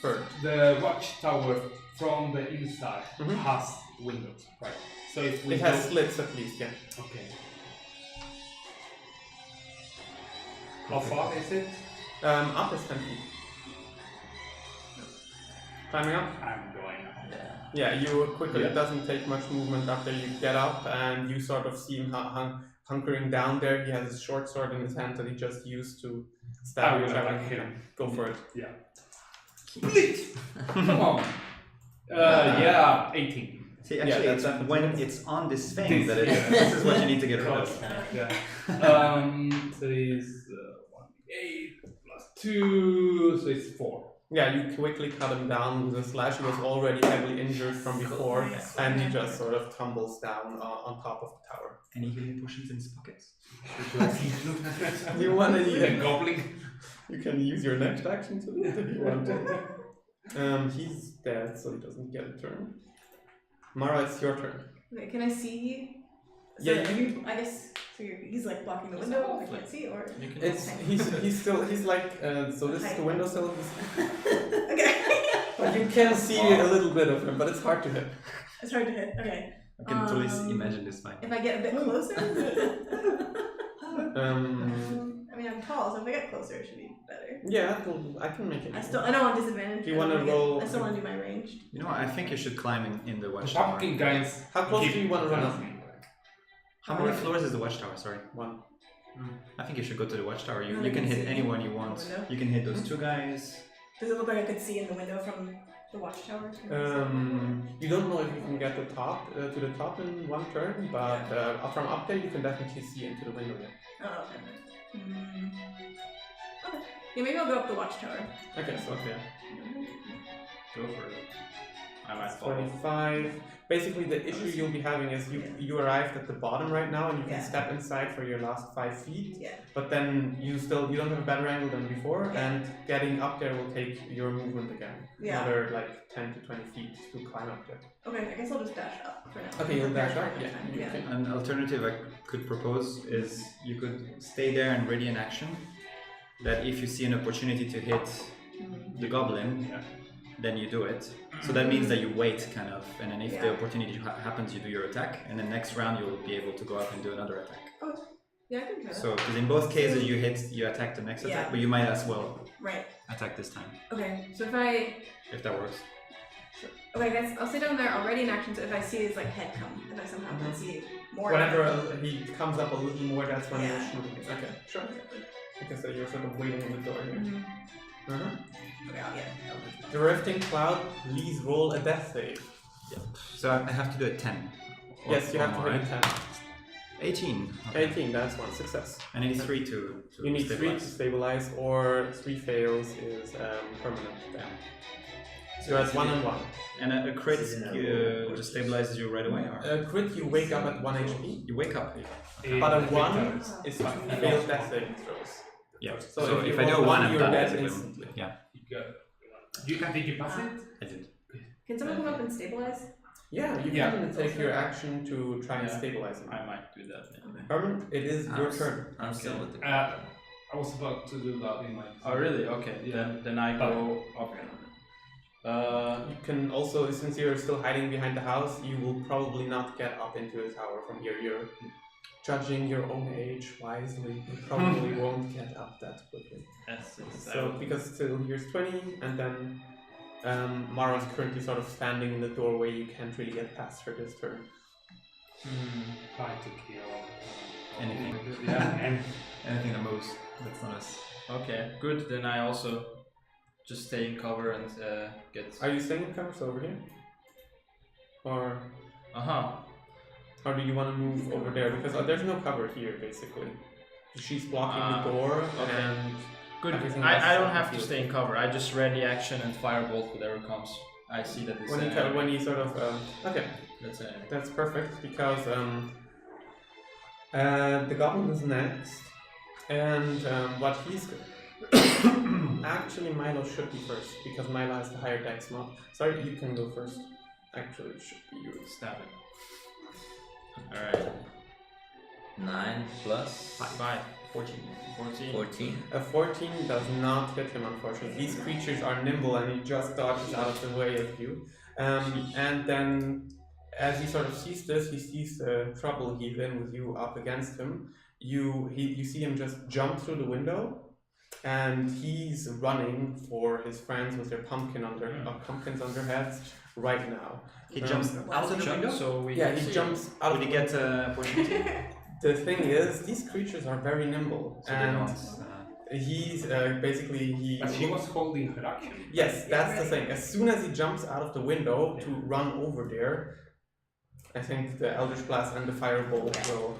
hurt. The watchtower from the inside has windows, right? So if we It has slits at least, yeah. Okay. How far is it? Up is 10 feet. Climbing up? I'm going up. Yeah, you quickly, it doesn't take much movement after you get up, and you sort of see him hunkering down there. He has his short sword in his hand that he just used to stab you. Go for it. Yeah. Come on. Yeah, 18. See, actually, that's it's when it's on this thing that this is what you need to get rid of. Yeah. So it's 1d8 plus 2, so it's 4. Yeah, you quickly cut him down with a slash. He was already heavily injured from before, and he just sort of tumbles down on top of the tower. Any healing potions in his pockets? You want to The goblin. You can use your next action to do it if you want to. He's dead, so he doesn't get a turn. Mara, it's your turn. Wait, can I see? So Yeah, I guess so. He's like blocking the window. I can't see, or He's like so. This is the windowsill. okay. But you can see a little bit of him, but it's hard to hit. It's hard to hit. Okay. I can totally imagine this fight. If I get a bit closer. I mean, I'm tall, so if I get closer, it should be better. Yeah, I can make it. I don't want disadvantage. Do you want to roll? I still want to do my ranged. You know what? I think you should climb in the The watchtower. pumpkin guys. How close do you want to run up? How many floors is the watchtower? Sorry. 1. I think you should go to the watchtower. Oh, You you can can hit see anyone you in the want. window? You can hit those 2 guys. Does it look like I could see in the window from The watchtower. You don't know if you can get the top to the top in one turn, but from up there you can definitely see into the window. Yeah. Oh, okay. Okay. Yeah, maybe I'll go up the watchtower. Okay, so Okay. Go for it. I might follow. 25. Basically, the issue you'll be having is you arrived at the bottom right now, and you can Yeah. step inside for your last 5 feet. Yeah. But then you don't have a better angle than before, Yeah. and getting up there will take your movement again. Yeah. Another like 10 to 20 feet to climb up there. Okay, I guess I'll just dash up for now. Okay, you'll dash up. for Yeah. time, You yeah. can. An alternative I could propose is you could stay there and ready an action. That if you see an opportunity to hit the goblin, then you do it. So that means that you wait, kind of, and then if the opportunity happens, you do your attack, and then next round you'll be able to go up and do another attack. Oh, yeah, I can try that. So, because in both cases you attack the next attack, Yeah. but you might as well Right. attack this time, Okay, so if that works. I guess I'll sit down there already in action, so if I see his like head come, if I somehow can see more. Whenever he comes up a little more, that's when Yeah. you're shooting. Okay, sure. Okay, so you're sort of waiting in the door here. Okay, I'll The rifting cloud, please roll a death save. So I have to do a 10. Yes, you have to hit a 10. 18. Okay. 18, that's one success. I need 3 to You need 3 to stabilize. stabilize, or 3 fails is permanent damage. So that's 1 and 1. And a crit just stabilizes you right away, or Crit, you wake up at 1 HP, you wake up. but a 1 is 2 failed death saving throws. Yeah. So if you I do roll 1, I'm you're done. dead basically. instantly. Yeah, You can take it pass it? I did. Can someone come up and stabilize? Yeah, you Yeah. can take your action to try and stabilize him. I might do that. Yeah. Herman, it is your turn. I'm still with the I was about to do that in my. Oh really? Okay. Then I go up. You can also, since you're still hiding behind the house, you will probably not get up into the tower from here. You're judging your own age wisely. You probably won't get up that quickly. Yes. So, because still here's 20, and then Mara's currently sort of standing in the doorway. You can't really get past her this turn. Try to kill Anything. Yeah, and Anything that moves. That's not us. Okay. Good. Then I also just stay in cover and get. Are you staying in cover so over here? Or do you want to move over there? Because there's no cover here, basically. She's blocking the door, okay. and Good. everything I else don't is have to field. stay in cover. I just ready action and firebolt whatever comes. I see that this. When you sort of okay, That's that's perfect because the goblin is next, and what he's actually Milo should be first because Milo has the higher dex mod. Sorry, you can go first. Actually, it should be you. stabbing. All right. 9 plus 5. 14. 14. 14. A 14 does not hit him, unfortunately. These creatures are nimble and he just dodges out of the way of you. And then, as he sort of sees this, he sees the trouble he's in with you up against him. You see him just jump through the window, and he's running for his friends with their pumpkins on their heads right now. He jumps out of the window? So we Yeah, he jumps out of Would the he get opportunity? The thing is, these creatures are very nimble, So they and don't, he's basically but he was holding her action. Yes, that's the thing. As soon as he jumps out of the window to run over there, I think the Eldritch Blast and the Firebolt will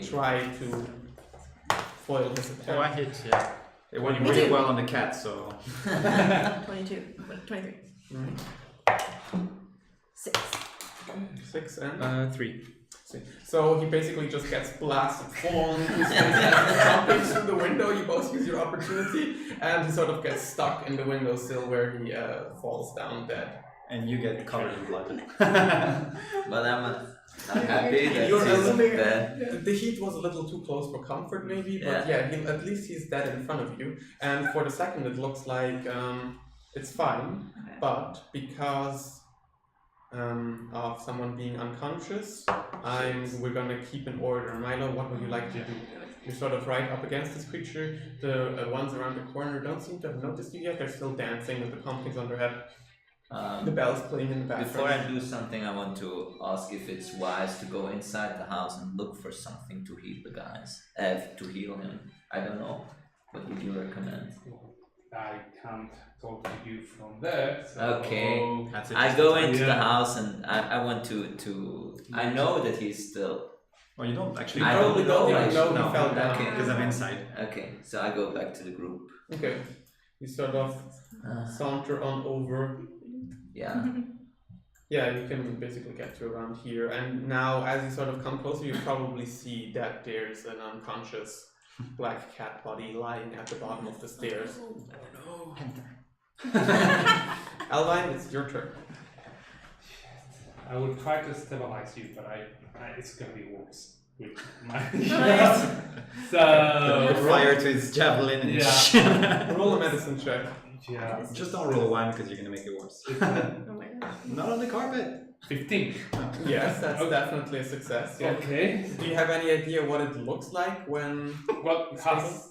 try to foil his attack. Oh, I hit. Yeah. It went really well on the cat, so 22, 23, Mhm. 6. 6 and 3. so he basically just gets blasted full on into his face, jumping through the window. You both use your opportunity, and he sort of gets stuck in the windowsill where he falls down dead. and you get covered in blood. But I'm happy that You're a he's little- dead. The heat was a little too close for comfort, maybe, but at least he's dead in front of you. And for the second, it looks like it's fine, but because of someone being unconscious, we're gonna keep in order. Milo, what would you like to do? You're sort of right up against this creature. The ones around the corner don't seem to have noticed you yet. They're still dancing with the pumpkins on their head. The bells playing in the background. Before I do something, I want to ask if it's wise to go inside the house and look for something to heal the guys. To heal him. I don't know. What would you recommend? I can't talk to you from there. So Okay. That's it. I go into the Yeah. house and I want to. I know that he's still. Well, you don't actually. I Probably don't know, don't even know actually. he fell down. Okay. Because I'm inside. Okay, so I go back to the group. Okay. You sort of saunter on over. Yeah. Yeah, you can basically get to around here. And now, as you sort of come closer, you probably see that there's an unconscious black cat body lying at the bottom of the stairs. Oh Alvine, it's your turn. I will try to stabilize you, but it's gonna be worse. With my so Put fire to his javelin and Yeah. Roll a medicine check. yeah, Just don't roll a 1 because you're gonna make it worse. it's Oh my god. Not on the carpet. 15. Yes, that's definitely a success. Yeah. Okay. Do you have any idea what it looks like when Well, it has.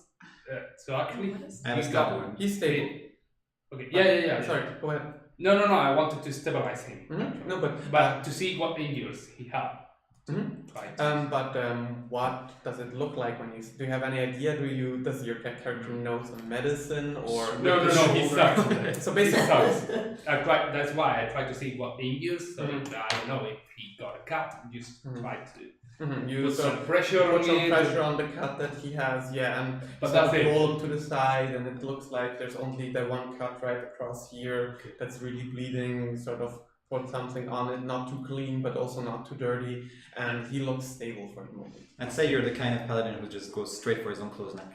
So actually, I have a he's stab got- wound. he's stable? Okay. Yeah. Sorry, go ahead. No. I wanted to stabilize him, No, but but to see what injuries he had. Mhm. Right. what does it look like when you? Do you have any idea? Does your character know some medicine or? No. He sucks. So He basically, sucks. That's why I tried to see what injuries. So Mhm. I don't know if he got a cut. Just Mhm. try to you put sort some pressure put on some it. pressure on the cut that he has, yeah, and But sort that's of it. roll him to the side, and it looks like there's only the one cut right across here that's really bleeding. Sort of put something on it, not too clean, but also not too dirty, and he looks stable for the moment. I'd say you're the kind of paladin who just goes straight for his own clothes now.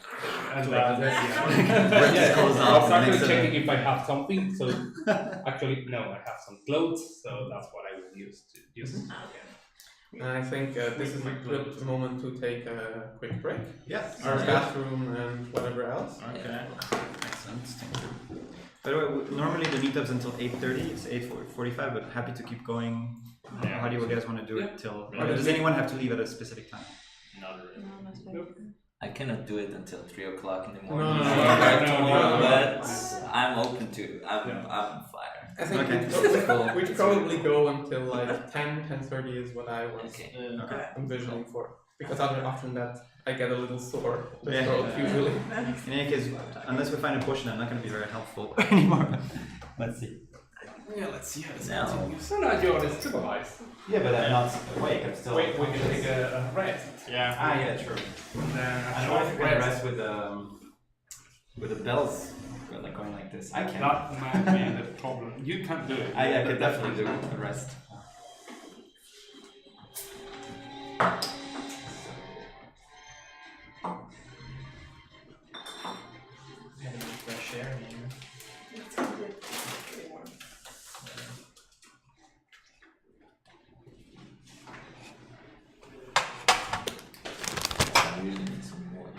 And Rip his clothes I off was and actually mix it checking if I have something. So actually, no, I have some clothes. So that's what I will use to use. And I think this is a good moment to take a quick break. Yeah. Our bathroom and whatever else. Okay. Excellent. Thank you. By the way, normally the meetup's until 8:30. It's 8:45, but happy to keep going. How do you guys want to do it till? Or does anyone have to leave at a specific time? Not really. I cannot do it until 3 o'clock in the No, morning. no, no. But I'm open to. I'm on fire. I think Okay. we'd probably go until like 10:30 is what I was Okay. Okay. envisioning for. Because often that I get a little sore the Yeah. throat usually. In any case, unless we find a potion, I'm not going to be very helpful anymore. Let's see. Yeah, let's see how this Now, So now you're stabilized. Yeah, but I'm not awake. I'm still. Wait, we can take a rest. Yeah. Ah, yeah, true. And then I don't know if we're gonna rest with the bells going like this. I can. that might be the problem. You can't do it. I could definitely do a rest. Fresh air in here. I really need some more.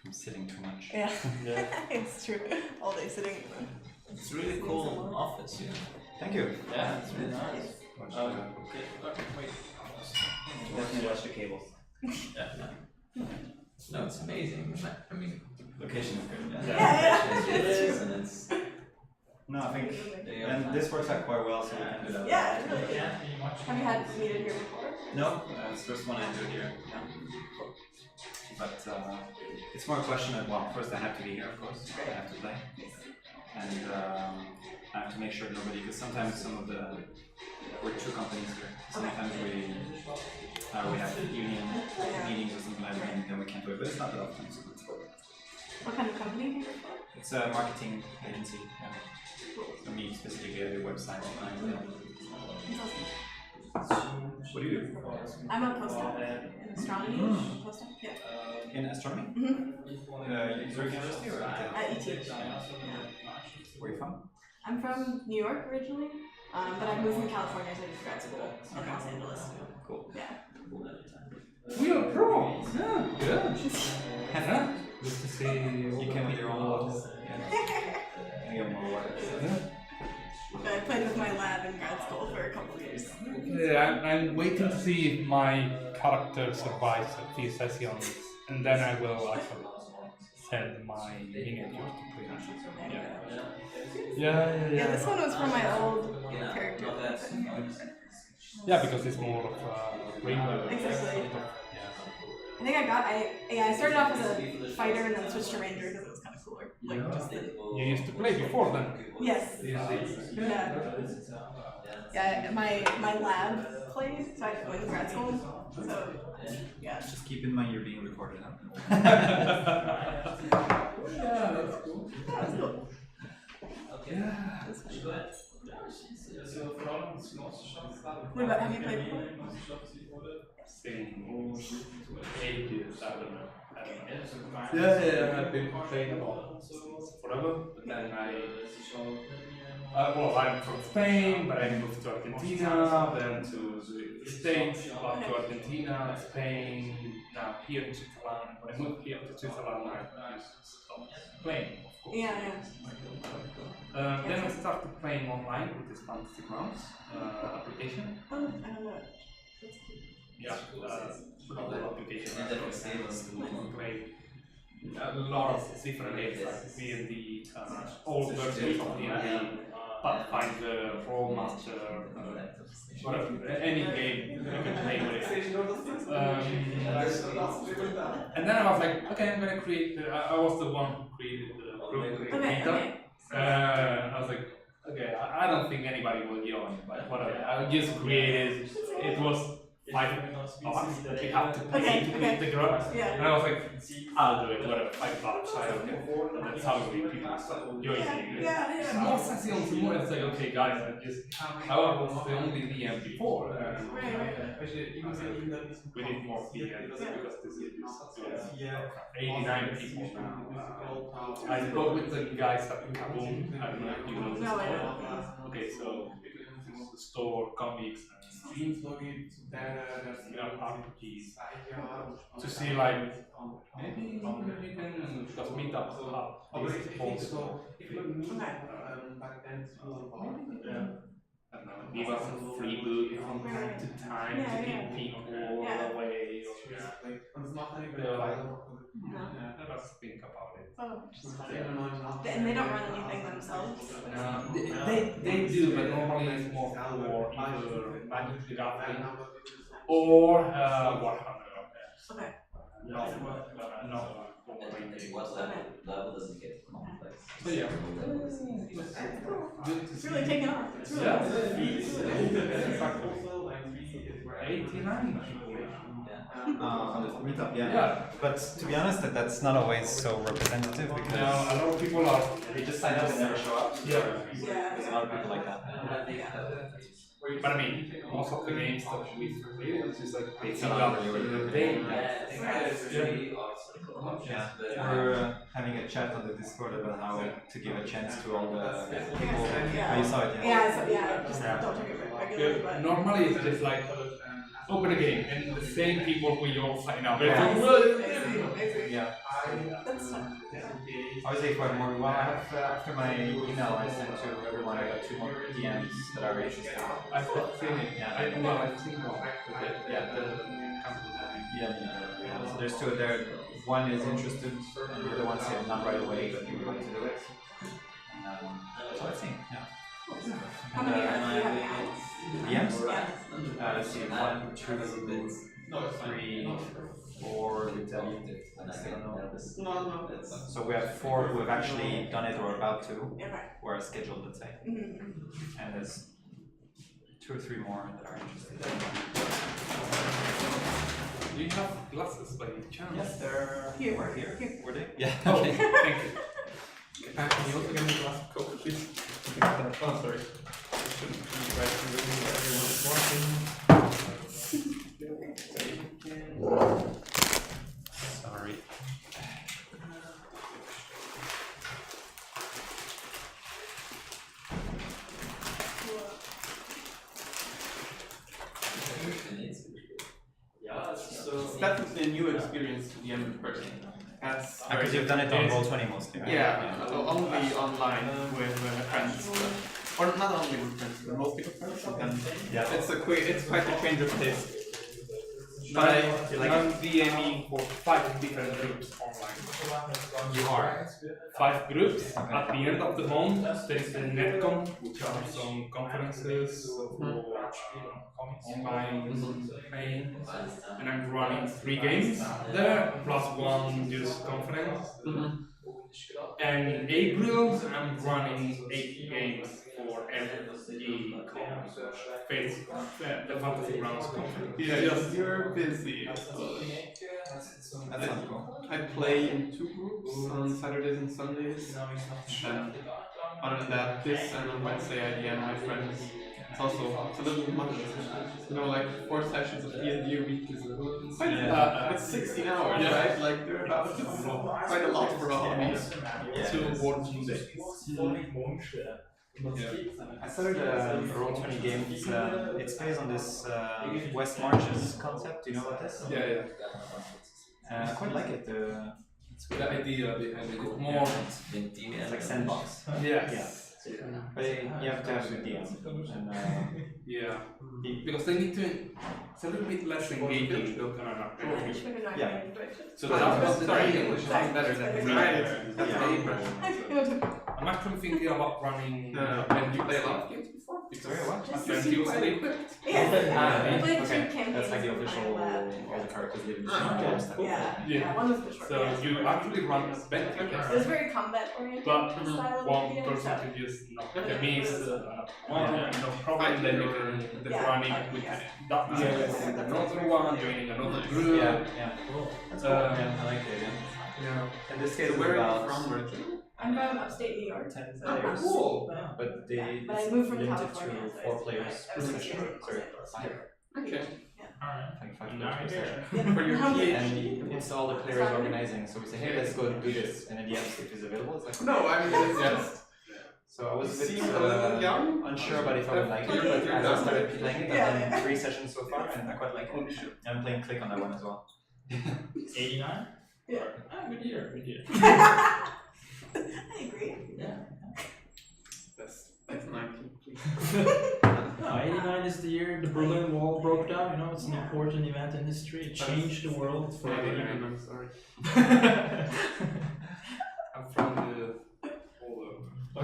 I'm sitting too much. Yeah. It's true. All day sitting. It's a really cool office, yeah. Thank you. Yeah, it's really nice. Okay. Wait. Definitely watch the cables. No, it's amazing. I mean, Location is good. Yeah. it is, and it's. No, I think, and this works out quite well, so we can do that. Yeah, it really is. Have you had meted here before? No, it's the first one I do here. Yeah. But it's more a question of, well, first I have to be here, of course. I have to play. And I have to make sure nobody, because sometimes we're two companies here. Sometimes we have union meetings or something like that, and then we can't do it, but it's not that often. So. What kind of company do you work for? It's a marketing agency. Yeah. So me specifically, I do websites. What do you do? I'm a postdoc in astronomy. Postdoc, yeah. In astronomy? Zurich University or At ET. Where are you from? I'm from New York originally, but I moved from California to do grad school in Los Angeles. Cool. Yeah. We are pros. Yeah, good. Yeah. Good to see you. You came with your own bottles. I get more water. But I played with my lab in grad school for a couple of years. Yeah, I'm waiting to see if my character survives a few sessions, and then I will actually send my miniature to print. Yeah, this one was from my old character. Yeah, because it's more of a ranger. Exactly. I think I started off as a fighter and then switched to ranger because it was kind of cooler. Like just the, You used to play before then. yes. Yeah, my lab played, so I had to go into grad school. So yeah. Just keep in mind you're being recorded. Yeah, that's cool. That's cool. Yeah. What about, have you played before? In ages, I don't know. Yeah. I've been playing forever, but then I'm from Spain, but I moved to Argentina, then to the States, back to Argentina, Spain, now here in Switzerland. When I moved here to Switzerland, I stopped playing, of course. Yeah. Then I started playing online with this Fantasy Grounds application. Oh, I don't know. That's cool. Yeah, mobile application. You can play a lot of different games like D&D, old versions of D&D, Pathfinder, Rollmaster, whatever, any game you can play with it. And then I was like, okay, I'm gonna create. I was the one who created the group beta. I was like, okay, I don't think anybody will join, but whatever. I just created. It was $5. We have to pay to create the group. Yeah. And I was like, I'll do it, whatever, $5, I don't care. And then suddenly people started joining. More sassy on some more, it's like, okay guys, I was the only DM before. We need more DMs because this is 89 people now. I spoke with the guys at Kaboom, I don't know if you know the store. Okay, so the store, comics, and RPGs to see like maybe you can just meet up these also. I don't know, give us a free book from time to time to keep people away. Let us think about it. Oh, and they don't run anything themselves? They do, but normally it's more for either Magic the Gathering or Warhammer. Okay. No, Level doesn't get complex. so yeah. It's really taken off. It's really Exactly. 89 people. On the meetup, yeah. But to be honest, that's not always so representative because A lot of people are. they just sign up and never show up. Yeah. There's a lot of people like that. But I mean, most of the games that we play, it's just like they pick up in the day. Yeah, we're having a chat on the Discord about how to give a chance to all the people. Oh, you saw it, Yeah, I just don't check it regularly, but... Normally it's just like open a game and the same people will all sign up. Yeah. That's fun. Obviously, if I have more, well, I have, after my email I sent to everyone, I got 2 more DMs that are interested. I've seen it. Yeah. I've seen one. Yeah. So there's 2 there. One is interested, and the other one said not right away, but we want to do it. So let's see. Yeah. How many do you have now? DMs? Let's see. 1, 2, 3, 4. So we have 4 who have actually done it or about to, who are scheduled, let's say. And there's 2 or 3 more that are interested. Do you have glasses by any chance? Yes, they're here. Were they? Yeah. Oh, Okay. thank you. Can you also give me a glass of Coke, please? Oh, sorry. Sorry. It's definitely a new experience to DM in person. Because you've done it on Roll20 mostly, right? Yeah, only online with friends. Or not only with friends, but mostly with friends. And it's quite a change of taste. But I'm DMing for 5 different groups online. You are. 5 groups. At the end of the month, there is the NetCon, which are some conferences for playing, and I'm running 3 games there, plus 1 just conference. And in April, I'm running 8 games for FE the Fantasy Grounds conference. Yeah, you're busy. That's not cool. I play in 2 groups on Saturdays and Sundays. And other than that, this and on Wednesday I DM my friends. It's a little much. You know, like 4 sessions of D&D a week is quite it's 16 hours, right? Like they're about quite a lot for a hobby. To watch music. I started a Roll20 game. It's based on this West Marches concept. Do you know what this? Yeah. I quite like it. It's good. The idea behind it. More It's like sandbox. Yes. But you have to have a good DM. And, Yeah. Because they need to. It's a little bit less engaging. Yeah. So that's English is better than that's my impression. I'm actually thinking about running. And you play a lot of games before? Sorry, what? Tuesday. Yeah. But Okay, that's like the official, all the characters live in the stuff. Yeah, one was the short. So you actually run a spec It was very combat oriented but style of one video, person so- can just miss no problem, then you can run it with another one, joining another group. Yeah. That's cool. I like it. Yeah. In this case, Where we're are you about from originally? I'm from upstate New York. 10 so- players. Cool. But they But I moved from limited California, to so 4 I players per was session. in Sorry, Los 5. Okay. Like 5 players per session. For your How many- PhD? And it's all the players organizing. So we say, hey, let's go do this. And then the DM if it's available. It's like, No, I mean it's just. So I was a bit Seem a little young. unsure about if I would like it, but as I started playing it, I've done 3 sessions so far, and I quite like it. And I'm playing Click on that one as well. 89? Yeah. Ah, good year, good year. I agree. Yeah. That's 19, please. No, 89 is the year the Berlin Wall broke down, you know, it's an important event in history, it changed the world forever. I'm sorry. I'm from the older.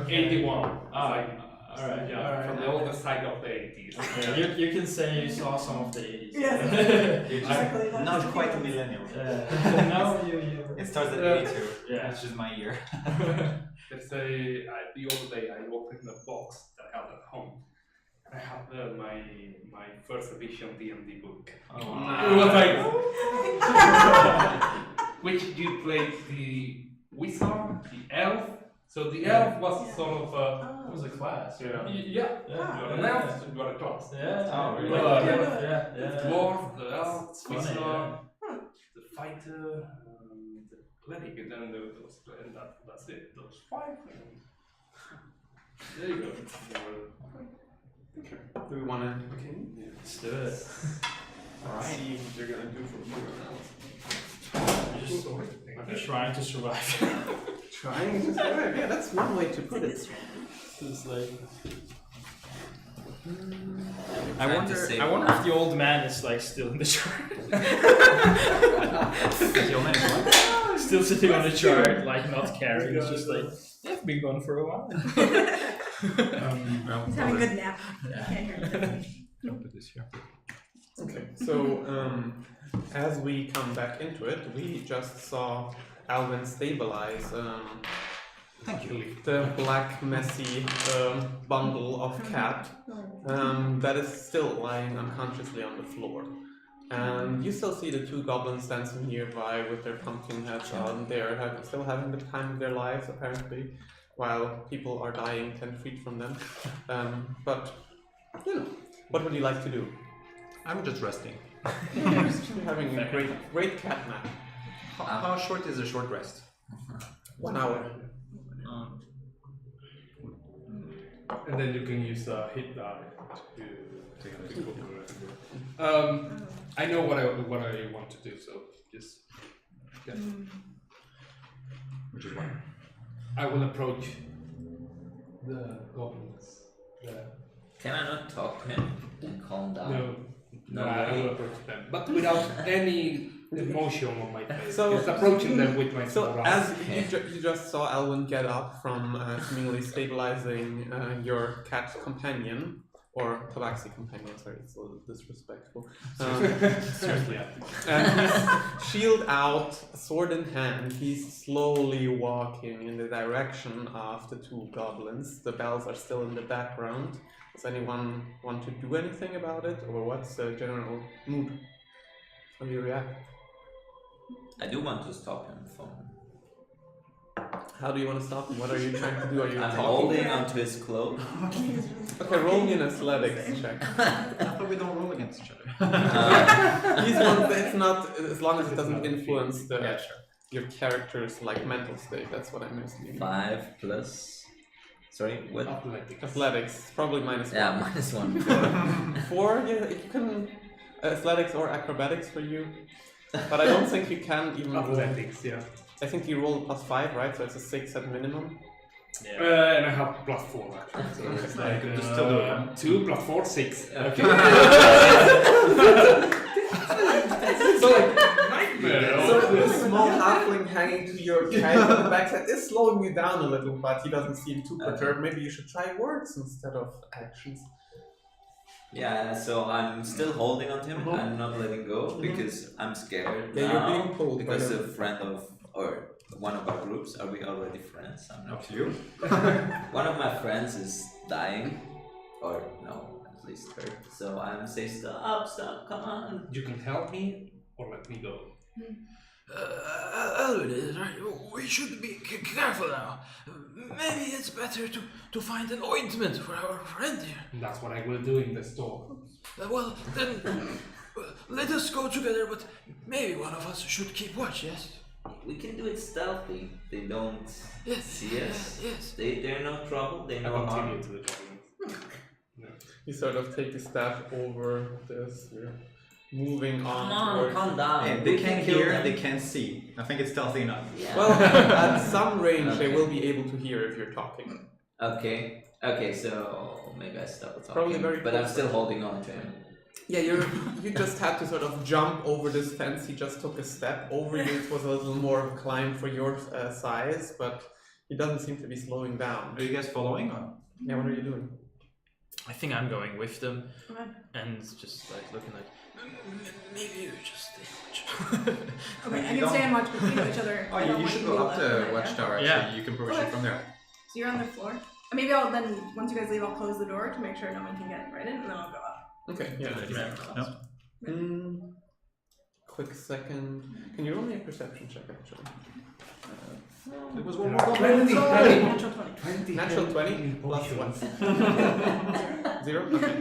81. Alright, From the older side of the 80s. Yeah, you can say you saw some of the 80s. Yeah. You're Exactly. just not quite a millennial. No, you. It starts at 82, Yeah. which is my year. Let's say the other day I opened a box that I had at home. I had my first edition D&D book. Oh, It was like, which you played the wizard, the elf. So the elf was sort of It was a class. yeah. Yeah. You got an elf, so you got a class. Yeah. Oh, really? Yeah. The dwarf, the elf, It's the funny, wizard, yeah. the fighter, the cleric, and then and that's it. Those 5. There you go. Okay. Do we want to? Okay. Let's do it. Alright. See what you're gonna do for everyone else. I'm just trying to survive. Trying to survive. Yeah, that's one way to put it. It's like I I wonder if the old man is like still in the chart. Still sitting on the chart, like not caring. It's just like they've been gone for a while. He's having a good nap. Yeah. Can't hear him. Okay, so as we come back into it, we just saw Alvin stabilize the black, messy bundle of cat that is still lying unconsciously on the floor. And you still see the 2 goblins dancing nearby with their pumpkin hats on. They're still having the time of their lives, apparently, while people are dying 10 feet from them. But, you know, what would you like to do? I'm just resting. You're having a great cat nap. How short is a short rest? 1 hour. And then you can use a hit die to I know what I want to do, so just Which is what? I will approach the goblins. Can I not talk to him and calm down? No, I will approach them, but without any emotion on my face. So- just approaching them with my So small as eyes. you just saw Alwyn get up from seemingly stabilizing your cat companion, or tabaxi companion, sorry, it's a little disrespectful. Seriously, And he's shield out, sword in hand. He's slowly walking in the direction of the two goblins. The bells are still in the background. Does anyone want to do anything about it, or what's the general mood? How do you react? I do want to stop him from. How do you want to stop him? What are you trying to do? Are you I'm talking? holding onto his cloak. Okay, roll me an athletics check. I thought we don't roll against each other. He's one. It's not as long as it doesn't influence the Yeah, sure. your character's like mental state. That's what I'm assuming. 5 plus. Sorry, what? Athletics, probably minus one. Yeah, -1. 4, yeah, you can athletics or acrobatics for you, but I don't think you can even roll. Athletics, yeah. I think you roll +5, right? So it's a 6 at minimum. And I have +4 actually, so it's like Just still do it. 2 + 4, 6. Okay. So, Nightmare. so the small halfling hanging to your kite on the backside is slowing you down a little, but he doesn't seem too perturbed. Maybe you should try words instead of actions. Yeah, so I'm still holding on to him. I'm not letting go because I'm scared. Yeah, you're being pulled by because them. a friend of or one of our groups. Are we already friends? I'm not Up to you. One of my friends is dying, or no, at least hurt. So I'm saying, stop, come on. You can help me or let me go. Right? We should be careful now. Maybe it's better to find an ointment for our friend here. That's what I will do in the store. Well, then let us go together, but maybe one of us should keep watch, yes? We can do it stealthy. They don't Yes. see us. Yes. They're no trouble. They I know harm. continue to the goblins. You sort of take a step over this. You're moving on Come on, towards. calm down. Hey, We they can can't kill hear, them. they can't see. I think it's stealthy enough. Yeah. Well, at some range, they Okay. will be able to hear if you're talking. Okay, so maybe I stop talking. Probably very but I'm close. still holding on to him. Yeah, you just had to sort of jump over this fence. He just took a step over you. It was a little more of a climb for your size, but he doesn't seem to be slowing down. Are you guys following? Or? Yeah, what are you doing? I think I'm going with them Okay. and just like looking like maybe you just stay watch. Okay, I You can stay don't- and watch, but we know each other. Oh, I don't you want should to go be up left the behind, yeah? watchtower. Yeah. Actually, you can approach Okay. it from there. So you're on the floor. And maybe I'll then, once you guys leave, I'll close the door to make sure no one can get right in, and then I'll go up. Okay, yeah. Quick second. Can you roll me a perception check, actually? It was one more goblin. Natural 20. Natural 20 plus 1. 0? Okay.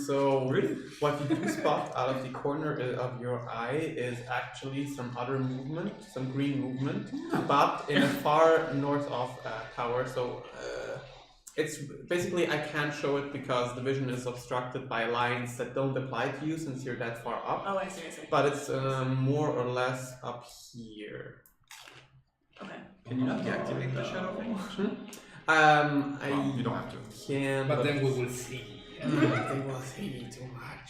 So what you do spot out of the corner of your eye is actually some other movement, some green movement, but in a far north of tower. So it's basically, I can't show it because the vision is obstructed by lines that don't apply to you since you're that far up. Oh, I see. But it's more or less up here. Okay. Can you not deactivate the shadow thing? I You don't have to. can. But then we will see. They will see too much.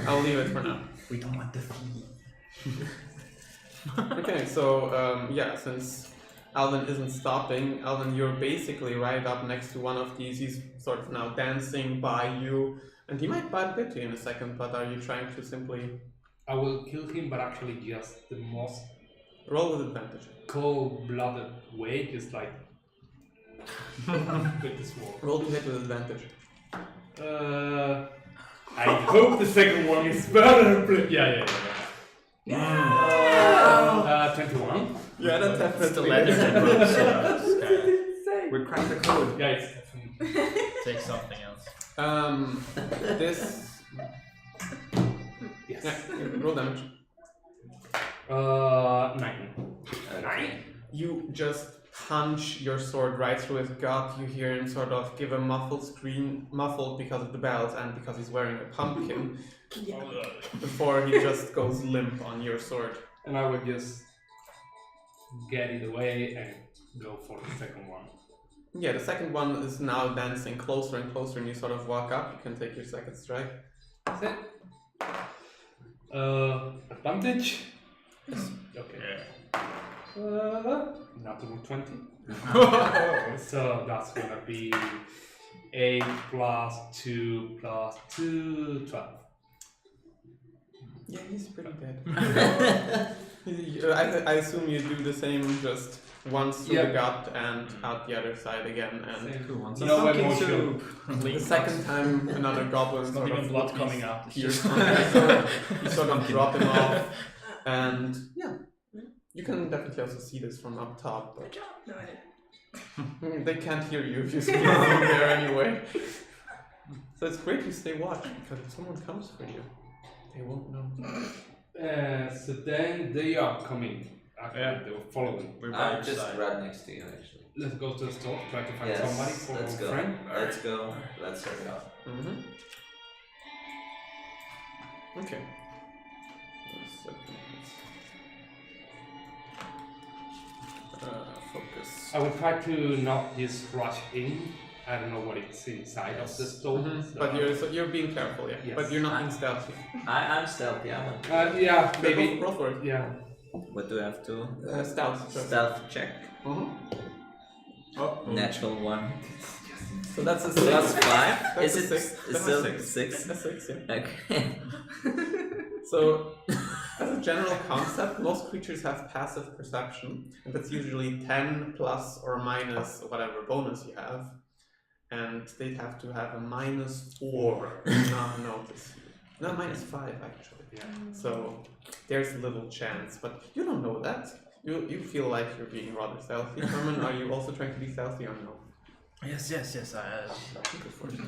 I'll leave it for now. We don't want the fee. Okay, so yeah, since Alvin isn't stopping, Alvin, you're basically right up next to one of these. He's sort of now dancing by you, and he might bite into you in a second. But are you trying to simply I will kill him, but actually just the most roll with advantage? cold-blooded way, just like with the sword. Roll to hit with advantage. I hope the second one is better. Yeah. 21. Yeah, that It's the definitely. leather that broke, so We cracked the code. Yeah, it's definitely. take something else. This. Yes. Yeah, roll damage. 9. You just punch your sword right through his gut. You hear him sort of give a muffled scream, muffled because of the bells and because he's wearing a pumpkin, before he just goes limp on your sword. And I will just get it away and go for the second one. Yeah, the second one is now dancing closer and closer, and you sort of walk up. You can take your second strike. That's it. Advantage? Okay. Natural 20. So that's gonna be 8 plus 2 plus 2, 12. Yeah, he's pretty dead. I assume you do the same, just once through the gut and out the other side again, and Same. Who wants No a pumpkin emotion. soup? the second time another goblin Not sort even of blood coming out. It's Pierce just on you, so you sort of drop him off, and yeah, you can definitely also see this from up top, Good but job. No, I didn't. they can't hear you if you scream from there anyway. So it's great you stay watch, because if someone comes for you, they won't know. So then they are coming. Actually, Yeah. they were following. We're by I'm your just side. right next to you, actually. Let's go to the store, try to find Yes, somebody for let's a go. friend. Let's go. Let's hurry up. Mm-hmm. Okay. 1 second. Focus. I will try to not just rush in. I don't know what it's inside of the store. So But you're being careful, yeah. Yes. But you're not being stealthy. I'm stealthy. yeah, maybe. Roll for it. Yeah. What do I have to? Stealth. Sure. Stealth check. Mm-hmm. Natural 1. So that's a Plus 6. 5. That's Is a it six. is That's still a 6? A 6, yeah. Okay. So, as a general concept, most creatures have passive perception, and that's usually 10 plus or minus whatever bonus you have. And they'd have to have a -4 to not notice you. No, -5 actually. Yeah. So there's little chance, but you don't know that. You feel like you're being rather stealthy. Herman, are you also trying to be stealthy or no? Yes. Good for you.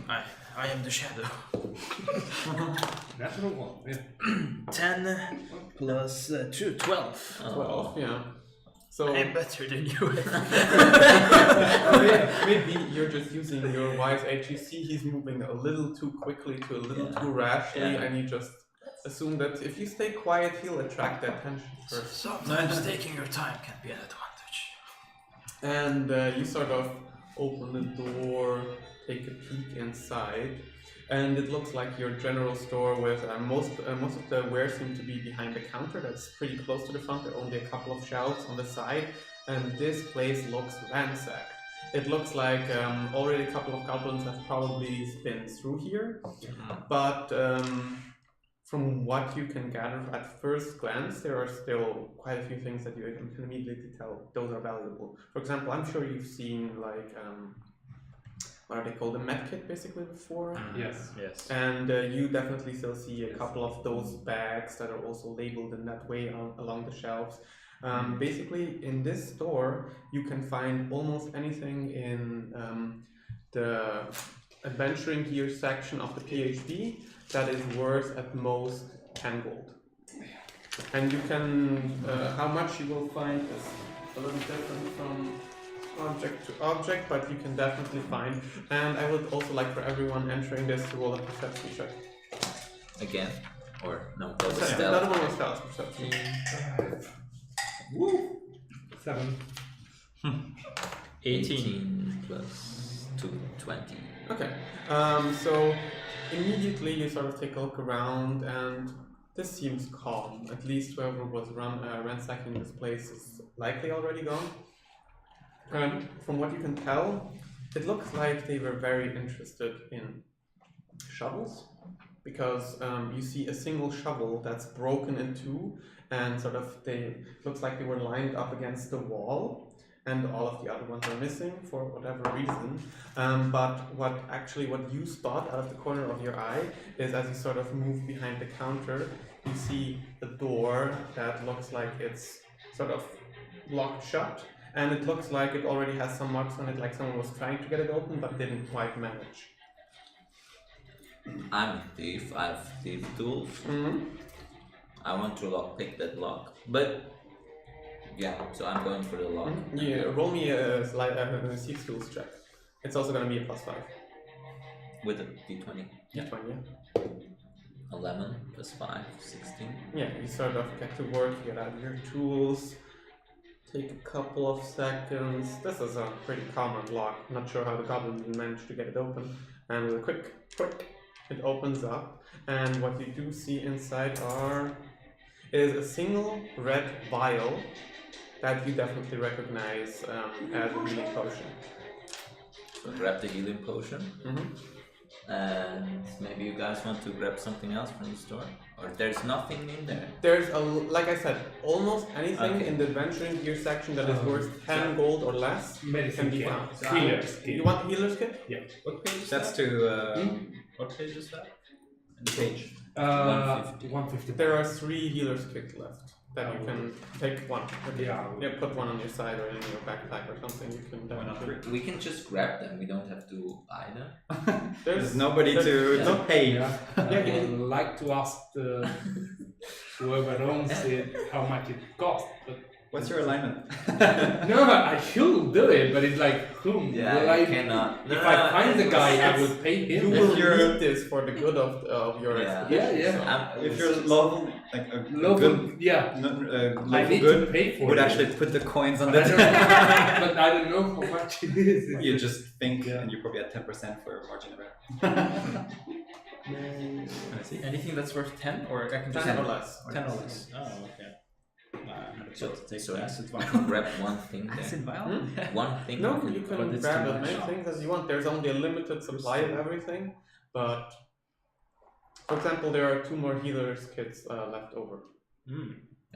I am the shadow. Natural 1. Yeah. 10 plus 2, 12. 12, yeah. So I'm better than you. maybe you're just using your wise edge. You see he's moving a little too quickly to a little too rashly, and you just assume that if you stay quiet, he'll attract attention first. Sometimes taking your time can be an advantage. And you sort of open the door, take a peek inside, and it looks like your general store with most of the wares seem to be behind the counter. That's pretty close to the front. There are only a couple of shelves on the side, and this place looks ransacked. It looks like already a couple of goblins have probably been through here, but from what you can gather at first glance, there are still quite a few things that you can immediately tell those are valuable. For example, I'm sure you've seen like what are they called, a medkit basically before, Yes. and you definitely still see a couple of those bags that are also labeled in that way along the shelves. Basically, in this store, you can find almost anything in the adventuring gear section of the PHB that is worth at most 10 gold. And you can, how much you will find is a little different from object to object, but you can definitely find. And I would also like for everyone entering this to roll a perception check. Again? Or no? That was Another stealth. one was stealth perception. Woo! 7. 18 plus 2, 20. Okay, so immediately you sort of take a look around, and this seems calm. At least whoever was ransacking this place is likely already gone. And from what you can tell, it looks like they were very interested in shovels, because you see a single shovel that's broken in two, and sort of looks like they were lined up against the wall, and all of the other ones are missing for whatever reason. But what you spot out of the corner of your eye is, as you sort of move behind the counter, you see a door that looks like it's sort of locked shut, and it looks like it already has some marks on it, like someone was trying to get it open but didn't quite manage. I'm a thief. I have thief tools. Mm-hmm. I want to lockpick that lock. But yeah, so I'm going for the lock. Yeah, roll me a Thief Tools check. It's also going to be a +5. With a d20. Yeah. 20, yeah. 11 plus 5, 16. Yeah, you sort of get to work, you get out your tools, take a couple of seconds. This is a pretty common lock. Not sure how the goblin managed to get it open. And with a quick, it opens up. And what you do see inside is a single red vial that you definitely recognize as a healing potion. So grab the healing potion. And maybe you guys want to grab something else from the store? Or there's nothing in there? There's like I said, almost anything Okay. in the adventuring gear section that is worth 10 gold or less can Medicine be kit. found. Healer's kit. You want healer's kit? What page is That's that? to What page is that? In the page. 150. There are 3 healer's kits left that you can take one. Okay. Yeah. Put one on your side or in your backpack or something. You can Why not definitely. We can just grab them, we don't have to buy them. There's nobody to Yeah. pay. Yeah. I would like to ask whoever owns it how much it costs. But What's your alignment? no, I should do it, but it's like, whom Yeah, will you I? cannot. If I find the guy, I will pay You him. will you're- need this for the good of your Yeah. expedition. Yeah, so- I'm- If you're level, like a Local, good, yeah. I I need good, to pay for would it. actually put the coins on I the don't- but I don't know how much it is. You just think, Yeah. and you probably at 10% for margin of error. I see. Anything that's worth 10 or I can just 10 or less. 10 or less. Oh, okay. I'm gonna So, take so the acid you vial. can grab one thing Acid there. vial? One thing. No, you you But can it's grab too as much. many things as you want. There's only a limited supply of everything, but for example, there are 2 more healers kits left over.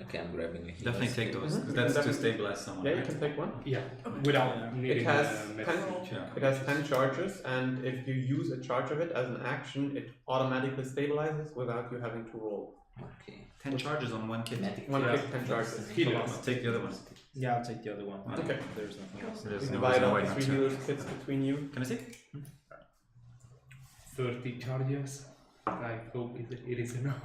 Okay, I'm grabbing a healer's Definitely take kit. those. 'Cause Mhm. That's to Definitely. stabilize someone. Yeah, you right? can take one. Yeah, without Yeah. needing It has medicine. Yeah. It has 10 charges, and if you use a charge of it as an action, it automatically stabilizes without you having to roll. Okay. 10 charges on one kit. Medic. One Yeah. kit, 10 charges. Healers. I'll take the other one. Yeah, I'll take the other one. Okay. There's nothing else. There's You no divide reason up why the not 3 to. healers kits between you. Can I see? 30 charges. I hope it is enough.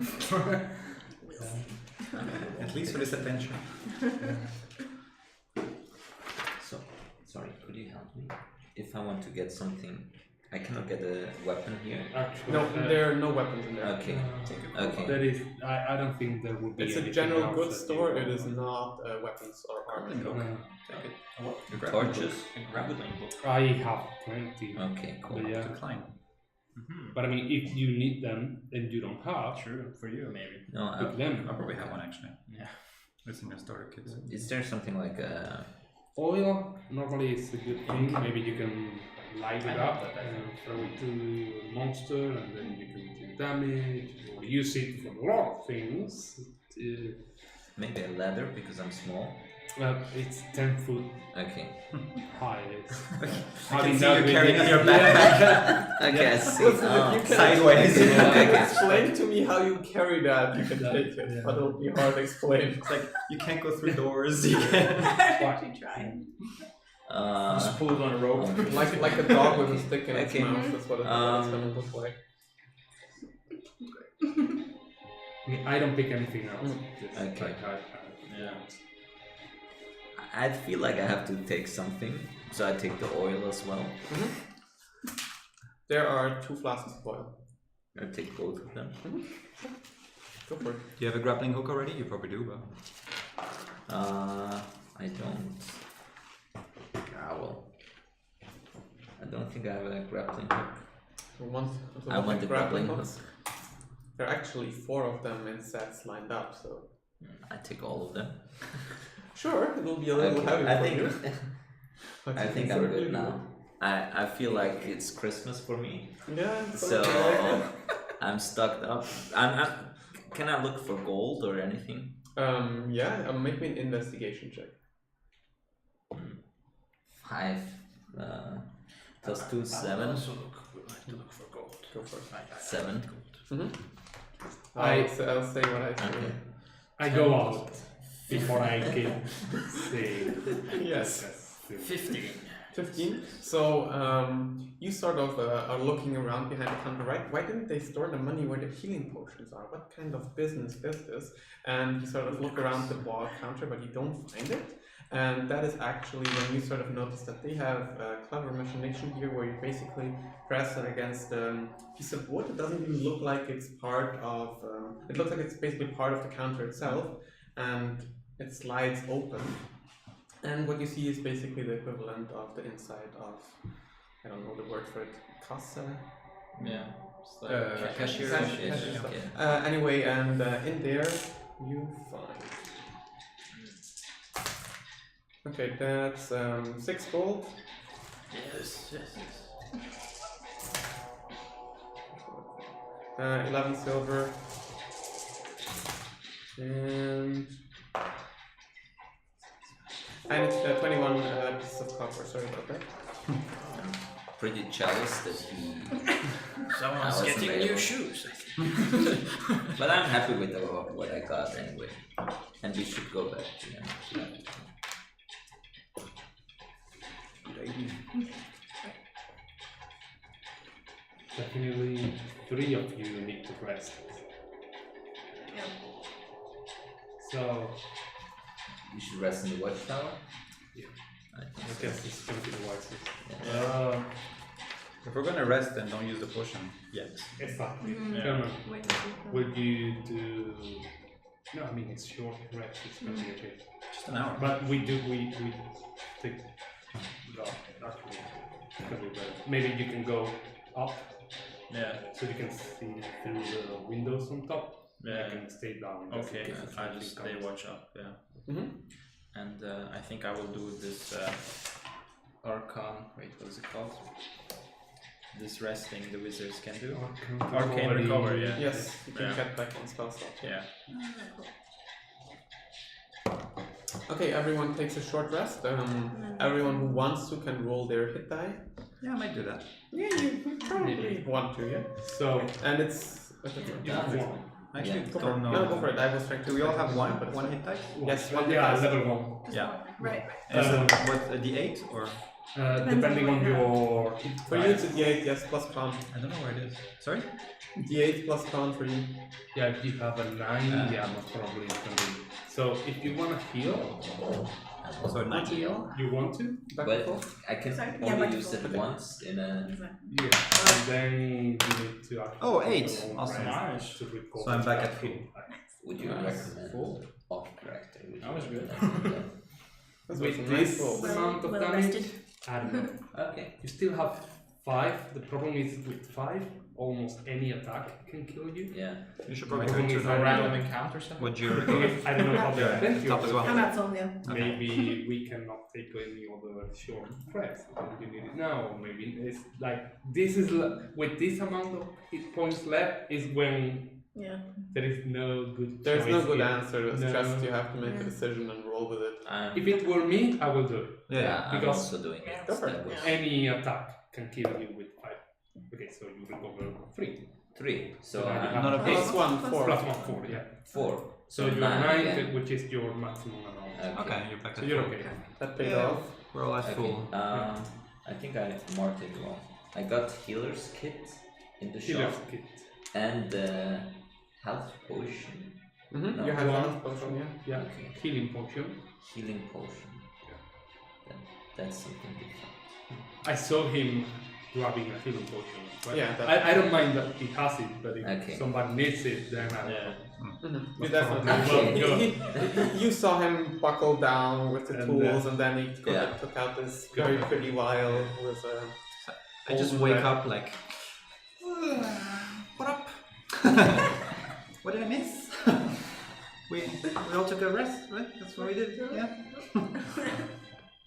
At least for this adventure. So, sorry, could you help me? If I want to get something, I cannot get a weapon here. Actually, No, there are no weapons in there. Okay. Okay. That is, I don't think there will be. It's a anything general else goods that store, you- it is not weapons or armor. Take it. You grab Torches. A grappling book. I have plenty. Okay, cool. But yeah, to climb. but I mean, if you need them and you don't have, True, for you maybe. No, pick them. I probably have one actually. Yeah. It's in the starter kit. is there something like a? Oil normally is a good thing. Maybe you can light it up and throw it to a monster, and then you can do damage or use it for a lot of things. Maybe a ladder because I'm small. It's 10 foot Okay. high. It's I can see you carrying on your backpack. Okay, I see. Listen, if Oh. you can Sideways. explain to me how you carry that, you can Yeah. take it, but it'll be hard to explain. It's like you can't go through doors. You can't. I'm actually trying. Just pull it on a rope. Like a dog with a stick in its Okay. mouth, that's what it's gonna look like. I mean, I don't pick anything else. Just Okay. like Yeah. I feel like I have to take something, so I take the oil as well. There are 2 flasks of oil. I take both of them. Go for it. Do you have a grappling hook already? You probably do, but I don't. Ah, well. I don't think I have a grappling hook. You want to I look want at the grappling hook. hooks? There are actually 4 of them in sets lined up, so I take all of them. sure, it'll be a little heavy I for think. you. but I you think can I'm certainly good do now. I feel like it's Christmas for me, it. Yeah, so something like that. I'm stocked up. Can I look for gold or anything? Yeah, make me an investigation check. 5 plus 2 I 7. also like to look for gold. Go for it. 7. I'll say what I say. Okay. I go out before I can say Yes. 15. 15. So you sort of are looking around behind the counter, right? Why didn't they store the money where the healing potions are? What kind of business is this? And you sort of look around the bar counter, but you don't find it. And that is actually when you sort of notice that they have a clever machination here where you basically press it against a piece of wood. It doesn't even look like it's part of, it looks like it's basically part of the counter itself, and it slides open. And what you see is basically the equivalent of the inside of, I don't know the word for it, kassa? Yeah. It's like cashier. Cashier. Okay. Anyway, and in there you find. Okay, that's 6 gold, Yes. 11 silver. And it's 21 pieces of copper, sorry about that. Pretty jealous that he. Someone's was getting available. new shoes. I think. But I'm happy with what I got anyway. And we should go back. Yeah. Definitely 3 of you need to rest. Yeah. So you should rest in the watchtower. Yeah. I think I so. guess it's gonna be the wisest. If we're gonna rest, then don't use the potion yet. Exactly. Mhm. Cameron, Wait till we would you do? No, I mean it's short rest. It's gonna be okay. Just an hour. But we take. No, actually, it's gonna be better. Maybe you can go up Yeah. so you can see through the windows on top. Yeah. You can stay down. just in Okay. case if I something just comes. stay watch up. Yeah. Mm-hmm. And I think I will do this Archon. Wait, what is it called? This resting the wizards can do. Arcane recover, yeah. Yes, you can Yeah. get back on spell slot. Yeah. Okay, everyone takes a short rest. Everyone who wants to can roll their hit die. Yeah, I might do that. Yeah, you probably want to, yeah. So And it's. you have one. I actually Yeah. don't know. No, go for it. I was trying to. Do we all have but it's one fine. hit dice? Yes, one Yeah, hit dice. level 1. Yeah. Right. Is it what D8 or? Depending on on what you your hit For you, dice. it's a D8, yes, plus con. I don't know where it is. Sorry. D8 plus con for you. Yeah, if you have a 9, yeah, most probably it's gonna be. So if you wanna heal, So 9. you want to? Back and But forth. I can Sorry? Yeah, only like- use it once in a. Yeah. And then you need to actually. Oh, 8. take your own Awesome. rest Nice. to recover So I'm back that at full. hit die. Would you Nice. recommend Full? off character? Would That you was good. recommend that? That's With a this nice roll. amount of Well damage, rested. I don't know. Okay. You still have 5. The problem is with 5, almost any attack can kill you. Yeah. You should Problem probably is go a to random encounter something? Would you recover? I don't know how they Yeah, prevent you. top as well. I'm at Solvia. Maybe we cannot take any other short threats. You need it now, or maybe it's like this is with this amount of hit points left is when Yeah. there is no good. There's no choice good here. answer. It's No. just you have to make a Yeah. decision and roll with it. If it were me, I will do it. Yeah, I'm because- also doing it. Go for it. That was Any attack can kill you with 5. Okay, so you recover 3. 3. So So now you I'm have Not a eight. Plus 1, 4. Plus 1, 4, yeah. 4. So you're 9, yeah. which is your maximum amount. Okay, you're back So at you're full. okay. That paid Yeah. off. We're all at Okay. full. I think I marked it wrong. I got healer's kit in the Healer's shop kit. and health potion, Mm-hmm. No. You have One. one potion, yeah. Yeah. Okay. Healing potion. healing potion. That's something different. I saw him grabbing a healing potion. But Yeah, that- I don't mind that he has it, but if Okay. somebody needs it, then I don't Yeah. know. Mm-hmm. You Must definitely. probably Okay. You saw him buckle down with the And, tools, and then he Yeah. took out this very pretty vial with I just Old wake red. up like. What up? What did I miss? we all took a rest, right? That's what we did. Yeah.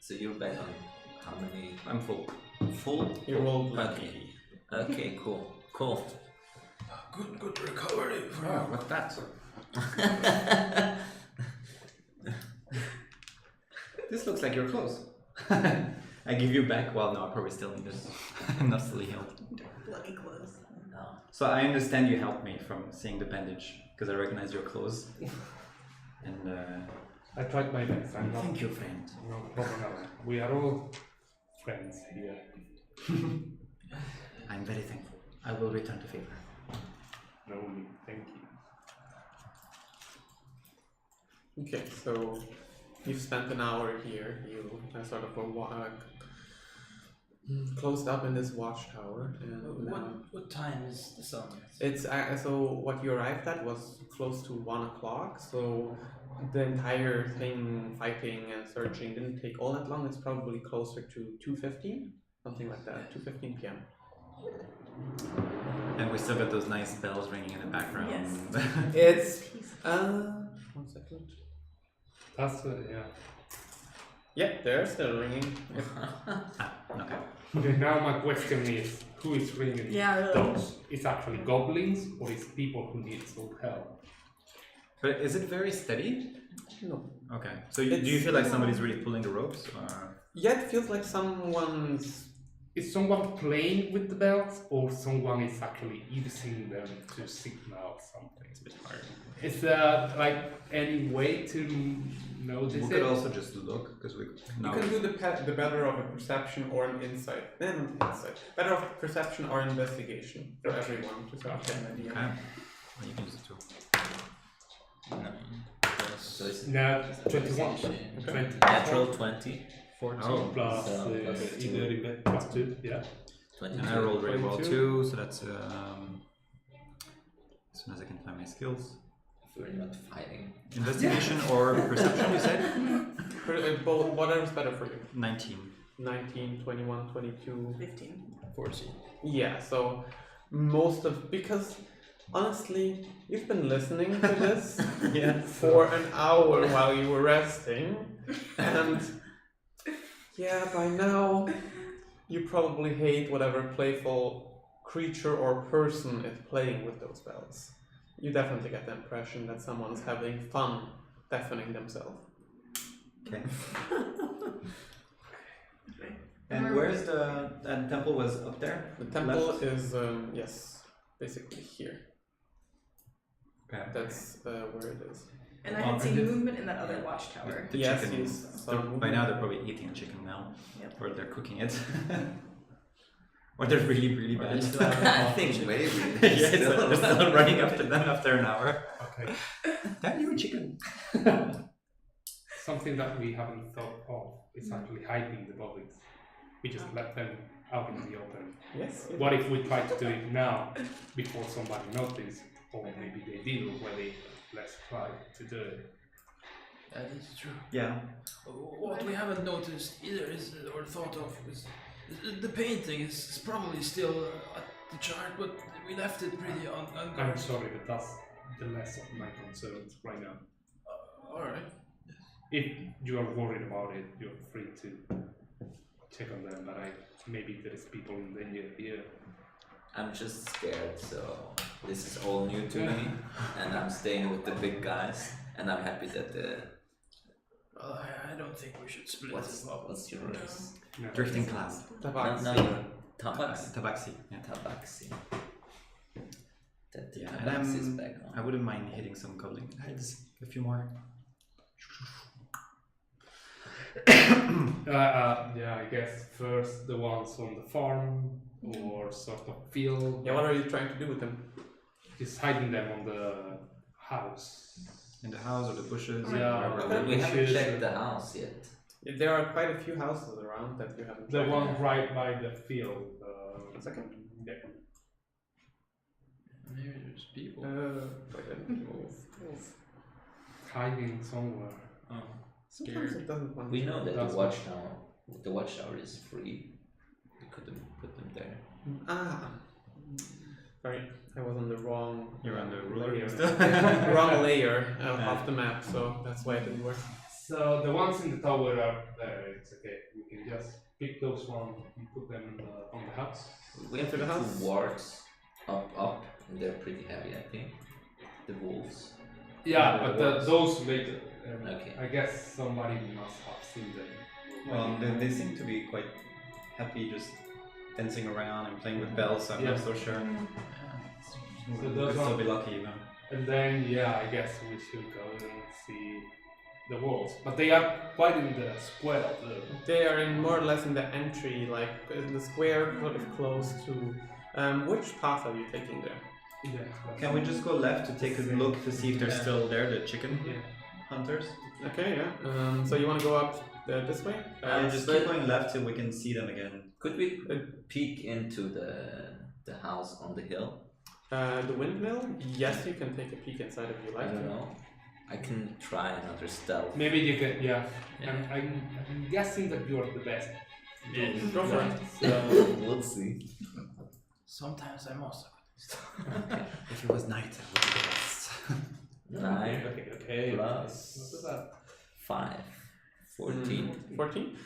So you're back on how many? I'm full. Full? You rolled Okay. Okay, cool. Good recovery. Oh, what's that? This looks like your clothes. I give you back. Well, no, I probably still need this. I'm not fully healed. Bloody clothes. No. So I understand you helped me from seeing the bandage because I recognize your clothes. And I tried my best. I'm not. thank you, friend. No problem at all. We are all friends here. I'm very thankful. I will return the favor. No need. Thank you. Okay, so you've spent an hour here. You sort of closed up in this watchtower, and What time is the sun? it's so what you arrived at was close to 1 o'clock. So the entire thing, fighting and searching, didn't take all that long. It's probably closer to 2:15, something like that. 2:15 p.m. And we still got those nice bells ringing in the background. Yes. It's 1 second. That's yeah. Yeah, they're still ringing. Okay. Okay, now my question is, who is ringing Yeah, really. those? Is actually goblins or is people who need some help? But is it very steady? No. Okay. So do you feel like somebody's really pulling the ropes, or? Yeah, it feels like someone's. Is someone playing with the bells or someone is actually using them to signal something? It's a bit hard. Is there like any way to notice We it? could also just look, because we. No. You can do the better of a perception or an insight. Better of perception or investigation for everyone to sort of get an idea. Okay. Well, you can use it too. So it's No, 21. 20. natural 20. 14. Oh. Plus, So, plus two. either plus 2, yeah. 22. And I rolled really well 22. too, so that's as soon as I can find my skills. We're not fighting. Investigation or perception, you said? Both, whatever's better for you. 19. 19, 21, 22. 15. 14. Yeah, so because honestly, you've been listening to this for an hour while you were resting, and yeah, by now you probably hate whatever playful creature or person is playing with those bells. You definitely get the impression that someone's having fun deafening themselves. Okay. Okay. And where's that temple was up there? The temple Left? is, yes, basically here. Okay. That's where it is. And I Well, had seen and movement in that other watchtower. The Yes, chicken. yes, They're- some by now they're probably eating chicken now. Yep. Or they're cooking it. Or they're really, really bad. I think maybe. Yeah, they're still running after them after an hour. Okay. Damn you, chicken! Something that we haven't thought of is actually hiding the bodies. We just let them out in the open. Yes. What if we try to do it now before somebody notices, or maybe they did already? Let's try to do it. That is true. Yeah. What we haven't noticed either is, or thought of, is the painting is probably still at the chart, but we left it pretty I'm unguarded. sorry, but that's the less of my concerns right now. Alright. If you are worried about it, you're free to check on them, but maybe there is people in danger here. I'm just scared, so this is all new to me, and I'm staying with the big guys, and I'm happy that the Well, I don't think we should split what's it up. your race? No. Drifting cloud. No, Tabaxi. Tabaxi. Yeah. Tabaxi. That the Yeah, Tabaxi is and back I on. wouldn't mind hitting some goblin heads. A few more. Yeah, I guess first the ones on the farm or sort of field. Yeah, what are you trying to do with them? Just hiding them on the house. In the house or the bushes. Yeah, wherever. We haven't Bushes. checked the house yet. There are quite a few houses around that you haven't The tried. one right by the field. A second. Yeah. Maybe there's people. Wait, I didn't move. Hiding somewhere. Oh, Sometimes scared. it doesn't want We to. know that That's the watchtower is free. We couldn't put them there. Ah. Sorry, I was on the wrong. You're on the ruler. Layer. wrong layer of the map, so that's why it didn't work. So the ones in the tower are there. It's okay. We can just pick those ones and put them on the house. We have To the two house? wards up, and they're pretty heavy, I think. The wolves. Yeah, the but wards. those later. Okay. I guess somebody must have seen them. Well, they seem to be quite happy just dancing around and playing with bells, so I'm not Yeah. so sure. So Could those still are, be lucky even. and then yeah, I guess we should go and see the walls. But they are quite in the square. They are in more or less in the entry, like in the square, close to. Which path are you taking there? Yeah. Can we just go left to take a look to see if they're still there, the chicken Yeah. hunters? Okay, yeah. So you want to go up this way? Just keep going left till we can see them again. Could we peek into the house on the hill? The windmill? Yes, you can take a peek inside if you I like. don't know. I can try another stealth. Maybe you can. Yeah. I'm guessing that you are the best. Go for it. So, We'll see. Sometimes I'm also. If it was night, I would be the best. 9 okay. plus What's that? 5. 14. 14.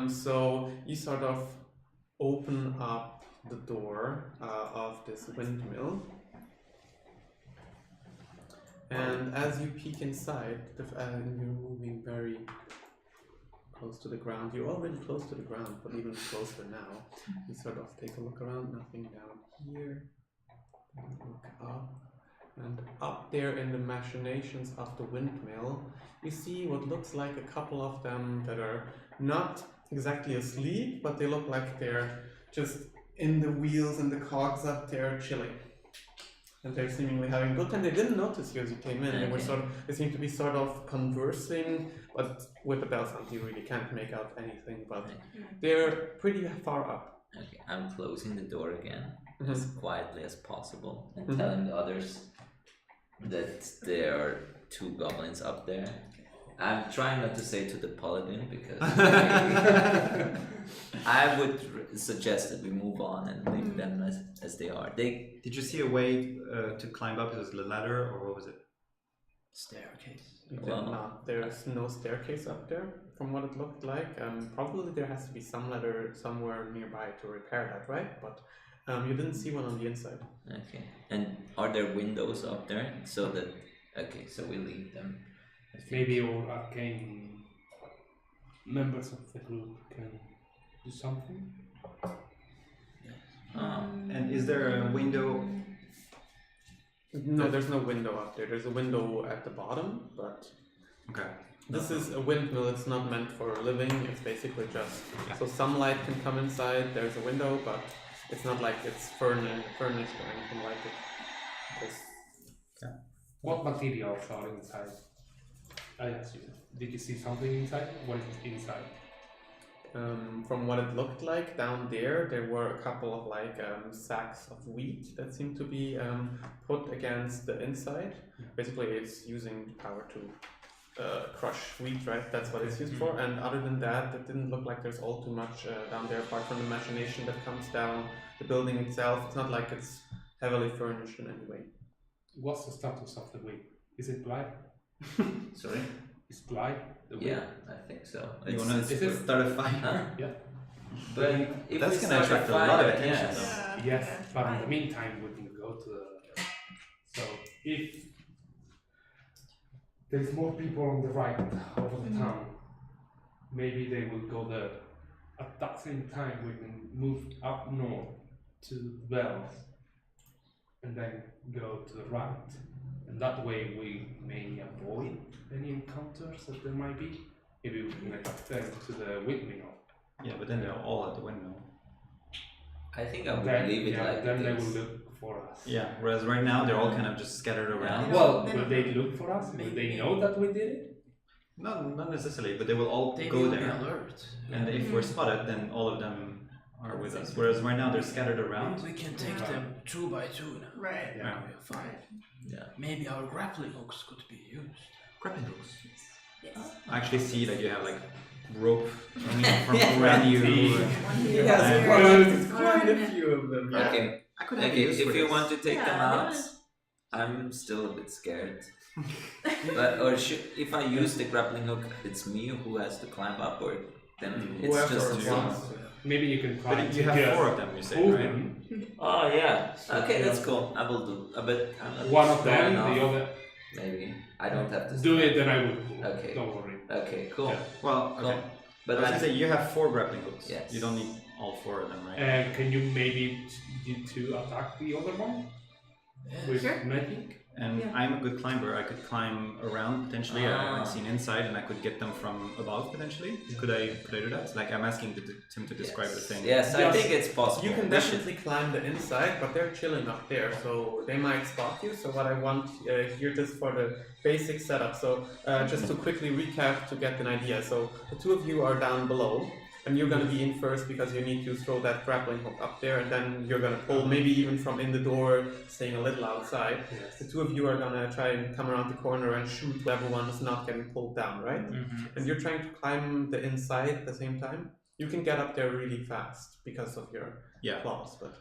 So you sort of open up the door of this windmill. And as you peek inside, and you're moving very close to the ground. You're already close to the ground, but even closer now. You sort of take a look around, nothing down here. Look up. And up there in the machinations of the windmill, you see what looks like a couple of them that are not exactly asleep, but they look like they're just in the wheels and the cogs up there chilling. And they're seemingly having a good time. They didn't notice you as you came in. They seem to be sort of conversing, but with the bells on, you really can't make out anything. But they're pretty far up. Okay, I'm closing the door again as quietly as possible and telling the others that there are 2 goblins up there. I'm trying not to say to the paladin because I would suggest that we move on and leave them as they are. Did you see a way to climb up? Was it a ladder or what was it? Staircase. You did not. There's no staircase up there, from what it looked like. Probably there has to be some ladder somewhere nearby to repair that, right? But you didn't see one on the inside. Okay. And are there windows up there so that? Okay, so we leave them. Maybe all arcane members of the group can do something. And is there a window? No, there's no window up there. There's a window at the bottom, but Okay. this is a windmill. It's not meant for living. It's basically just so sunlight can come inside. There's a window, but it's not like it's furnished or anything like it. What materials are inside? I asked you. Did you see something inside? What is inside? From what it looked like down there were a couple of sacks of wheat that seemed to be put against the inside. Basically, it's using power to crush wheat, right? That's what it's used for. And other than that, it didn't look like there's all too much down there apart from the machination that comes down the building itself. It's not like it's heavily furnished in any way. What's the status of the wheat? Is it dry? Sorry? Is dry? The wheat? Yeah, I think so. You want to start a fire? Yeah. But if That's we gonna start attract a fire, lot of attention, yes. though. Yes, but in the meantime, we can go to the. So if there's more people on the right over the town, maybe they will go there. At that same time, we can move up north to the Bells, and then go to the right. And that way, we may avoid any encounters that there might be. Maybe we can attack them to the windmill. Yeah, but then they're all at the windmill. I think I would Then, leave it like then they this. will look for us. Yeah, whereas right now they're all kind of just scattered around. Well, will they look for us? Will they know that we did it? Not necessarily, but they will all They go will be there. alert. And if we're spotted, then all of them are with us. Whereas right now they're scattered around. We can take them 2 by 2 now. Right. Yeah. We're fine. Yeah. Maybe our grappling hooks could be used. Grappling hooks. Yes. I actually see that you have like rope hanging from around you. Yes, Yeah. quite a few of them. Yeah. Okay. I could have Okay, used if for you this. want to take them Yeah, out, I'm still a bit scared. If I use the grappling hook, it's me who has to climb up, or then it's Whoever just wants you. to. Maybe you can try But you to have just 4 of them, you say, move right? them. Oh yeah. Okay, yeah. that's cool. I will do. But I'm not One of them, strong the enough. other. Maybe I don't have to Do it, then I will pull. Okay. Don't worry. Okay, cool. Yeah. Well, Cool. okay. But I was I gonna say you have 4 grappling hooks. Yes. You don't need all 4 of them, right? And can you maybe you two attack the other one with Sure. magic? And Yeah. I'm a good climber. I could climb around potentially. I haven't seen inside, and I could get them from above potentially. Could I do that? Like I'm asking Tim to describe the thing. Yes, I Yes. think it's possible. You can We should- definitely climb the inside, but they're chilling up there, so they might spot you. So what I want here just for the basic setup. So just to quickly recap to get an idea. So the 2 of you are down below, and you're going to be in first because you need to throw that grappling hook up there, and then you're going to pull maybe even from in the door, staying a little outside. Yes. The 2 of you are going to try and come around the corner and shoot whoever one is not getting pulled down, right? And you're trying to climb the inside at the same time. You can get up there really fast because of your Yeah. claws, but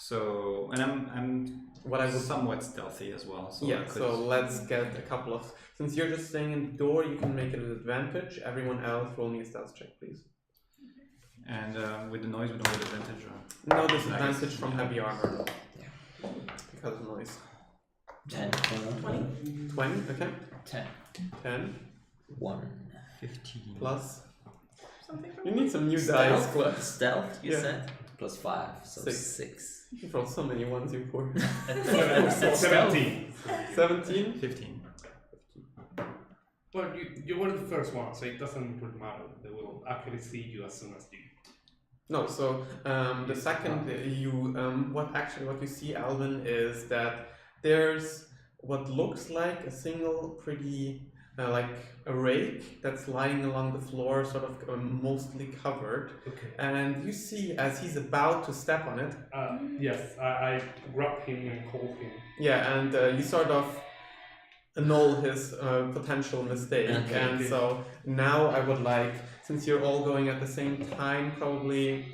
So, and I'm what I would somewhat stealthy as well. So I yeah. could, So let's get a couple of. Since you're just staying in the door, you can make it an advantage. Everyone else, roll me a stealth check, please. And with the noise, we don't get advantage. Or... No disadvantage from heavy armor. Yeah. Because of noise. 10. 20, okay. 10. 10 1. 15. plus. Something from You need some new dice, Cliff. Stealth, you Yeah. said? Plus 5, so 6. 6. You rolled so many ones, you poor. 17. 17? 15. Well, you were the first one, so it doesn't really matter. They will actually see you as soon as you. No, so the second what you see, Alvin, is that there's what looks like a single pretty like a rake that's lying along the floor, sort of mostly covered. Okay. And you see as he's about to step on it. Yes, I grabbed him and called him. Yeah, and you sort of annul his potential mistake. Okay. And so now I would like, since you're all going at the same time, probably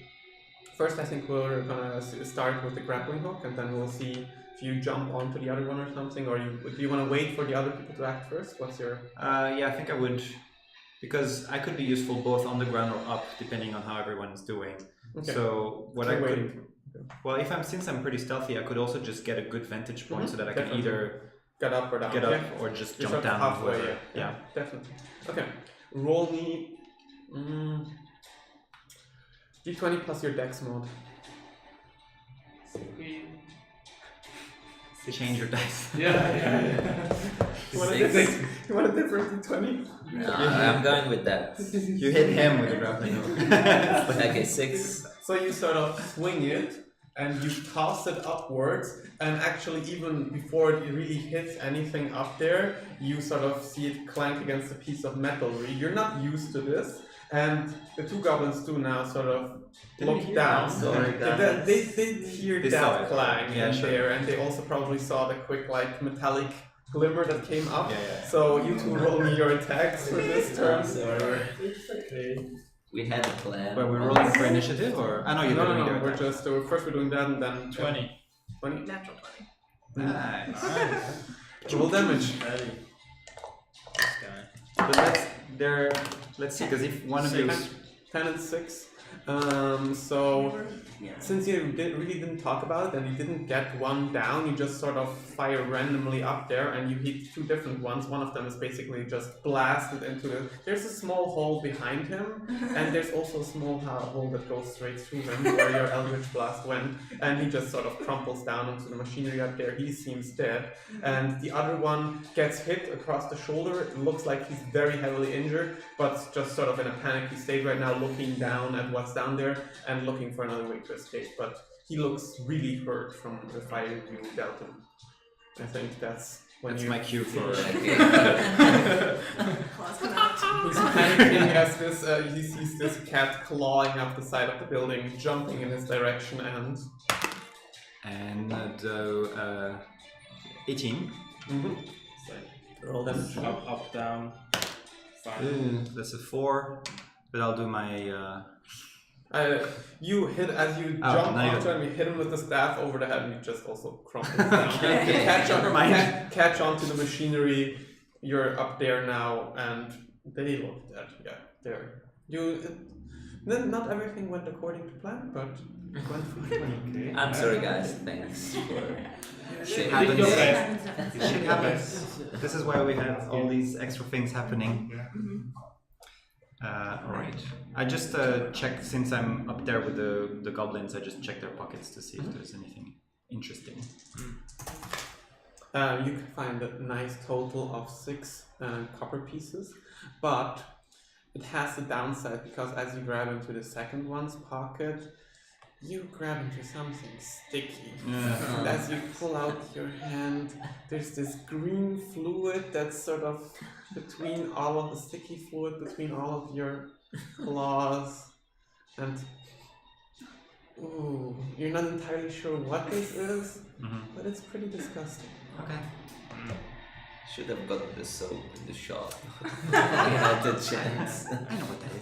first I think we're gonna start with the grappling hook, and then we'll see if you jump onto the other one or something, or do you want to wait for the other people to act first? What's your... Yeah, I think I would, because I could be useful both on the ground or up, depending on how everyone's doing. Okay. So what So I could, waiting. well, since I'm pretty stealthy, I could also just get a good vantage point so that I can Definitely. either Get up or down. get up Yeah. or just You're jump sort of down. halfway, whoever. Yeah. Definitely. Okay. Roll me D20 plus your dex mod. Change your dice. Yeah. You want a 6. different, you want a different D20? No, I'm going with that. You hit him with the grappling hook. Okay, 6. So you sort of swing it and you toss it upwards, and actually even before it really hits anything up there, you sort of see it clank against a piece of metal. You're not used to this, and the two goblins do now sort of look down. Sorry, guys. They hear They saw that it. clang Yeah, in sure. there, and they also probably saw the quick like metallic glimmer that came up. Yeah. So you two roll me your attacks for this turn. Sorry. We had a plan. But we're rolling for initiative, or I know you're doing No. your We're attack. just first we're doing that, and then 20. 20. Natural 20. Nice. Roll damage. Ready. This guy. But let's see, because if one of you 10 and 6. So Yeah. since you really didn't talk about it and you didn't get one down, you just sort of fire randomly up there and you hit two different ones. One of them is basically just blasted into the... There's a small hole behind him, and there's also a small hole that goes straight through him where your Eldritch Blast went, and he just sort of crumples down onto the machinery up there. He seems dead. And the other one gets hit across the shoulder. It looks like he's very heavily injured, but just sort of in a panicky state right now, looking down at what's down there and looking for another way to escape. But he looks really hurt from the fire you dealt him. I think that's when that's you... my cue for Claws come out. He's panicking as he sees this cat clawing up the side of the building, jumping in his direction, and 18. Roll damage. Up, down. 5. That's a 4, but I'll do my. You hit as you Oh, jump not onto even. him, you hit him with the staff over the head, and he just also crumples down. Okay. Never mind. Catch onto the machinery. You're up there now, and they look dead. Yeah, there. Not everything went according to plan, but it went fine. I'm sorry, guys. Thanks for Shit sharing. Did your happens. best. Shit happens. This is why we have all these extra things happening. Alright. I just check, since I'm up there with the goblins, I just check their pockets to see if there's anything interesting. You can find a nice total of 6 copper pieces, but it has a downside because as you grab into the second one's pocket, you grab into something sticky. And as you pull out your hand, there's this green fluid that's sort of between all of the sticky fluid, between all of your claws, and ooh, you're not entirely sure what this is, but it's pretty disgusting. Okay. Should have gotten the soap in the shop. I had the chance. I know what that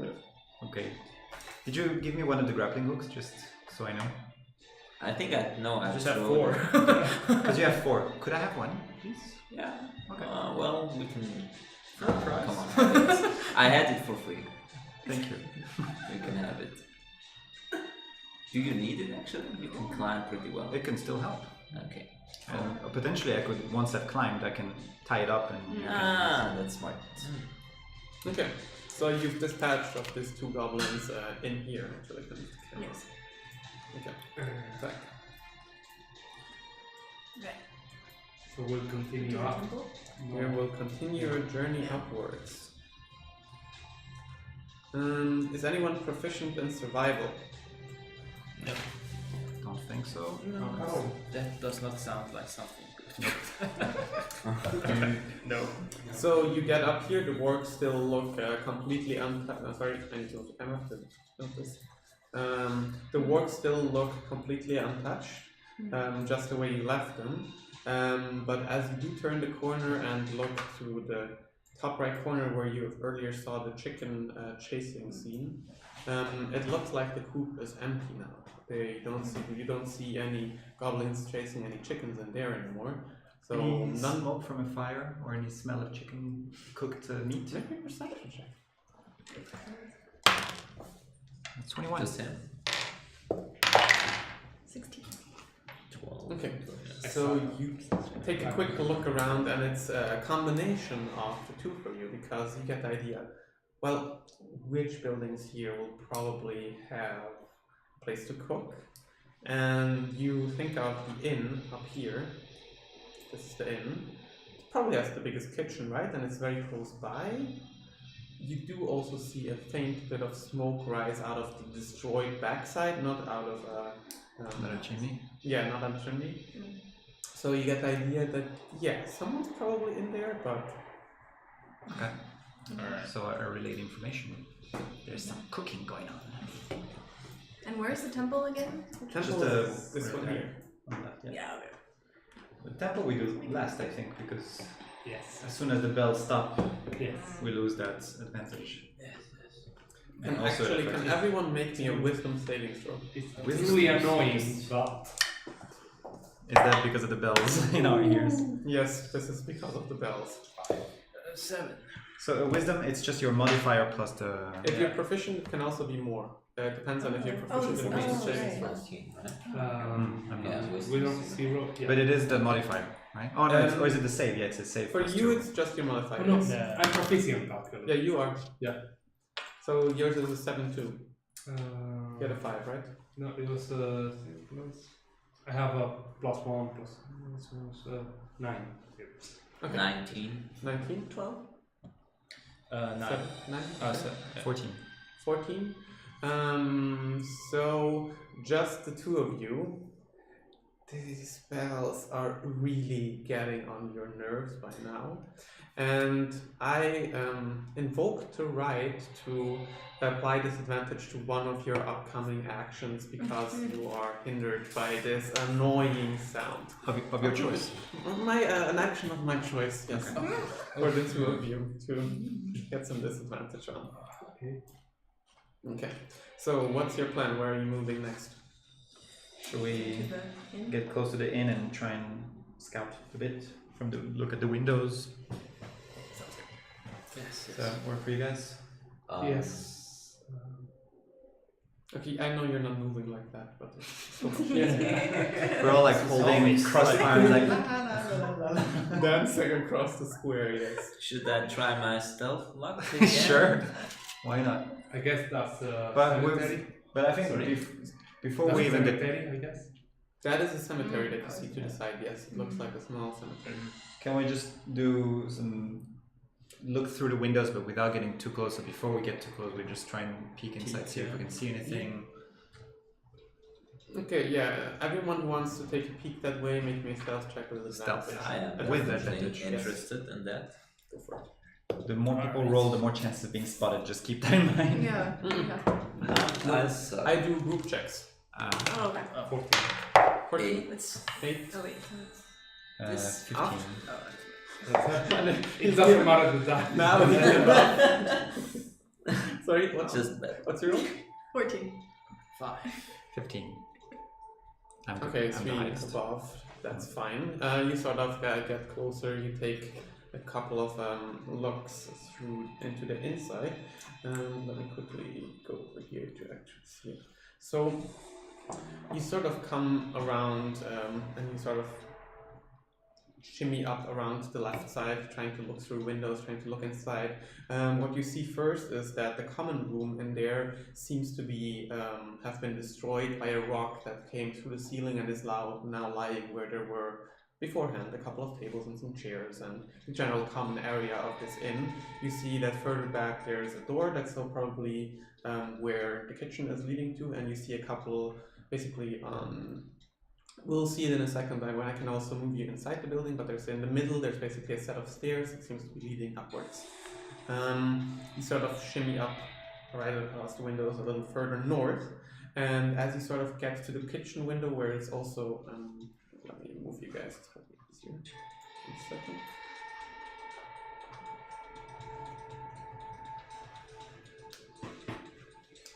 is. Okay. Did you give me one of the grappling hooks, just so I know? I think I Just have thrown 4. Because you have 4. Could I have one? please? Yeah. Okay. Well, we can. For a price. Come on. I had it for free. Thank you. You can have it. Do you need it actually? You can climb pretty well. It can still help. Okay. And potentially, I could, once I've climbed, I can tie it up and you can. That's smart. Okay, so you've dispatched of these 2 goblins in here, actually. Yes. Okay. Back. Okay. So we'll continue up. We will continue your journey upwards. Is anyone proficient in survival? Don't think so. No. That does not sound like something. No. So you get up here, the wargs still look completely untouched. Sorry, I need to move the camera to film this. The wargs still look completely untouched, just the way you left them. But as you do turn the corner and look to the top right corner where you earlier saw the chicken chasing scene, it looks like the coop is empty now. You don't see any goblins chasing any chickens in there anymore. So Any none. smoke from a fire or any smell of chicken cooked meat? Make me a perception check. It's 21. Just him. 16. 12. Okay, so you take a quick look around and it's a combination of the 2 for you because you get the idea. Well, which buildings here will probably have a place to cook? And you think of the inn up here. This is the inn. It probably has the biggest kitchen, right? And it's very close by. You do also see a faint bit of smoke rise out of the destroyed backside, not out of Not a chimney. yeah, not on chimney. So you get the idea that yeah, someone's probably in there, but Okay. Alright. So I relay the information. There's some cooking going on. And where's the temple again? temple Just, is this one right here. On that, yeah. Yeah, okay. The temple we do last, I think, because Yes. as soon as the bells stop, Yes. we lose that advantage. And also actually, affects- can everyone make me a wisdom saving throw? It's Wisdom really saves. annoying, but Is that because of the bells in our ears? Yes, this is because of the bells. 7. So wisdom, it's just your modifier plus the. If you're proficient, it can also be more. It depends on if you're proficient in wisdom oh, saving right. throws. 19, right? I'm not. Yeah, we don't 0. Yeah. But it is the modifier, right? Oh no, or is it the save? Yeah, it's a save. For plus you, 2. it's just your modifier. no, yes. I'm proficient actually. Yeah, you are. Yeah. So yours is a 7-2. You had a 5, right? No, it was plus. I have a +1 plus. This was 9. Okay. 19. 19? 12. 9. 7, 9? 14. 14. So just the 2 of you. These spells are really getting on your nerves by now. And I invoke the right to apply disadvantage to one of your upcoming actions because you are hindered by this annoying sound. Of your choice. An action of my choice, yes. For the 2 of you to get some disadvantage on. Okay. So what's your plan? Where are you moving next? Should we To the inn? get close to the inn and try and scout a bit from the look at the windows? Yes. Does that work for you guys? Yes. Okay, I know you're not moving like that, but it's so much We're all like holding crossfire, like dancing across the square, yes. Should I try my stealth luck again? sure. Why not? I guess that's But cemetery. But I think Sorry? before That's we even get, cemetery, I guess. That is a cemetery that you see to the side, yes. It looks like a small cemetery. can we just do some look through the windows, but without getting too close? So before we get too close, we just try and peek inside, see if we can see anything. Okay, yeah. Everyone who wants to take a peek that way, make me a stealth check with Stealth. advantage. I am With definitely advantage, yes. interested in that. Go for it. The more people roll, the more chances of being spotted. Just keep that in mind. Yeah. yeah. I suck. I do group checks. Oh, okay. 14. 14, Let's. 8. Oh, wait. So it's 15. oh, It doesn't matter the time. Now he's above. Sorry, Just bad. what's your roll? 14. 5. 15. I'm Okay, I'm the 3 highest. above. That's fine. You sort of get closer. You take a couple of looks through into the inside. Let me quickly go over here to actually see it. So you sort of come around and you sort of shimmy up around the left side, trying to look through windows, trying to look inside. What you see first is that the common room in there seems to be have been destroyed by a rock that came through the ceiling and is now lying where there were beforehand a couple of tables and some chairs and the general common area of this inn. You see that further back there's a door that's so probably where the kitchen is leading to, and you see a couple basically we'll see it in a second when I can also move you inside the building, but there's in the middle there's basically a set of stairs that seems to be leading upwards. You sort of shimmy up right across the windows a little further north, and as you sort of get to the kitchen window where it's also let me move you guys, it's probably easier. In a second.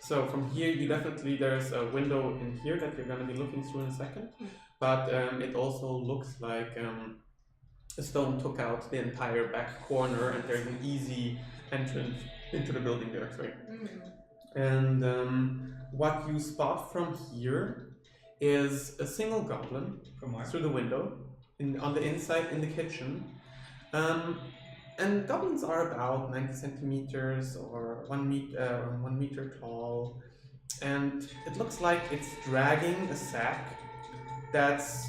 So from here, you definitely, there's a window in here that you're going to be looking through in a second, but it also looks like a stone took out the entire back corner and there's an easy entrance into the building there, sorry. And what you spot from here is a single goblin through the window on the inside in the kitchen. And goblins are about 90 centimeters or 1 meter tall, and it looks like it's dragging a sack that's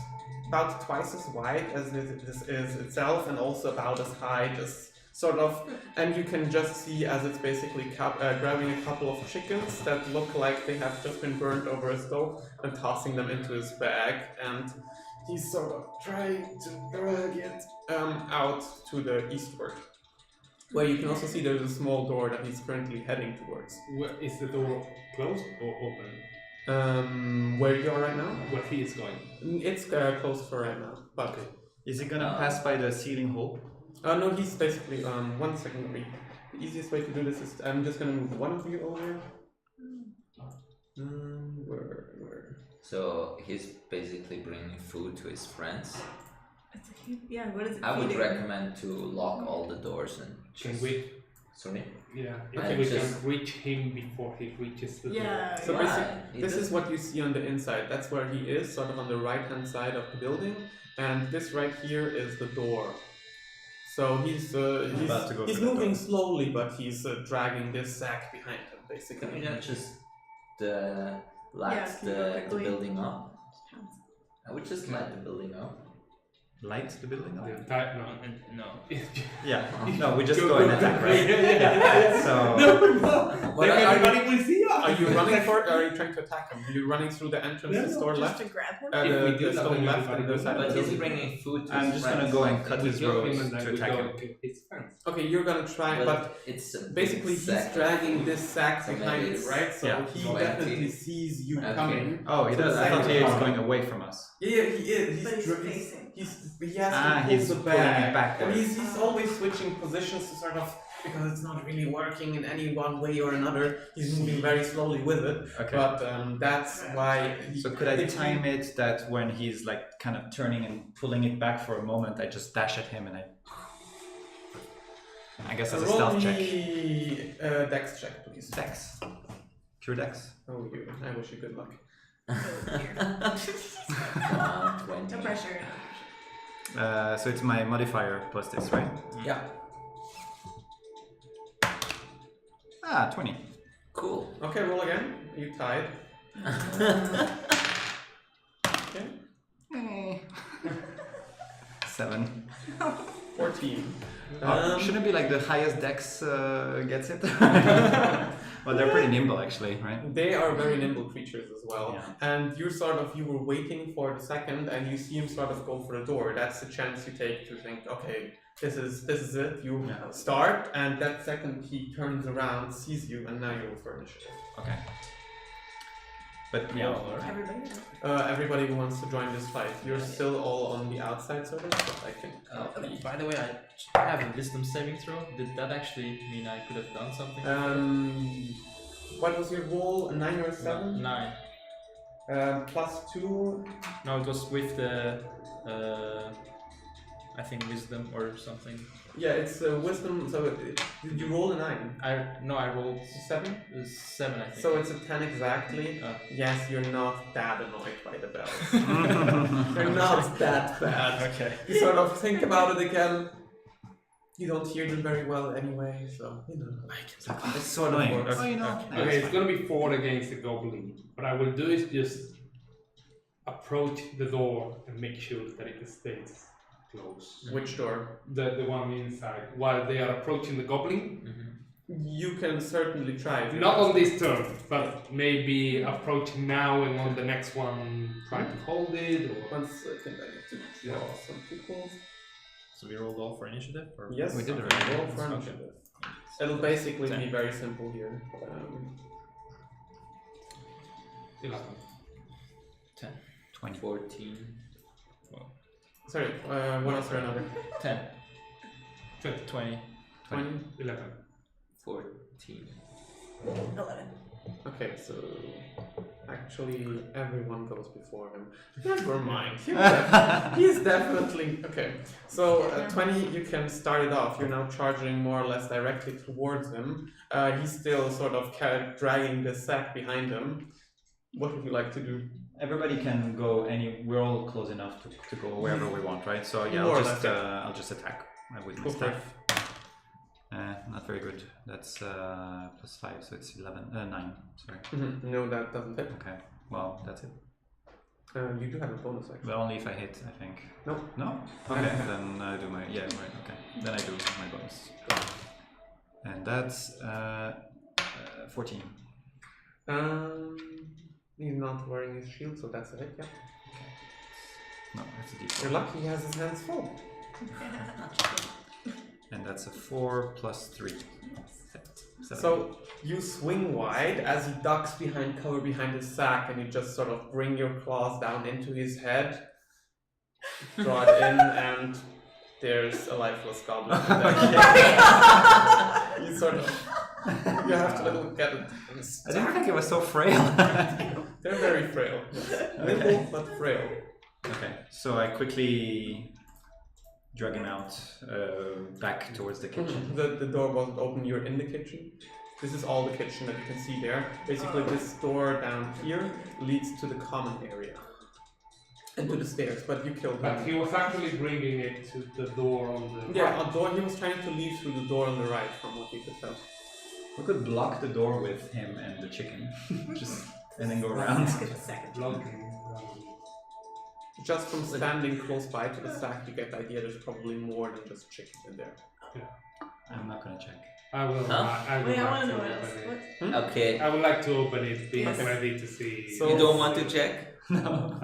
about twice as wide as this is itself, and also about as high as sort of, and you can just see as it's basically grabbing a couple of chickens that look like they have just been burned over a stove and tossing them into his bag, and he's sort of trying to drag it out to the eastward, where you can also see there's a small door that he's currently heading towards. Where is the door closed or open? Where you are right now? Where he is going? It's closed for right now, but... Okay. Is he gonna pass by the ceiling hole? No, he's basically, 1 second, wait. The easiest way to do this is, I'm just gonna move one of you over. Where? So he's basically bringing food to his friends. Yeah, what is it? I would feeding? recommend to lock all the doors and Can we? Sorry? Yeah, I I think we just- can reach him before he reaches the door. Yeah. So yeah. basically, this is what you see on the inside. That's where he is, sort of on the right-hand side of the building. And this right here is the door. So he's about to go he's for the moving door. slowly, but he's dragging this sack behind him, Can basically. we not just light Yeah, can you go the quickly? building up? I would just light the building up. Light the building up? The entire, No. Yeah. No, we just Go, go and go, attack, go. right? Yeah. So What Then are everybody will see us. Are you running for it, or are you trying to attack him? Are you running through the entrance to the store Just left? to grab him? If we do The that, stone then left everybody and the will side of But the he's building? bringing food to I'm his just friends. gonna go and cut We his kill him roads and then to we attack go him. and kill his friends. Okay, you're gonna try, but it's a big basically he's sack. dragging this sack So maybe behind you, it's- right? So yeah, he 20. definitely sees you Okay. coming. Oh, he So does. the I thought second he was one- going away from us. Yeah, he is. But he's facing. He has to pull he's the pulling bag. it backwards. And he's always switching positions to sort of, because it's not really working in any one way or another. He's moving very slowly with it. Okay. But that's why. So could I time it that when he's like kind of turning and pulling it back for a moment, I just dash at him and I guess as a Roll stealth check. me Dex check, please. Dex. Pure Dex. Oh, I wish you good luck. Come on, 20. No pressure. So it's my modifier plus this, right? Yeah. 20. Cool. Okay, roll again. You tied. Okay. 7. 14. Shouldn't it be like the highest dex gets it? Well, they're pretty nimble actually, right? They are very nimble creatures as well. Yeah. And you were waiting for the second and you see him sort of go for the door. That's the chance you take to think, okay, this is it. You start, and that second he turns around, sees you, and now you roll for initiative. Okay. But yeah. Everybody. Everybody who wants to join this fight. You're still all on the outside sort of, but I can By the way, I have a wisdom saving throw. Did that actually mean I could have done something? What was your roll? A 9 or a 7? 9. +2. No, it was with the, I think wisdom or something. Yeah, it's wisdom. So did you roll a 9? I rolled 7. 7, I think. So it's a 10 exactly. Yes, you're not that annoyed by the bells. They're not that bad. Okay. You sort of think about it again. You don't hear them very well anyway, so you know. It's so annoying. works. Oh, you know. Okay, it's gonna be 4 against the goblin. What I will do is just approach the door and make sure that it stays closed. Which door? The one inside. While they are approaching the goblin. You can certainly try. Not on this turn, but maybe approaching now and on the next one try to hold it or 1 second, I need to draw some people. So we rolled all for initiative? Or? Yes, We did okay, already. roll for Okay. initiative. It'll basically 10. be very simple here. 11. 20. 14. Sorry, one after another. 10. 20. 20. 11. 14. 11. Okay, so actually everyone goes before him. Never mind. He's definitely okay. So 20, you can start it off. You're now charging more or less directly towards him. He's still sort of dragging the sack behind him. What would you like to do? Everybody can go we're all close enough to go wherever we want, right? So yeah, More or I'll just attack with my Go for it. staff. Not very good. That's +5, so it's 9. Sorry. No, that doesn't hit. Okay. Well, that's it. You do have a bonus actually. But only if I hit, I think. Nope. No? Okay, then I do my right. Okay, then I do my bonus. And that's 14. He's not wearing his shield, so that's a hit. Yeah. No, that's a D4. You're lucky he has his hands full. And that's a 4 + 3. 7. So you swing wide as he ducks behind cover behind his sack, and you just sort of bring your claws down into his head, draw it in, and there's a lifeless goblin. You sort of you have to look at it. I didn't think it was so frail. They're very frail. Nimble but frail. Okay, so I quickly drag him out back towards the kitchen. The door wasn't open, you're in the kitchen. This is all the kitchen that you can see there. Basically, this door down here leads to the common area. And to the stairs, but you killed But him. he was actually bringing it to the door on the Yeah, a door, he was trying to leave through the door on the right, from what you could tell. We could block the door with him and the chicken, and then go around. blocking. Just from standing close by to the sack, you get the idea there's probably more than just chicken in there. I'm not gonna check. I will. Huh? I would Wait, I like want to to know what open else. it. Okay. I would like to open it, being Yes. ready to see. So- You don't want to check? No.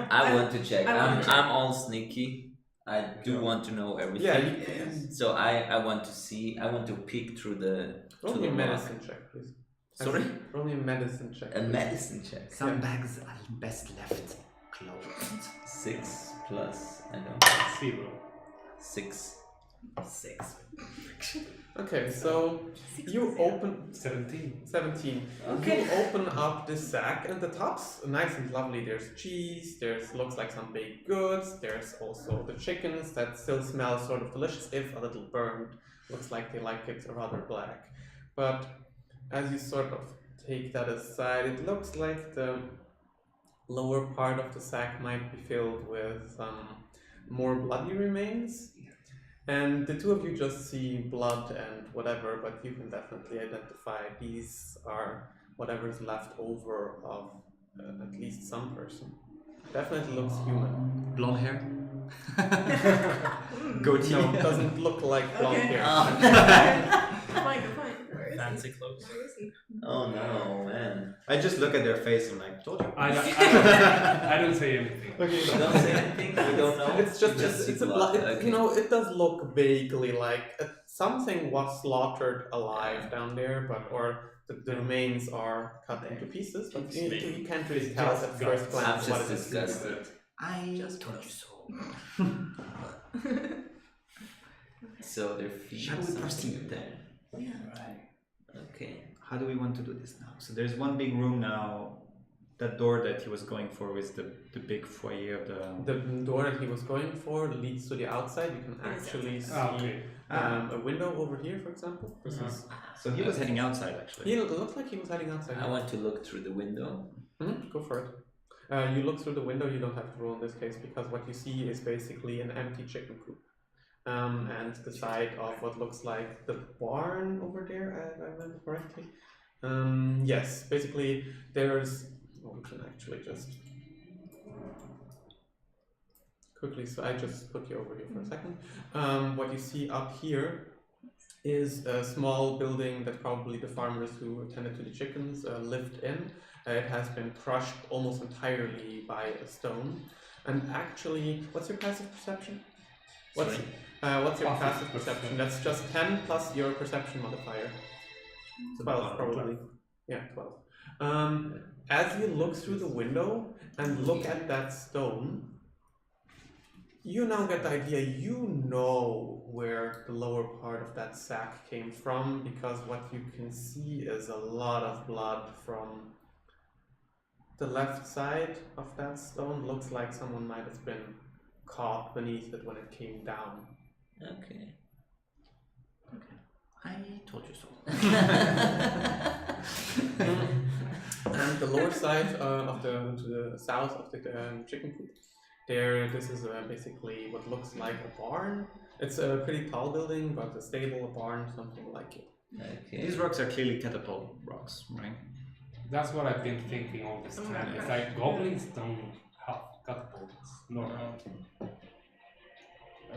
I want to check. I want to I'm all sneaky. I do want to know everything. Yeah, So I want to see. I want to peek through the. roll to me a the medicine check, please. Sorry? Roll me a medicine check. A medicine check. Some bags are best left closed. 6 plus. I don't. 0. 6. 6. Okay, so you open 17. 17. Okay. You open up the sack, and the top's nice and lovely. There's cheese, there's looks like some baked goods, there's also the chickens that still smell sort of delicious, if a little burned. Looks like they like it rather black. But as you sort of take that aside, it looks like the lower part of the sack might be filled with more bloody remains. And the two of you just see blood and whatever, but you can definitely identify these are whatever's left over of at least some person. Definitely looks human. Blonde hair. Goatee. No, it doesn't look like blonde Okay. hair. Good point, good point. Where is he? Fancy clothes. Where is he? Oh no, man. I just look at their face and like, told you. I don't say anything. Okay, You don't say anything. We don't know. it's just You see it's a blood. blood. Okay. You know, it does look vaguely like something was slaughtered alive down there, but or the remains are cut into pieces, but you can't really tell at first I'm glance what just it is. disgusted. I Just told you close. so. So their feet. Shall we something proceed? there. Right. Okay. How do we want to do this now? So there's one big room now. that door that he was going for was the big foyer of the. The door that he was going for leads to the outside. You can It is actually see okay. a window over here, for example. This is. So he was heading outside actually. He looked like he was heading outside. I want to look through the window. Go for it. You look through the window. You don't have to roll in this case because what you see is basically an empty chicken coop, and the side of what looks like the barn over there. If I remember correctly. Yes, basically there's. We can actually just quickly. So I just put you over here for a second. What you see up here is a small building that probably the farmers who attended to the chickens lived in. It has been crushed almost entirely by a stone. And actually, what's your passive perception? What's your passive perception? That's just 10 plus your perception modifier. 12 probably. Yeah, 12. As you look through the window and look at that stone, you now get the idea. You know where the lower part of that sack came from because what you can see is a lot of blood from the left side of that stone. Looks like someone might have been caught beneath it when it came down. Okay. I told you so. And the lower side to the south of the chicken coop, this is basically what looks like a barn. It's a pretty tall building, but a stable, a barn, something like it. Okay. These rocks are clearly catapult rocks, right? That's what I've been thinking all this time. It's like goblins don't have catapults. No. No,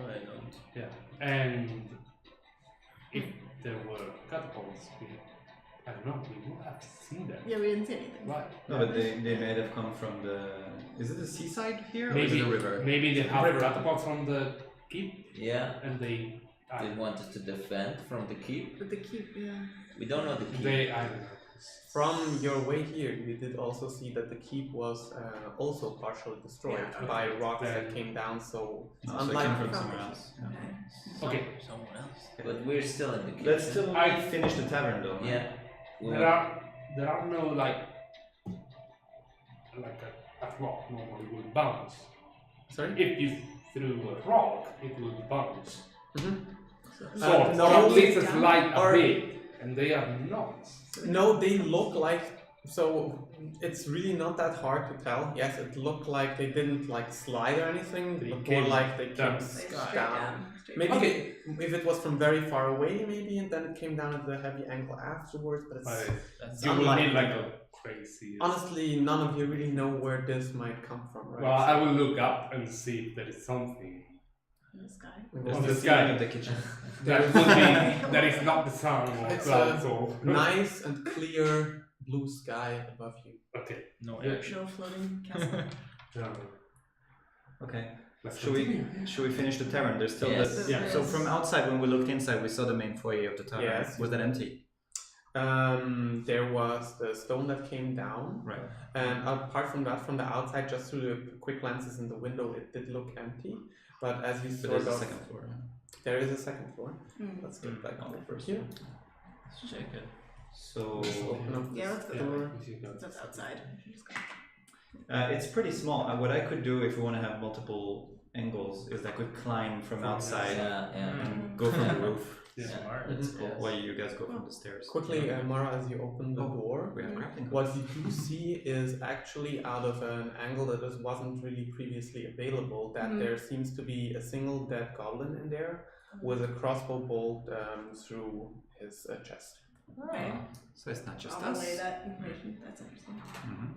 I don't. Yeah. And if there were catapults, I don't know, we would have seen them. Yeah, we didn't see anything. Right. No, but they may have come from the. Is it the seaside here or is Maybe it a river? Maybe they have catapults from the keep Yeah. and they They wanted to defend from the keep. But the keep, yeah. We don't know the keep. I don't know. From your way here, you did also see that the keep was also partially destroyed Yeah, by okay. rocks that Then- came down. So it's No, so it came unlikely. from somewhere else. Yeah. Okay. Someone else. But we're still in the keep. Let's still I- finish the tavern though. Yeah. There are no like a rock normally would bounce. Sorry. If you threw a rock, it would bounce. So, So no, at least it's light or- a bit, and they are not. No, they look like. So it's really not that hard to tell. Yes, it looked like they didn't like slide or anything, They but more came like they came down. straight down. down. Straight Maybe down. if it was from very far away, maybe, and then it came down at the heavy angle afterwards. But it's That's You will unlikely. need like a crazy. honestly, none of you really know where this might come from, right? Well, I will look up and see if there is something In the sky. There's on the the ceiling sky of the kitchen. that would be that is not the sun or It's clouds or. nice and clear blue sky above you. Okay. no Yeah. action. No floating castle. Okay. Let's Should we finish the tavern? There's still Yes. the, Yeah. So from outside, when we looked inside, we saw the main foyer of the tavern. Yes. Was that empty? There was the stone that came down, Right. and apart from that, from the outside, just through the quick glances in the window, it did look empty. But as you But sort there's a of, second floor. there is a second floor. Hmm. Let's get back Okay. over here. Let's check it. So Just open up Yeah, this let's go. door. That's outside. Just go. it's pretty small. What I could do if we want to have multiple angles is I could climb from outside Yeah. and go from the roof. Yeah. Smart. That's Mhm. cool. Yes. While you guys go from the stairs. Quickly, Mara, as you open the door, We have grappling hooks. what you do see is actually out of an angle that wasn't really previously available, that there seems to be a single dead goblin in there with a crossbow bolt through his chest. Alright. So it's not just I'll us. relay that information. That's interesting. Mhm.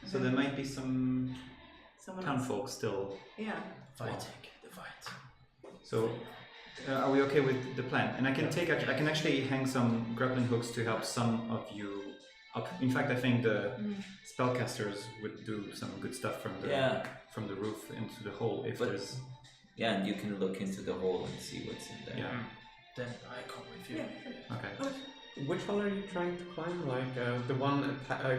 So there might be some Someone town else. folk still. Fighting Yeah. the fight. So are we okay with the plan? And I can actually hang some grappling hooks to help some of you up. In fact, I think the spellcasters would do some good stuff from the roof into the hole if But- there's. Yeah, and you can look into the hole and see what's in there. Yeah. Then I come with you. Yeah. sure. Okay. Which hole are you trying to climb? Like the one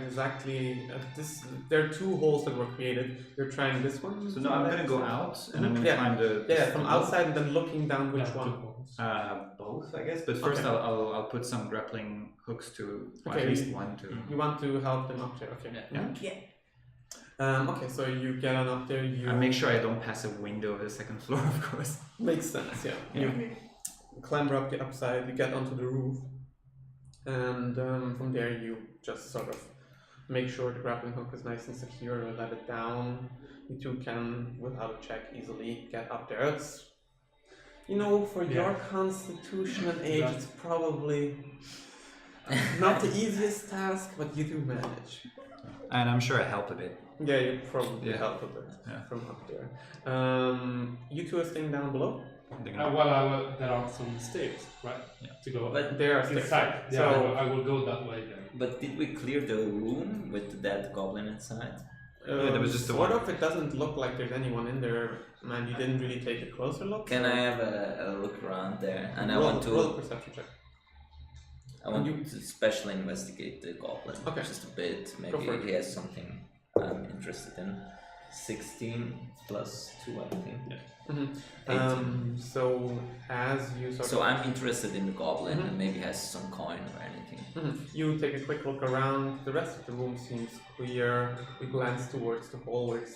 exactly this? There are two holes that were created. You're trying this one. So no, I'm gonna go out and I'm gonna Yeah. climb the. Yeah, from outside and then looking down which Yeah, one. two holes. points? Both, I guess. But first, Okay. I'll put some grappling hooks to Okay, at least you- one to. You want to help them up there, okay? Yeah. Yeah. Okay, so you get on up there. You I make sure I don't pass a window of the second floor, of course. Makes sense, yeah. You clamber up the upside, you get onto the roof, and from there you just sort of make sure the grappling hook is nice and secure and let it down. You two can, without a check, easily get up there. It's, for your constitution and age, it's probably not the easiest task, but you do manage. And I'm sure I help a bit. Yeah, you probably Yeah. help a bit Yeah. from up there. You two are staying down below? They're gonna- There are some stairs, right? Yeah. To go But There are stairs. inside. Yeah, So- I will go that way then. but did we clear the room with the dead goblin inside? there was just the sort one. of. It doesn't look like there's anyone in there, man. You didn't really take a closer look. Can I have a look around there? And I roll, want roll a to perception check. to specially investigate the goblin Okay. just a bit. for Maybe it. he has something I'm interested in. 16 plus 2, I think. Mhm. 18. So as you sort So of I'm interested in the goblin Mhm. and maybe has some coin or anything. you take a quick look around. The rest of the room seems clear. You glance towards the hall where the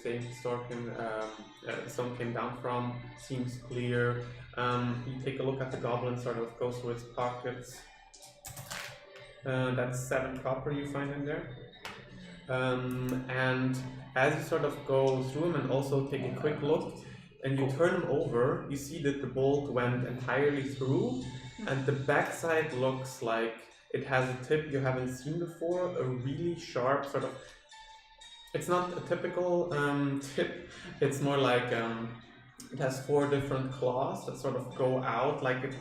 stone came down from. Seems clear. You take a look at the goblin. Sort of goes through its pockets. That's 7 copper you find in there. And as you sort of go through him and also take a quick look, and you turn him over, you see that the bolt went entirely through, and the backside looks like it has a tip you haven't seen before, a really sharp sort of. It's not a typical tip, it's more like it has 4 different claws that sort of go out, like it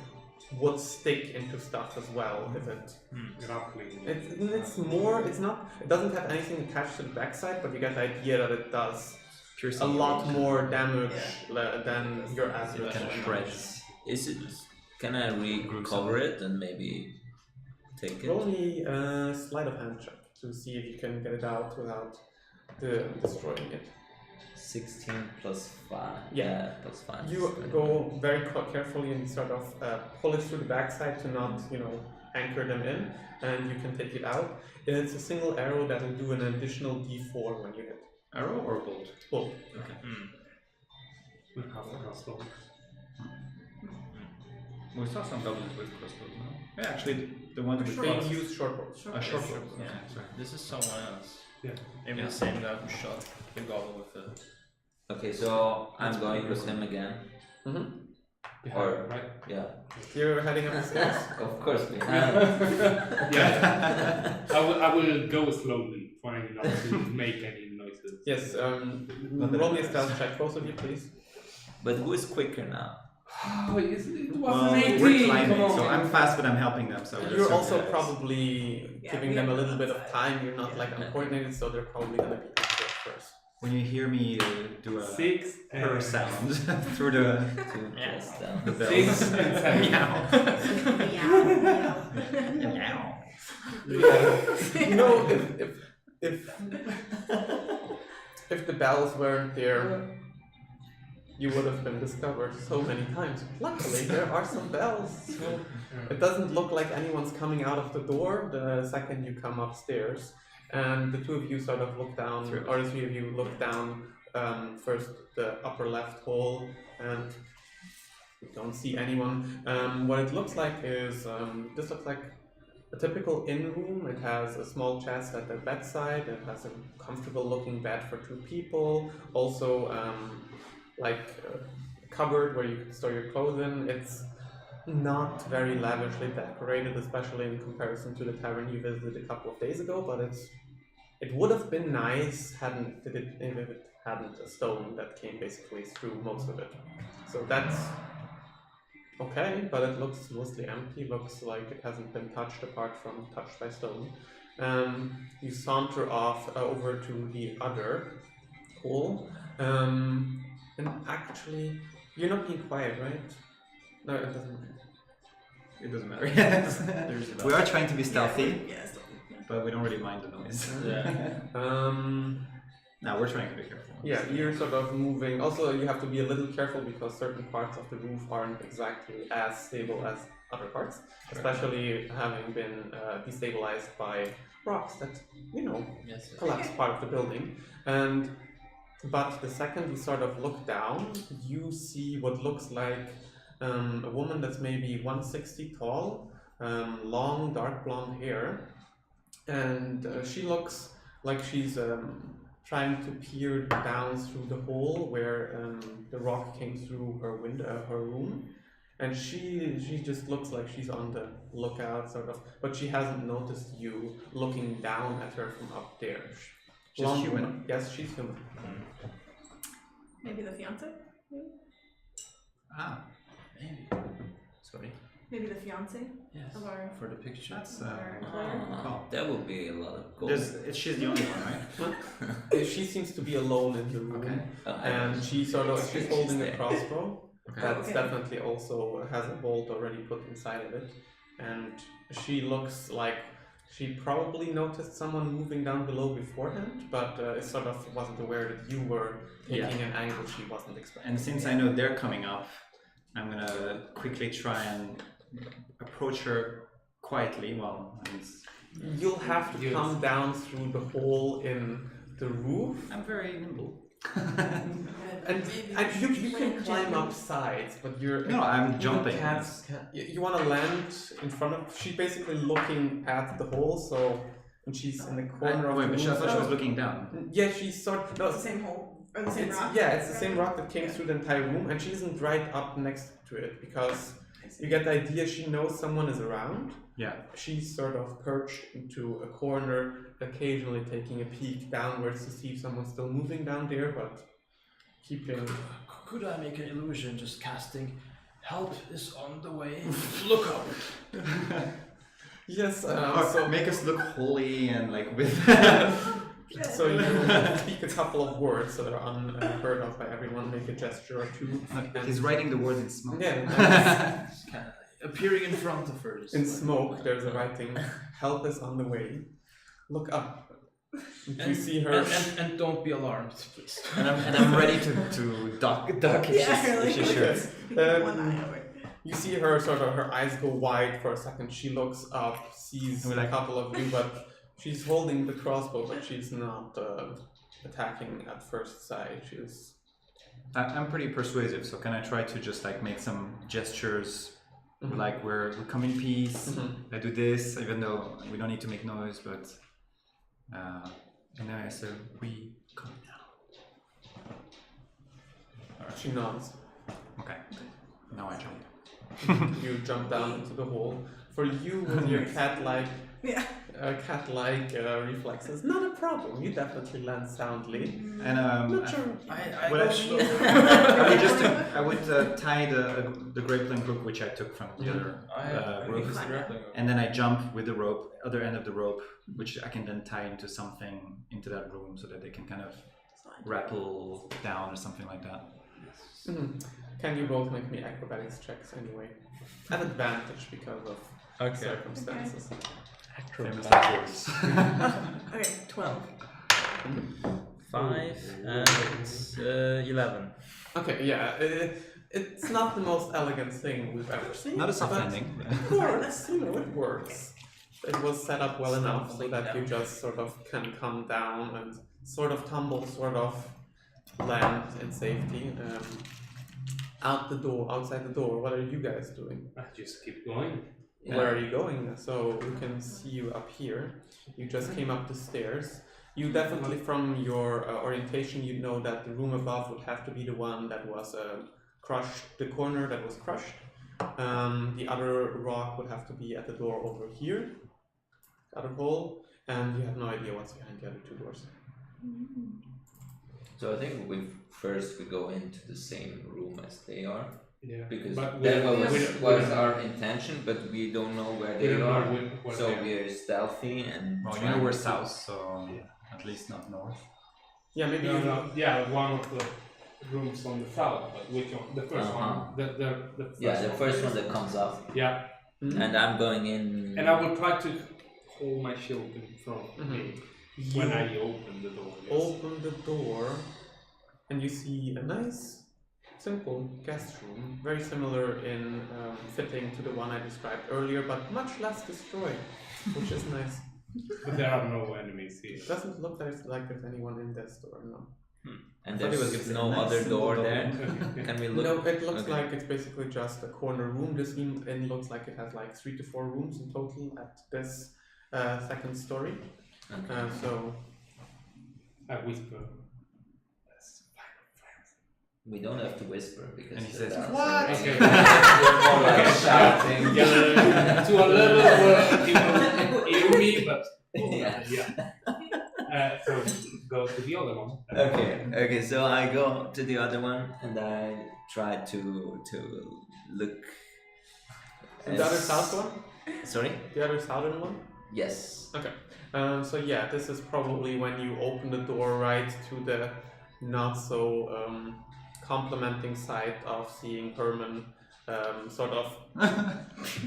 would stick into stuff as well if it. Grappling. It's not. It doesn't have anything attached to the backside, but you get the idea that it does Piercing a lot damage. more damage than your average. Kind of damage. shreds. Is it? Can I recover it and maybe take it? Roll me a sleight of hand check to see if you can get it out without destroying it. 16 plus 5. Yeah. Plus 5. You go very carefully and sort of pull it through the backside to not, anchor them in, and you can take it out. It's a single arrow that will do an additional D4 when you hit. Arrow or bolt? Bolt. We have a crossbow. We saw some goblins with crossbows, no? Yeah, actually, the ones with They cross. use short bows. A short bow. Yeah. Okay, sorry. This is someone else. Yeah. Maybe Yeah. the same guy who shot the goblin with the. Okay, so I'm going with him again. Behind, Or- right? Yeah. You're heading up the stairs. Of course, behind. Yeah. I will go slowly, trying not to make any noises. Yes. Roll me a stealth check, both of you, please. But who is quicker now? Oh, it Well, was an we're 18, climbing, come on. so I'm fast, but I'm helping them. So You're so- also probably Yeah, giving we them a have little them bit of outside. time. You're not like uncoordinated, so they're probably gonna be up there first. When you hear me do a 6 purr and sound through the 2 plus down. the 6 bells. and 7. Meow. You know, if the bells weren't there, you would have been discovered so many times. Luckily, there are some bells. So it doesn't look like anyone's coming out of the door the second you come upstairs. And the two of you sort of look down, or the three of you look down first the upper left hole, and you don't see anyone. What it looks like is, this looks like a typical inn room. It has a small chest at the bedside. It has a comfortable looking bed for 2 people. Also, like a cupboard where you can store your clothes in. It's not very lavishly decorated, especially in comparison to the tavern you visited a couple of days ago, but it would have been nice if it hadn't a stone that came basically through most of it. So that's okay, but it looks mostly empty. Looks like it hasn't been touched apart from touched by stone. You saunter off over to the other hole, and actually, you're not being quiet, right? No, it doesn't matter. It doesn't matter. Yes. There's We are trying to be stealthy, Yes. but we don't really mind the noise. Yeah. No, we're trying to be careful. Yeah, you're sort of moving. Also, you have to be a little careful because certain parts of the roof aren't exactly as stable as other parts, especially having been destabilized by rocks that, collapse part of the building. But the second you sort of look down, you see what looks like a woman that's maybe 160 tall, long dark blonde hair, and she looks like she's trying to peer down through the hole where the rock came through her window, her room, and she just looks like she's on the lookout, sort of, but she hasn't noticed you looking down at her from up there. She's Blonde human. woman. Yes, she's human. Maybe the fiance? Ah, Maybe. Sorry. Maybe the fiance Yes. of our, For the picture. that's of our employer? That would be a lot of gold. she's the only one, right? She seems to be alone in the room, Okay. and she's holding a crossbow. Okay. That's Okay. definitely also has a bolt already put inside of it, and she looks like she probably noticed someone moving down below beforehand, but sort of wasn't aware that you were taking an angle she wasn't expecting. And since I know they're coming up, I'm gonna quickly try and approach her quietly. Well, You'll have to come down through the hole in the roof, I'm very nimble. and you can climb up sides, but you're No, I'm jumping. You want to land in front of. She's basically looking at the hole, so when she's in the corner of the Wait, but I room. thought she was looking down. Yeah, she's sort. It's No, the same hole? Or the same rock? Yeah, it's the same rock that came through the entire room, and she isn't right up next to it because you get the idea she knows someone is around. Yeah. She's sort of perched into a corner, occasionally taking a peek downwards to see if someone's still moving down there, but keeping. Could I make an illusion just casting help is on the way? Look up. Yes, So make us look holy and like with. so you speak a couple of words that are unheard of by everyone, make a gesture or two. He's writing the words in smoke. Yeah, Appearing in front of her. in smoke there's a writing, help is on the way. Look up. You see her. And don't be alarmed, please. And I'm ready to duck if she shoots. One eye over. You see her sort of, her eyes go wide for a second. She looks up, sees a couple of you, but she's holding the crossbow, but she's not attacking at first sight. I'm pretty persuasive, so can I try to just like make some gestures, like we come in peace. I do this, even though we don't need to make noise, but and then I say we come down. She nods. Okay, now I jump. You jump down into the hole. For you, with your cat-like reflexes, not a problem. You definitely land soundly. And Not sure. I Well, go slow. I would tie the grappling hook which I took from the other rope, and then I jump with the rope, other end of the rope, which I can then tie into something into that room so that they can kind of rappel down or something like that. Can you both make me acrobatics checks anyway? At advantage because of circumstances. Famous last words. Okay, 12. 5 and 11. Okay, yeah. It's not the most elegant thing we've ever seen. Not a soft but landing. It works, it works. It was set up well enough so that you just sort of can come down and sort of tumble, sort of land in safety. Outside the door, what are you guys doing? I just keep going. Yeah. Where are you going? So we can see you up here. You just came up the stairs. You definitely, from your orientation, you know that the room above would have to be the one that was crushed, the corner that was crushed. The other rock would have to be at the door over here, the other hole, and you have no idea what's behind the other two doors. So I think we go into the same room as they are, Yeah. because But that we was don't- our intention, but we don't know where we they don't are. know what So they are. we're stealthy and. Well, you trying know we're to- south, so at least not north. Yeah, maybe No, you no, yeah, one of the rooms on the south, but which one? The first one. The first Yeah, the one. first one that comes up, Yeah, and I'm going in. and I will try to hold my shield in front of me. You When I open the door. Yes. open the door and you see a nice, simple guest room, very similar in fitting to the one I described earlier, but much less destroyed, which is nice. But there are no enemies here. It doesn't look like there's anyone in this door, no. And thought it was there's gonna no say nice other door simple there. door. Can we look? No, it looks Okay. like it's basically just a corner room. This inn looks like it has like 3 to 4 rooms in total at this second story. Okay. So I whisper. We don't have to whisper because And he says, that's "What?" Okay. We're more like shouting. To a level where people hear me, but Yeah. So go to the other one. Okay. So I go to the other one and I try to look. the other south one? Sorry. The other southern one? Yes. Okay. So yeah, this is probably when you open the door right to the not so complimenting sight of seeing Herman sort of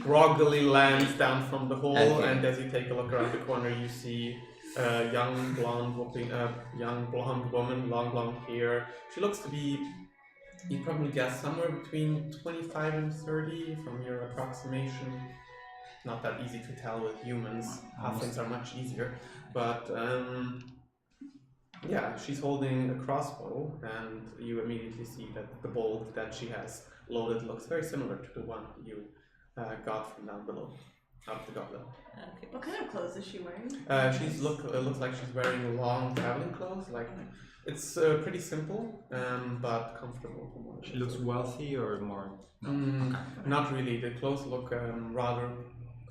groggily land down from the hole, Okay. and as you take a look around the corner, you see a young blonde woman, long blonde hair. She looks to be, you'd probably guess, somewhere between 25 and 30 from your approximation. Not that easy to tell with humans. Halflings are much easier, but yeah, she's holding a crossbow, and you immediately see that the bolt that she has loaded looks very similar to the one you got from down below, up the goblet. Okay. What kind of clothes is she wearing? Looks like she's wearing long traveling clothes. Like it's pretty simple, but comfortable. From what She looks wealthy or more? No. Not really. The clothes look rather,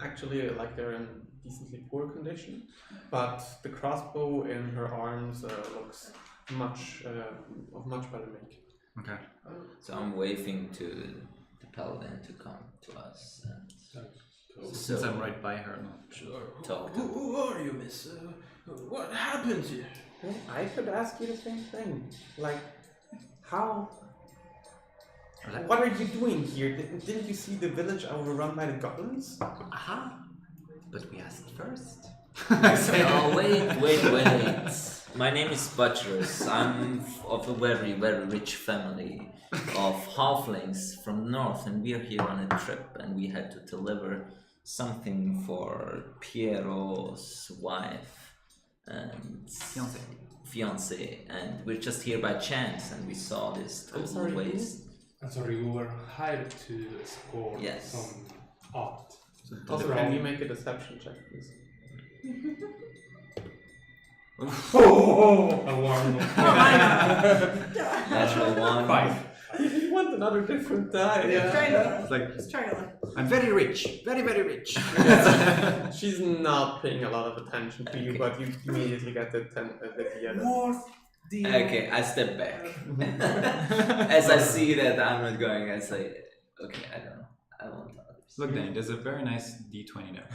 actually, like they're in decently poor condition. But the crossbow in her arms looks of much better make. Okay. So I'm waving to the paladin to come to us. And Since I'm right by her. Sure. Talk to Who are you, miss? What happened to you? Well, I could ask you the same thing. Like, how? What are you doing here? Didn't you see the village overrun by the goblins? Aha! But we asked first. Oh, wait. My name is Butcherus. I'm of a very, very rich family of halflings from north, and we are here on a trip, and we had to deliver something for Piero's wife and fiance, and we're just here by chance, and we saw this I'm total sorry, who? waste. I'm sorry, we were hired to escort Yes. some art. Also, can you make a deception check, please? A one. Natural one. 5. You want another different die? It's like, Let's try to look. I'm very rich. Very, very rich. She's not paying a lot of attention to you, Okay. but you immediately get the idea. North. Okay, I step back. As I see that I'm not going, I say, okay, I don't know. I want others. Look, Danny, there's a very nice D20 there.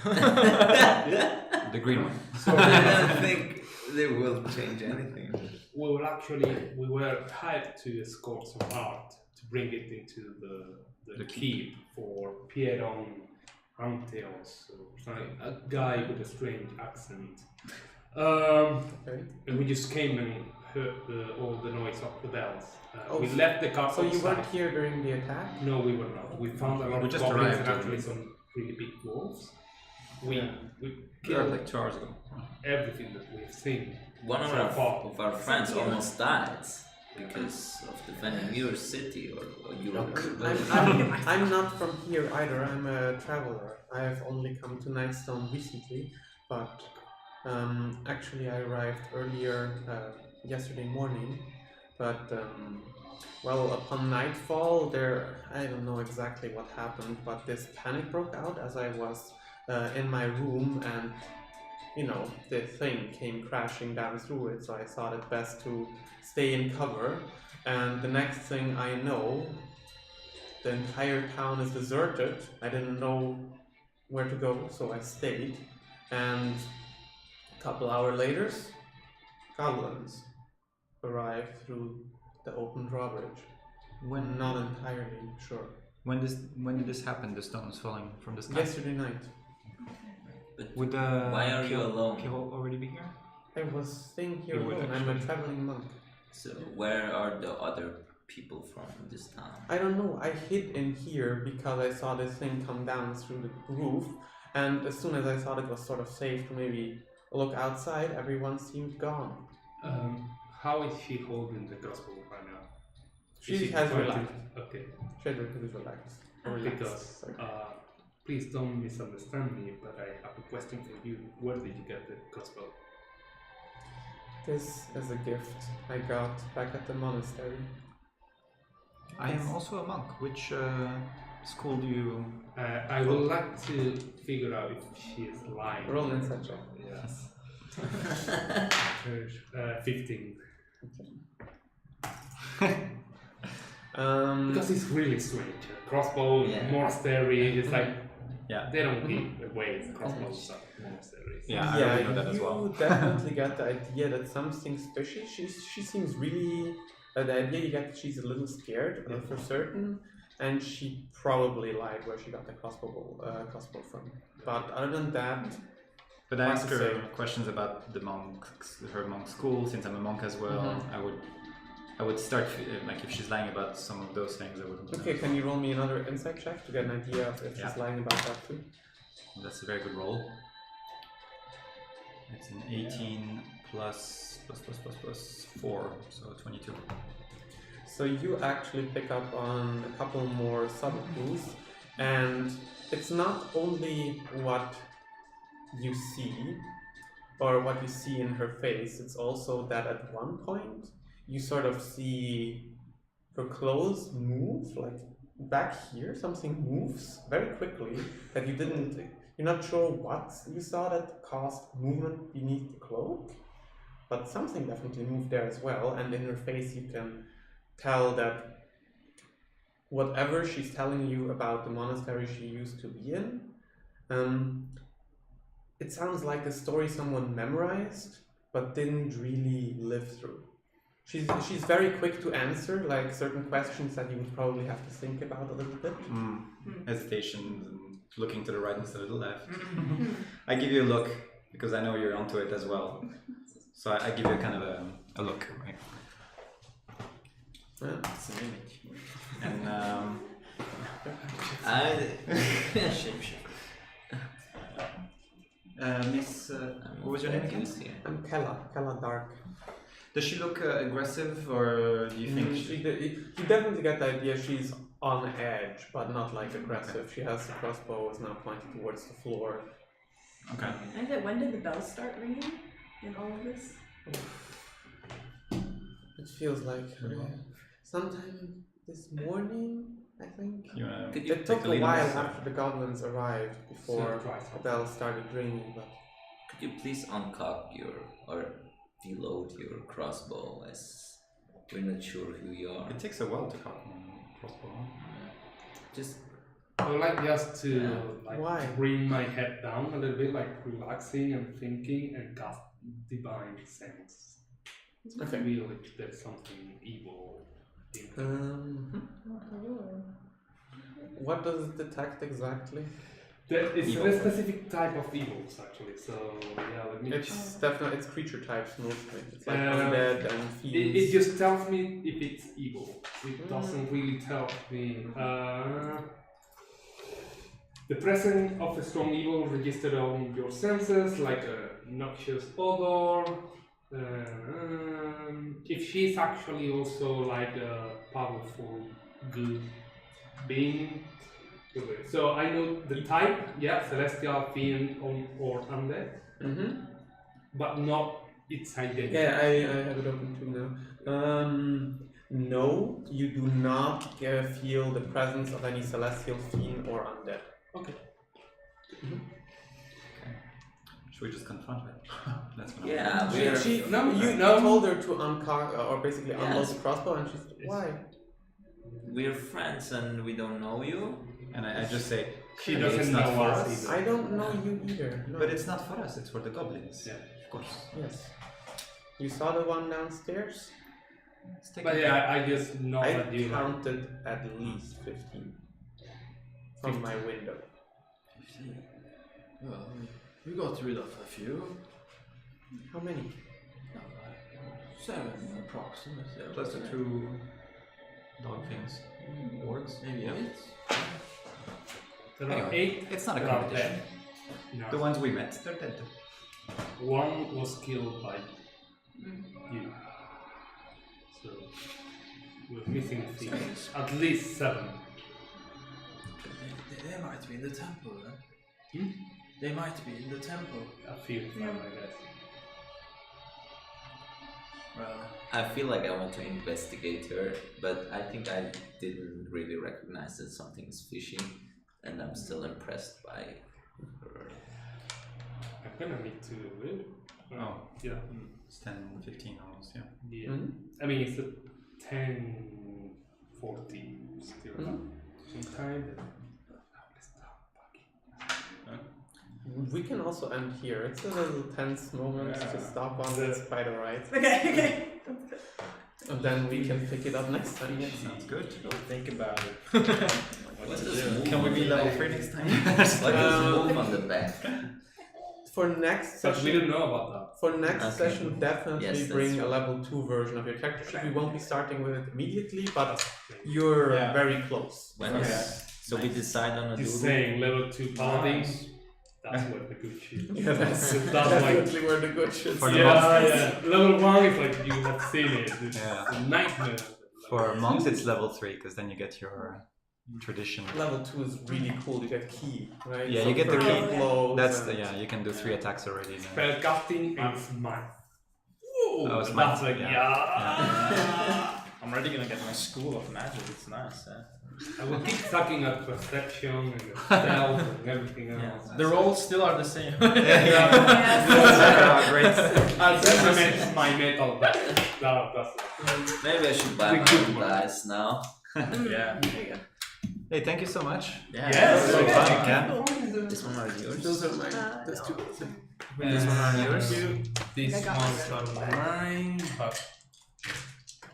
The green one. So I don't think they will change anything. We were hired to escort some art to bring it into the keep for Pieron Anteos, a guy with a strange accent. Okay. And we just came and heard all the noise of the bells. Oh, We left the car So you outside. weren't here during the attack? No, we were not. We found a lot We of just goblins arrived and actually and- some pretty big wolves. We Yeah. killed Like 2 hours ago. everything that we've seen. One of So far. our friends almost died because of defending your city or Europe. I'm not from here either. I'm a traveler. I have only come to Nightstone recently, but actually I arrived earlier yesterday morning. But well, upon nightfall, I don't know exactly what happened, but this panic broke out as I was in my room, and you know, the thing came crashing down through it, so I thought it best to stay in cover. And the next thing I know, the entire town is deserted. I didn't know where to go, so I stayed. And a couple hours later, goblins arrived through the open drawbridge. When Not entirely sure. when did this happen? The stones falling from the sky. Yesterday night. Would the Why are you alone? People already be here? I was staying here You would alone. I'm a actually. traveling monk. So where are the other people from this town? I don't know. I hid in here because I saw this thing come down through the roof, and as soon as I thought it was sort of safe to maybe look outside, everyone seemed gone. How is she holding the crossbow right now? Is She has trying to- relaxed. Okay. She has relaxed. Because Sorry. please don't misunderstand me, but I have a question for you. Where did you get the crossbow? This is a gift I got back at the monastery. I am also a monk. Which school do you? I would like to figure out if she is lying. Roll an insight check. Yes. 15. Because it's really strange. A crossbow, Yeah. monastery, it's like Yeah. they don't give away crossbows at monasteries. Yeah, I already know that as well. You definitely get the idea that something's fishy. She seems really. The idea you get, she's a little scared for certain, and she probably lied where she got the crossbow from. But other than that, But I hard ask to her say. questions about the her monk school. Since I'm a monk as well, Mhm. I would start like if she's lying about some of those things, I wouldn't. Okay, can you roll me another insight check to get an idea of if she's Yeah. lying about that too? That's a very good roll. It's an 18 plus 4, so 22. So you actually pick up on a couple more subtle clues, and it's not only what you see or what you see in her face, it's also that at one point you sort of see her clothes move, like back here something moves very quickly that you're not sure what you saw that caused movement beneath the cloak, but something definitely moved there as well, and in her face you can tell that whatever she's telling you about the monastery she used to be in, it sounds like a story someone memorized but didn't really live through. She's very quick to answer, like certain questions that you would probably have to think about a little bit. Hesitation and looking to the right instead of the left. I give you a look because I know you're onto it as well. So I give you kind of a look, right? Yeah. It's an image. And Miss, what was your name again? I'm Kella Dark. Does she look aggressive, or do you think You definitely get the idea she's on edge, but not like aggressive. She has the crossbow is now pointed towards the floor. Okay. And when did the bells start ringing in all of this? It feels like sometime this morning, I think. Could It took a while after the goblins arrived before Surprise. the bells started ringing, but Could you please uncock your or reload your crossbow, as we're not sure who you are. It takes a while to cock a crossbow. Just I would like just to Why? bring my head down a little bit, like relaxing and thinking, and cast divine sense. Okay. Feel if there's something evil in What does it detect exactly? It's Evil. a specific type of evils, actually. So yeah, let me. It's definitely it's creature types mostly. It's like Um, undead and fiends. It just tells me if it's evil. It doesn't really tell me. The presence of a strong evil registered on your senses, like a noxious odor. If she's actually also like a powerful, good being. So I know the type, yeah, celestial, fiend, or undead, but not its identity. Yeah, I have it open too now. No, you do not feel the presence of any celestial fiend or undead. Okay. Should we just confront her? That's what yeah, She, we're you told her to uncock or basically unload Yes. the crossbow, and she's why? we're friends and we don't know you. And I just say, She "Clearly doesn't it's not know for us us. either. I don't know you either. No. But it's not for us, it's for the goblins. Yeah. Of course. Yes. You saw the one downstairs? Let's take But a yeah, I just know I that you counted at least 15 from my window. 15. Well, we got rid of a few. How many? 7 approximately. Plus the 2 dog things. Orcs. Maybe 8. There are Anyway, 8. it's not a There are competition. 10. No. The ones we met, they're dead. One was killed by you. So we're missing things. At least 7. They might be in the temple then. Hmm? They might be in the temple. A few of them, I guess. Well, I feel like I want to investigate her, but I think I didn't really recognize that something is fishy, and I'm still impressed by her. I'm gonna need to live. Oh. Yeah. It's 10, 15 almost, yeah. Yeah. Mhm. I mean, it's a 10:40 still. Some time. We can also end here. It's a little tense moment to stop on. It's quite alright. Okay. And then we can pick it up next time. Sounds good. think about it. What does move Can we on be the level back? 3 next time? What does move on the back? For next But we session, don't know about that. for next Okay. session, definitely Yes, that's bring a true. level 2 version of your character sheet. We won't be starting with it immediately, but you're Yeah. very close. When is, so we decide on a You're doodle? saying level 2 paladin. That's where the good shit. Yeah, that's That's like definitely where the good shit's For the yeah. Level 1 is like you have seen it. It's Yeah. a nightmare. For monks, it's level 3 because then you get your tradition. Level 2 is really cool. You get key, right? Yeah, you get the further key. blows That's and- the, yeah. You can do 3 attacks already. Then. Spellcasting and smite. Whoa! Oh, smite, That's like, yeah. yeah. I'm already gonna get my school of magic. It's nice. I will keep sucking at perception and stealth and everything else. The rolls still are the same. Great. I'll implement my metal. That's Maybe I should buy The my good own one. dice now. Yeah. There you go. Hey, thank you so much. Yeah. Yes. So Okay. fun. Yeah. This one are yours. Those are mine. Uh, Those two. This one are yours. This I got one's mine. are mine, but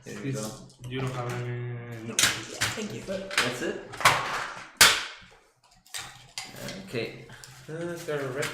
Here you go. you don't have any. No. Thank you. That's it. Okay. Is there a red